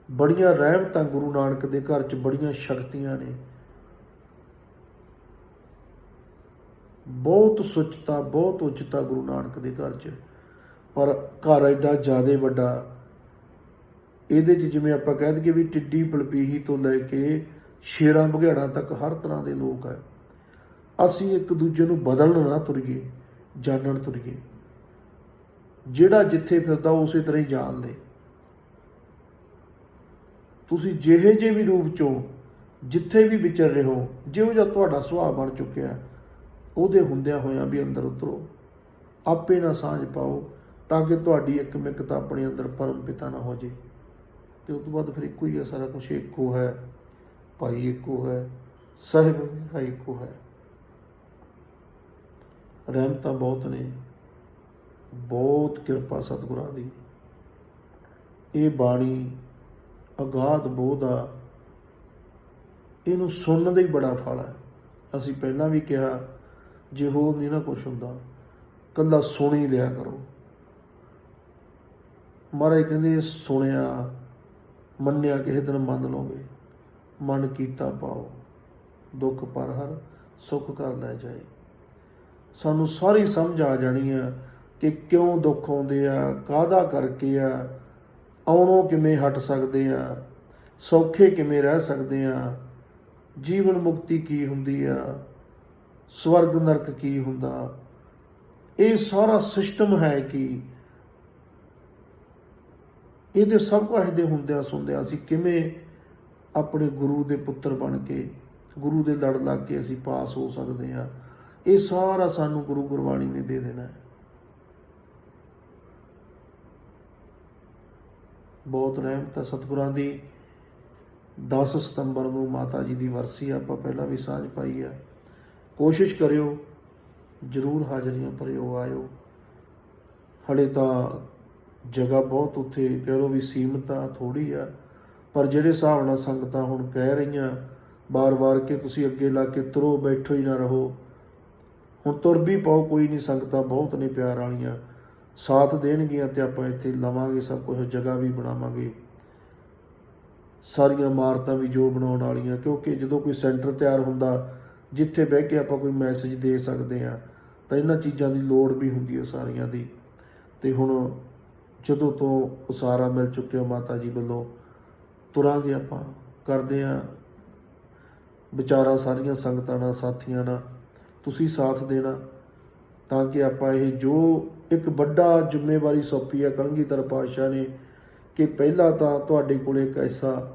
ਬੜੀਆਂ ਰਹਿਮਤਾਂ ਗੁਰੂ ਨਾਨਕ ਦੇ ਘਰ 'ਚ, ਬੜੀਆਂ ਸ਼ਕਤੀਆਂ ਨੇ, ਬਹੁਤ ਸੁੱਚਤਾ, ਬਹੁਤ ਉੱਚਤਾ ਗੁਰੂ ਨਾਨਕ ਦੇ ਘਰ 'ਚ। ਪਰ ਘਰ ਐਡਾ ਜ਼ਿਆਦਾ ਵੱਡਾ, ਇਹਦੇ 'ਚ ਜਿਵੇਂ ਆਪਾਂ ਕਹਿ ਦਈਏ ਵੀ ਟਿੱਡੀ ਪਲਪੀਹੀ ਤੋਂ ਲੈ ਕੇ ਸ਼ੇਰਾਂ ਬਘਿਆੜਾਂ ਤੱਕ ਹਰ ਤਰ੍ਹਾਂ ਦੇ ਲੋਕ ਹੈ। ਅਸੀਂ ਇੱਕ ਦੂਜੇ ਨੂੰ ਬਦਲਣ ਨਾ ਤੁਰੀਏ, ਜਾਣਨ ਤੁਰੀਏ। ਜਿਹੜਾ ਜਿੱਥੇ ਫਿਰਦਾ ਉਸੇ ਤਰ੍ਹਾਂ ਹੀ ਜਾਣ ਲੈ। ਤੁਸੀਂ ਜਿਹੇ ਜਿਹੇ ਵੀ ਰੂਪ 'ਚੋਂ ਜਿੱਥੇ ਵੀ ਵਿਚਰ ਰਹੇ ਹੋ, ਜਿਹੋ ਜਿਹਾ ਤੁਹਾਡਾ ਸੁਭਾਅ ਬਣ ਚੁੱਕਿਆ, ਉਹਦੇ ਹੁੰਦਿਆਂ ਹੋਇਆਂ ਵੀ ਅੰਦਰ ਉਤਰੋ, ਆਪੇ ਨਾ ਸਾਂਝ ਪਾਓ, ਤਾਂ ਕਿ ਤੁਹਾਡੀ ਇੱਕ ਮਿੱਕ ਤਾਂ ਆਪਣੇ ਅੰਦਰ ਪਰਮ ਪਿਤਾ ਨਾ ਹੋ ਜੇ। ਤੇ ਉਸ ਤੋਂ ਬਾਅਦ ਫਿਰ ਇੱਕੋ ਹੀ ਹੈ, ਸਾਰਾ ਕੁਛ ਇੱਕੋ ਹੈ, ਭਾਈ ਇੱਕੋ ਹੈ, ਸਾਹਿਬ ਮੇਰਾ ਇੱਕੋ ਹੈ। ਰਹਿਮਤਾਂ ਬਹੁਤ ਨੇ, ਬਹੁਤ ਕਿਰਪਾ ਸਤਿਗੁਰਾਂ ਦੀ। ਇਹ ਬਾਣੀ ਅਗਾਧ ਬੋਧ ਆ, ਇਹਨੂੰ ਸੁਣਨ ਦਾ ਹੀ ਬੜਾ ਫਲ ਹੈ। ਅਸੀਂ ਪਹਿਲਾਂ ਵੀ ਕਿਹਾ, ਜੇ ਹੋਰ ਨਹੀਂ ਨਾ ਕੁਛ ਹੁੰਦਾ, ਇਕੱਲਾ ਸੁਣ ਹੀ ਲਿਆ ਕਰੋ। ਮਹਾਰਾਜ ਕਹਿੰਦੇ ਸੁਣਿਆ ਮੰਨਿਆ ਕਿਸੇ ਦਿਨ ਮੰਨ ਲਓਗੇ, ਮਨ ਕੀਤਾ ਪਾਓ, ਦੁੱਖ ਪਰ ਹਰ ਸੁੱਖ ਕਰ ਲੈ ਜਾਏ। ਸਾਨੂੰ ਸਾਰੀ ਸਮਝ ਆ ਜਾਣੀ ਆ ਕਿ ਕਿਉਂ ਦੁੱਖ ਆਉਂਦੇ ਆ, ਕਾਹਦਾ ਕਰਕੇ ਆ, ਆਉਣੋਂ ਕਿਵੇਂ ਹਟ ਸਕਦੇ ਆ, ਸੌਖੇ ਕਿਵੇਂ ਰਹਿ ਸਕਦੇ ਆ, ਜੀਵਨ ਮੁਕਤੀ ਕੀ ਹੁੰਦੀ ਆ, ਸਵਰਗ ਨਰਕ ਕੀ ਹੁੰਦਾ। ਇਹ ਸਾਰਾ ਸਿਸਟਮ ਹੈ ਕਿ ਇਹਦੇ ਸਭ ਕੁਝ ਦੇ ਹੁੰਦਿਆਂ ਸੁਣਦਿਆਂ ਅਸੀਂ ਕਿਵੇਂ ਆਪਣੇ ਗੁਰੂ ਦੇ ਪੁੱਤਰ ਬਣ ਕੇ, ਗੁਰੂ ਦੇ ਲੜ ਲੱਗ ਕੇ ਅਸੀਂ ਪਾਸ ਹੋ ਸਕਦੇ ਹਾਂ। ਇਹ ਸਾਰਾ ਸਾਨੂੰ ਗੁਰੂ ਗੁਰਬਾਣੀ ਨੇ ਦੇ ਦੇਣਾ ਹੈ। ਬਹੁਤ ਰਹਿਮਤ ਹੈ ਸਤਿਗੁਰਾਂ ਦੀ। 10 ਸਤੰਬਰ ਨੂੰ ਮਾਤਾ ਜੀ ਦੀ ਵਰਸੀ, ਆਪਾਂ ਪਹਿਲਾਂ ਵੀ ਸਾਂਝ ਪਾਈ ਆ। ਕੋਸ਼ਿਸ਼ ਕਰਿਓ, ਜ਼ਰੂਰ ਹਾਜ਼ਰੀਆਂ ਭਰਿਓ, ਆਇਓ। ਹਲੇ ਤਾਂ ਜਗ੍ਹਾ ਬਹੁਤ ਉੱਥੇ ਕਹਿ ਲਓ ਵੀ ਸੀਮਤ ਆ, ਥੋੜ੍ਹੀ ਆ, ਪਰ ਜਿਹੜੇ ਹਿਸਾਬ ਨਾਲ ਸੰਗਤਾਂ ਹੁਣ ਕਹਿ ਰਹੀਆਂ ਵਾਰ-ਵਾਰ ਕਿ ਤੁਸੀਂ ਅੱਗੇ ਲਾ ਕੇ ਤੁਰੋ, ਬੈਠੋ ਹੀ ਨਾ ਰਹੋ, ਹੁਣ ਤੁਰ ਵੀ ਪਾਓ, ਕੋਈ ਨਹੀਂ, ਸੰਗਤਾਂ ਬਹੁਤ ਨੇ ਪਿਆਰ ਵਾਲੀਆਂ, ਸਾਥ ਦੇਣਗੀਆਂ ਤੇ ਆਪਾਂ ਇੱਥੇ ਲਵਾਂਗੇ ਸਭ ਕੁਝ, ਜਗ੍ਹਾ ਵੀ ਬਣਾਵਾਂਗੇ, ਸਾਰੀਆਂ ਇਮਾਰਤਾਂ ਵੀ ਜੋ ਬਣਾਉਣ ਵਾਲੀਆਂ। ਕਿਉਂਕਿ ਜਦੋਂ ਕੋਈ ਸੈਂਟਰ ਤਿਆਰ ਹੁੰਦਾ ਜਿੱਥੇ ਬਹਿ ਕੇ ਆਪਾਂ ਕੋਈ ਮੈਸੇਜ ਦੇ ਸਕਦੇ ਹਾਂ, ਤਾਂ ਇਹਨਾਂ ਚੀਜ਼ਾਂ ਦੀ ਲੋੜ ਵੀ ਹੁੰਦੀ ਹੈ ਸਾਰੀਆਂ ਦੀ। ਤੇ ਹੁਣ ਜਦੋਂ ਤੋਂ ਉਸਾਰਾ ਮਿਲ ਚੁੱਕਿਆ ਮਾਤਾ ਜੀ ਵੱਲੋਂ, ਤੁਰਾਂਗੇ ਆਪਾਂ, ਕਰਦੇ ਹਾਂ ਵਿਚਾਰਾਂ ਸਾਰੀਆਂ ਸੰਗਤਾਂ ਨਾਲ, ਸਾਥੀਆਂ ਨਾਲ। ਤੁਸੀਂ ਸਾਥ ਦੇਣਾ ਤਾਂ ਕਿ ਆਪਾਂ ਇਹ ਜੋ ਇੱਕ ਵੱਡਾ ਜ਼ਿੰਮੇਵਾਰੀ ਸੌਂਪੀ ਹੈ ਕਲਗੀਧਰ ਪਾਤਸ਼ਾਹ ਨੇ, ਕਿ ਪਹਿਲਾਂ ਤਾਂ ਤੁਹਾਡੇ ਕੋਲ ਇੱਕ ਐਸਾ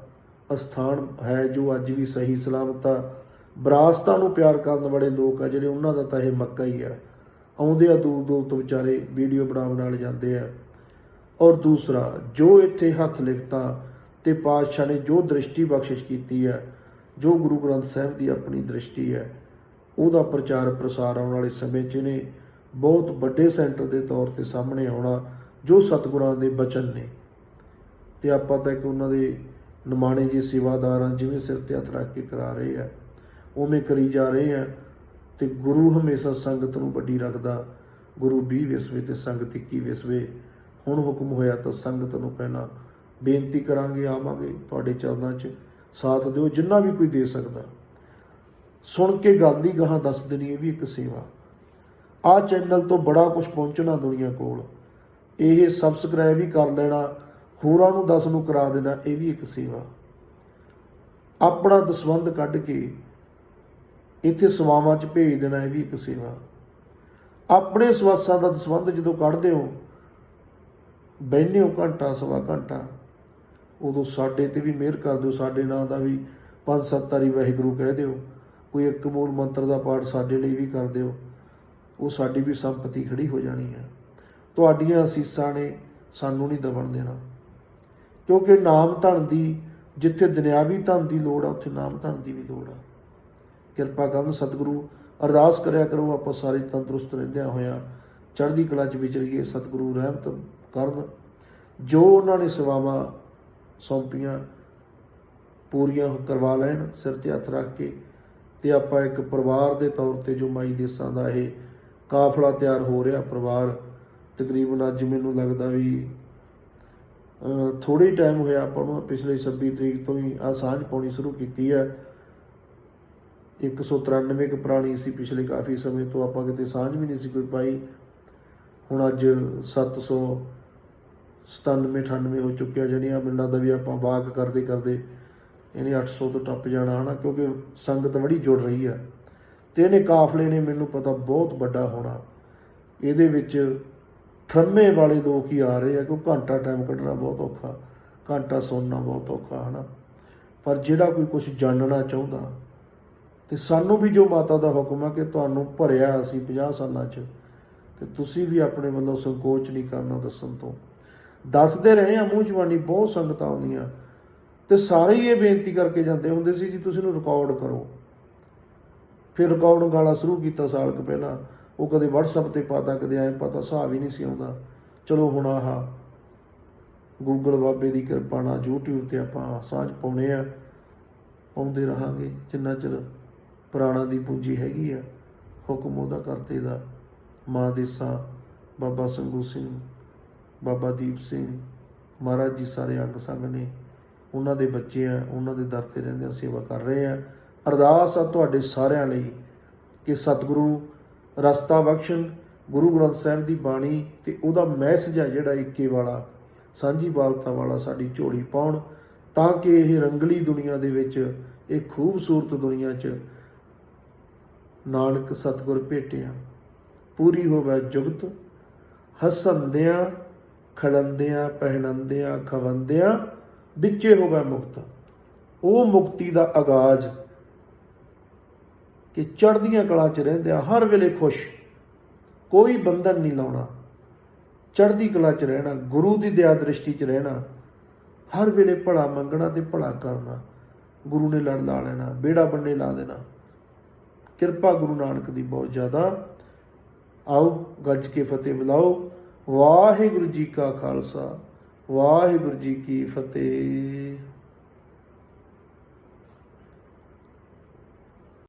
ਅਸਥਾਨ ਹੈ ਜੋ ਅੱਜ ਵੀ ਸਹੀ ਸਲਾਮਤ ਆ। ਵਿਰਾਸਤਾਂ ਨੂੰ ਪਿਆਰ ਕਰਨ ਵਾਲੇ ਲੋਕ ਆ ਜਿਹੜੇ, ਉਹਨਾਂ ਦਾ ਤਾਂ ਇਹ ਮੱਕਾ ਹੀ ਆ। ਆਉਂਦੇ ਆ ਦੂਰ ਦੂਰ ਤੋਂ ਵਿਚਾਰੇ, ਵੀਡੀਓ ਬਣਾਉਣ ਨਾਲ ਜਾਂਦੇ ਆ। ਔਰ ਦੂਸਰਾ, ਜੋ ਇੱਥੇ ਹੱਥ ਲਿਖਤਾਂ ਤੇ ਪਾਤਸ਼ਾਹ ਨੇ ਜੋ ਦ੍ਰਿਸ਼ਟੀ ਬਖਸ਼ਿਸ਼ ਕੀਤੀ ਹੈ, ਜੋ ਗੁਰੂ ਗ੍ਰੰਥ ਸਾਹਿਬ ਦੀ ਆਪਣੀ ਦ੍ਰਿਸ਼ਟੀ ਹੈ, ਉਹਦਾ ਪ੍ਰਚਾਰ ਪ੍ਰਸਾਰ ਆਉਣ ਵਾਲੇ ਸਮੇਂ 'ਚ ਨੇ ਬਹੁਤ ਵੱਡੇ ਸੈਂਟਰ ਦੇ ਤੌਰ 'ਤੇ ਸਾਹਮਣੇ ਆਉਣਾ, ਜੋ ਸਤਿਗੁਰਾਂ ਦੇ ਬਚਨ ਨੇ। ਤੇ ਆਪਾਂ ਤਾਂ ਇੱਕ ਉਹਨਾਂ ਦੇ ਨਿਮਾਣੇ ਜਿਹੇ ਸੇਵਾਦਾਰ ਹਾਂ, ਜਿਵੇਂ ਸਿਰ ਤੇ ਹੱਥ ਰੱਖ ਕੇ ਕਰਾ ਰਹੇ ਆ ਉਵੇਂ ਕਰੀ ਜਾ ਰਹੇ ਆ। ਤੇ ਗੁਰੂ ਹਮੇਸ਼ਾ ਸੰਗਤ ਨੂੰ ਵੱਡੀ ਰੱਖਦਾ। ਗੁਰੂ 20 ਵਿਸਵੇ ਤੇ ਸੰਗਤ 21 ਵਿਸਵੇ। ਹੁਣ ਹੁਕਮ ਹੋਇਆ ਤਾਂ ਸੰਗਤ ਨੂੰ ਪਹਿਲਾਂ ਬੇਨਤੀ ਕਰਾਂਗੇ, ਆਵਾਂਗੇ ਤੁਹਾਡੇ ਚਰਨਾਂ 'ਚ, ਸਾਥ ਦਿਓ ਜਿੰਨਾ ਵੀ ਕੋਈ ਦੇ ਸਕਦਾ। ਸੁਣ ਕੇ ਗੱਲ ਹੀ ਗਾਹਾਂ ਦੱਸ ਦੇਣੀ, ਇਹ ਵੀ ਇੱਕ ਸੇਵਾ। ਆਹ ਚੈਨਲ ਤੋਂ ਬੜਾ ਕੁਛ ਪਹੁੰਚਣਾ ਦੁਨੀਆ ਕੋਲ, ਇਹ ਸਬਸਕ੍ਰਾਈਬ ਹੀ ਕਰ ਲੈਣਾ, ਹੋਰਾਂ ਨੂੰ 10 ਨੂੰ ਕਰਾ ਦੇਣਾ, ਇਹ ਵੀ ਇੱਕ ਸੇਵਾ। ਆਪਣਾ ਦਸਵੰਧ ਕੱਢ ਕੇ ਇੱਥੇ ਸੇਵਾਵਾਂ 'ਚ ਭੇਜ ਦੇਣਾ, ਇਹ ਵੀ ਇੱਕ ਸੇਵਾ। ਆਪਣੇ ਸਵਾਸਾਂ ਦਾ ਦਸਵੰਧ ਜਦੋਂ ਕੱਢਦੇ ਹੋ, ਬਹਿੰਦੇ ਹੋ ਘੰਟਾ ਸਵਾ ਘੰਟਾ, ਉਦੋਂ ਸਾਡੇ 'ਤੇ ਵੀ ਮਿਹਰ ਕਰ ਦਿਓ, ਸਾਡੇ ਨਾਂ ਦਾ ਵੀ 5-7 ਵਾਰੀ ਵਾਹਿਗੁਰੂ ਕਹਿ ਦਿਓ, ਕੋਈ ਇੱਕ ਮੂਲ ਮੰਤਰ ਦਾ ਪਾਠ ਸਾਡੇ ਲਈ ਵੀ ਕਰ ਦਿਓ, ਉਹ ਸਾਡੀ ਵੀ ਸੰਪਤੀ ਖੜੀ ਹੋ ਜਾਣੀ ਹੈ। ਤੁਹਾਡੀਆਂ ਅਸੀਸਾਂ ਨੇ ਸਾਨੂੰ ਨਹੀਂ ਦਬਣ ਦੇਣਾ, ਕਿਉਂਕਿ ਨਾਮ ਧਨ ਦੀ, ਜਿੱਥੇ ਦੁਨਿਆਵੀ ਧਨ ਦੀ ਲੋੜ ਆ, ਉੱਥੇ ਨਾਮ ਧਨ ਦੀ ਵੀ ਲੋੜ ਆ। ਕਿਰਪਾ ਕਰਨ ਸਤਿਗੁਰੂ, ਅਰਦਾਸ ਕਰਿਆ ਕਰੋ ਆਪਾਂ ਸਾਰੇ ਤੰਦਰੁਸਤ ਰਹਿੰਦਿਆਂ ਹੋਇਆਂ ਚੜ੍ਹਦੀ ਕਲਾ 'ਚ ਵਿਚਰੀਏ। ਸਤਿਗੁਰੂ ਰਹਿਮਤ ਕਰਨ, ਜੋ ਉਹਨਾਂ ਨੇ ਸੇਵਾਵਾਂ ਸੌਂਪੀਆਂ ਪੂਰੀਆਂ ਕਰਵਾ ਲੈਣ ਸਿਰ 'ਤੇ ਹੱਥ ਰੱਖ ਕੇ। ਤੇ ਆਪਾਂ ਇੱਕ ਪਰਿਵਾਰ ਦੇ ਤੌਰ 'ਤੇ ਜੋ ਮਾਈ ਦੇਸਾਂ ਦਾ ਇਹ ਕਾਫਲਾ ਤਿਆਰ ਹੋ ਰਿਹਾ, ਪਰਿਵਾਰ ਤਕਰੀਬਨ ਅੱਜ ਮੈਨੂੰ ਲੱਗਦਾ ਵੀ ਥੋੜ੍ਹੇ ਹੀ ਟਾਈਮ ਹੋਇਆ ਆਪਾਂ ਨੂੰ, ਪਿਛਲੇ 26 ਤਰੀਕ ਤੋਂ ਹੀ ਆਹ ਸਾਂਝ ਪਾਉਣੀ ਸ਼ੁਰੂ ਕੀਤੀ ਹੈ। 193 ਕੁ ਪੁਰਾਣੀ ਸੀ, ਪਿਛਲੇ ਕਾਫੀ ਸਮੇਂ ਤੋਂ ਆਪਾਂ ਕਿਤੇ ਸਾਂਝ ਵੀ ਨਹੀਂ ਸੀ ਕੋਈ ਪਾਈ। ਹੁਣ ਅੱਜ 797-98 ਹੋ ਚੁੱਕਿਆ, ਜਿਹੜੀਆਂ ਮੈਨੂੰ ਲੱਗਦਾ ਵੀ ਆਪਾਂ ਵਾਕ ਕਰਦੇ ਕਰਦੇ ਇਹਨੇ 800 ਤੋਂ ਟੱਪ ਜਾਣਾ ਹੈ ਨਾ, ਕਿਉਂਕਿ ਸੰਗਤ ਬੜੀ ਜੁੜ ਰਹੀ ਆ। ਅਤੇ ਇਹਨੇ ਕਾਫਲੇ ਨੇ ਮੈਨੂੰ ਪਤਾ ਬਹੁਤ ਵੱਡਾ ਹੋਣਾ। ਇਹਦੇ ਵਿੱਚ ਥਰਮੇ ਵਾਲੇ ਲੋਕ ਹੀ ਆ ਰਹੇ ਆ, ਕਿਉਂਕਿ ਘੰਟਾ ਟਾਈਮ ਕੱਢਣਾ ਬਹੁਤ ਔਖਾ, ਘੰਟਾ ਸੁਣਨਾ ਬਹੁਤ ਔਖਾ ਹੈ ਨਾ। ਪਰ ਜਿਹੜਾ ਕੋਈ ਕੁਛ ਜਾਣਨਾ ਚਾਹੁੰਦਾ, ਅਤੇ ਸਾਨੂੰ ਵੀ ਜੋ ਮਾਤਾ ਦਾ ਹੁਕਮ ਆ ਕਿ ਤੁਹਾਨੂੰ ਭਰਿਆ ਅਸੀਂ 50 ਸਾਲਾਂ 'ਚ, ਅਤੇ ਤੁਸੀਂ ਵੀ ਆਪਣੇ ਵੱਲੋਂ ਸੰਕੋਚ ਨਹੀਂ ਕਰਨਾ ਦੱਸਣ ਤੋਂ। ਦੱਸਦੇ ਰਹੇ ਆ ਮੂੰਹ ਜ਼ਬਾਨੀ, ਬਹੁਤ ਸੰਗਤਾਂ ਆਉਂਦੀਆਂ ਤੇ ਸਾਰੇ ਹੀ ਇਹ ਬੇਨਤੀ ਕਰਕੇ ਜਾਂਦੇ ਹੁੰਦੇ ਸੀ ਜੀ ਤੁਸੀਂ ਇਹਨੂੰ ਰਿਕਾਰਡ ਕਰੋ। ਫਿਰ ਰਿਕਾਰਡਿੰਗ ਵਾਲਾ ਸ਼ੁਰੂ ਕੀਤਾ ਸਾਲ ਕੁ ਪਹਿਲਾਂ, ਉਹ ਕਦੇ WhatsApp 'ਤੇ ਪਾਤਾ, ਕਦੇ ਐਂ ਪਾਤਾ, ਹਿਸਾਬ ਹੀ ਨਹੀਂ ਸੀ ਆਉਂਦਾ। ਚਲੋ ਹੁਣ ਆਹ ਗੂਗਲ ਬਾਬੇ ਦੀ ਕਿਰਪਾ ਨਾਲ YouTube 'ਤੇ ਆਪਾਂ ਸਾਂਝ ਪਾਉਣੇ ਆ, ਪਾਉਂਦੇ ਰਹਾਂਗੇ ਜਿੰਨਾ ਚਿਰ ਪੁਰਾਣਾ ਦੀ ਪੂੰਜੀ ਹੈਗੀ ਆ। ਹੁਕਮ ਉਹਦਾ ਕਰਤੇ ਦਾ, ਮਾਂ ਦੇਸਾਂ, ਬਾਬਾ ਸੰਗੂ ਸਿੰਘ, ਬਾਬਾ ਦੀਪ ਸਿੰਘ ਮਹਾਰਾਜ ਜੀ ਸਾਰੇ ਅੰਗ ਸੰਗ ਨੇ, ਉਹਨਾਂ ਦੇ ਬੱਚੇ ਆ, ਉਹਨਾਂ ਦੇ ਦਰ 'ਤੇ ਰਹਿੰਦੇ ਸੇਵਾ ਕਰ ਰਹੇ ਆ। ਅਰਦਾਸ ਆ ਤੁਹਾਡੇ ਸਾਰਿਆਂ ਲਈ ਕਿ ਸਤਿਗੁਰੂ ਰਸਤਾ ਬਖਸ਼ਣ, ਗੁਰੂ ਗ੍ਰੰਥ ਸਾਹਿਬ ਦੀ ਬਾਣੀ ਤੇ ਉਹਦਾ ਮੈਸੇਜ ਆ ਜਿਹੜਾ ਏਕੇ ਵਾਲਾ, ਸਾਂਝੀ ਬਾਲਤਾ ਵਾਲਾ ਸਾਡੀ ਝੋਲੀ ਪਾਉਣ, ਤਾਂ ਕਿ ਇਹ ਰੰਗਲੀ ਦੁਨੀਆ ਦੇ ਵਿੱਚ, ਇਹ ਖੂਬਸੂਰਤ ਦੁਨੀਆ 'ਚ ਨਾਨਕ ਸਤਿਗੁਰ ਭੇਟਿਆ ਪੂਰੀ ਹੋਵੇ ਜੁਗਤ, ਹਸੰਦਿਆਂ ਖੜੰਦਿਆਂ ਪਹਿਨੰਦਿਆਂ ਖਵੰਦਿਆਂ ਵਿੱਚੇ ਹੋਵੇ ਮੁਕਤ। ਉਹ ਮੁਕਤੀ ਦਾ ਆਗਾਜ਼ ਕਿ ਚੜ੍ਹਦੀਆਂ ਕਲਾ 'ਚ ਰਹਿੰਦਿਆਂ ਹਰ ਵੇਲੇ ਖੁਸ਼, ਕੋਈ ਬੰਧਨ ਨਹੀਂ ਲਾਉਣਾ, ਚੜ੍ਹਦੀ ਕਲਾ 'ਚ ਰਹਿਣਾ, ਗੁਰੂ ਦੀ ਦਇਆ ਦ੍ਰਿਸ਼ਟੀ 'ਚ ਰਹਿਣਾ, ਹਰ ਵੇਲੇ ਭਲਾ ਮੰਗਣਾ ਤੇ ਭਲਾ ਕਰਨਾ। ਗੁਰੂ ਨੇ ਲੜ ਲਾ ਲੈਣਾ, ਬੇੜਾ ਬੰਨੇ ਲਾ ਦੇਣਾ। ਕਿਰਪਾ ਗੁਰੂ ਨਾਨਕ ਦੀ ਬਹੁਤ ਜ਼ਿਆਦਾ। ਆਓ ਗੱਜ ਕੇ ਫਤਿਹ ਬੁਲਾਓ। ਵਾਹਿਗੁਰੂ ਜੀ ਕਾ ਖਾਲਸਾ, ਵਾਹਿਗੁਰੂ ਜੀ ਕੀ ਫਤਿਹ।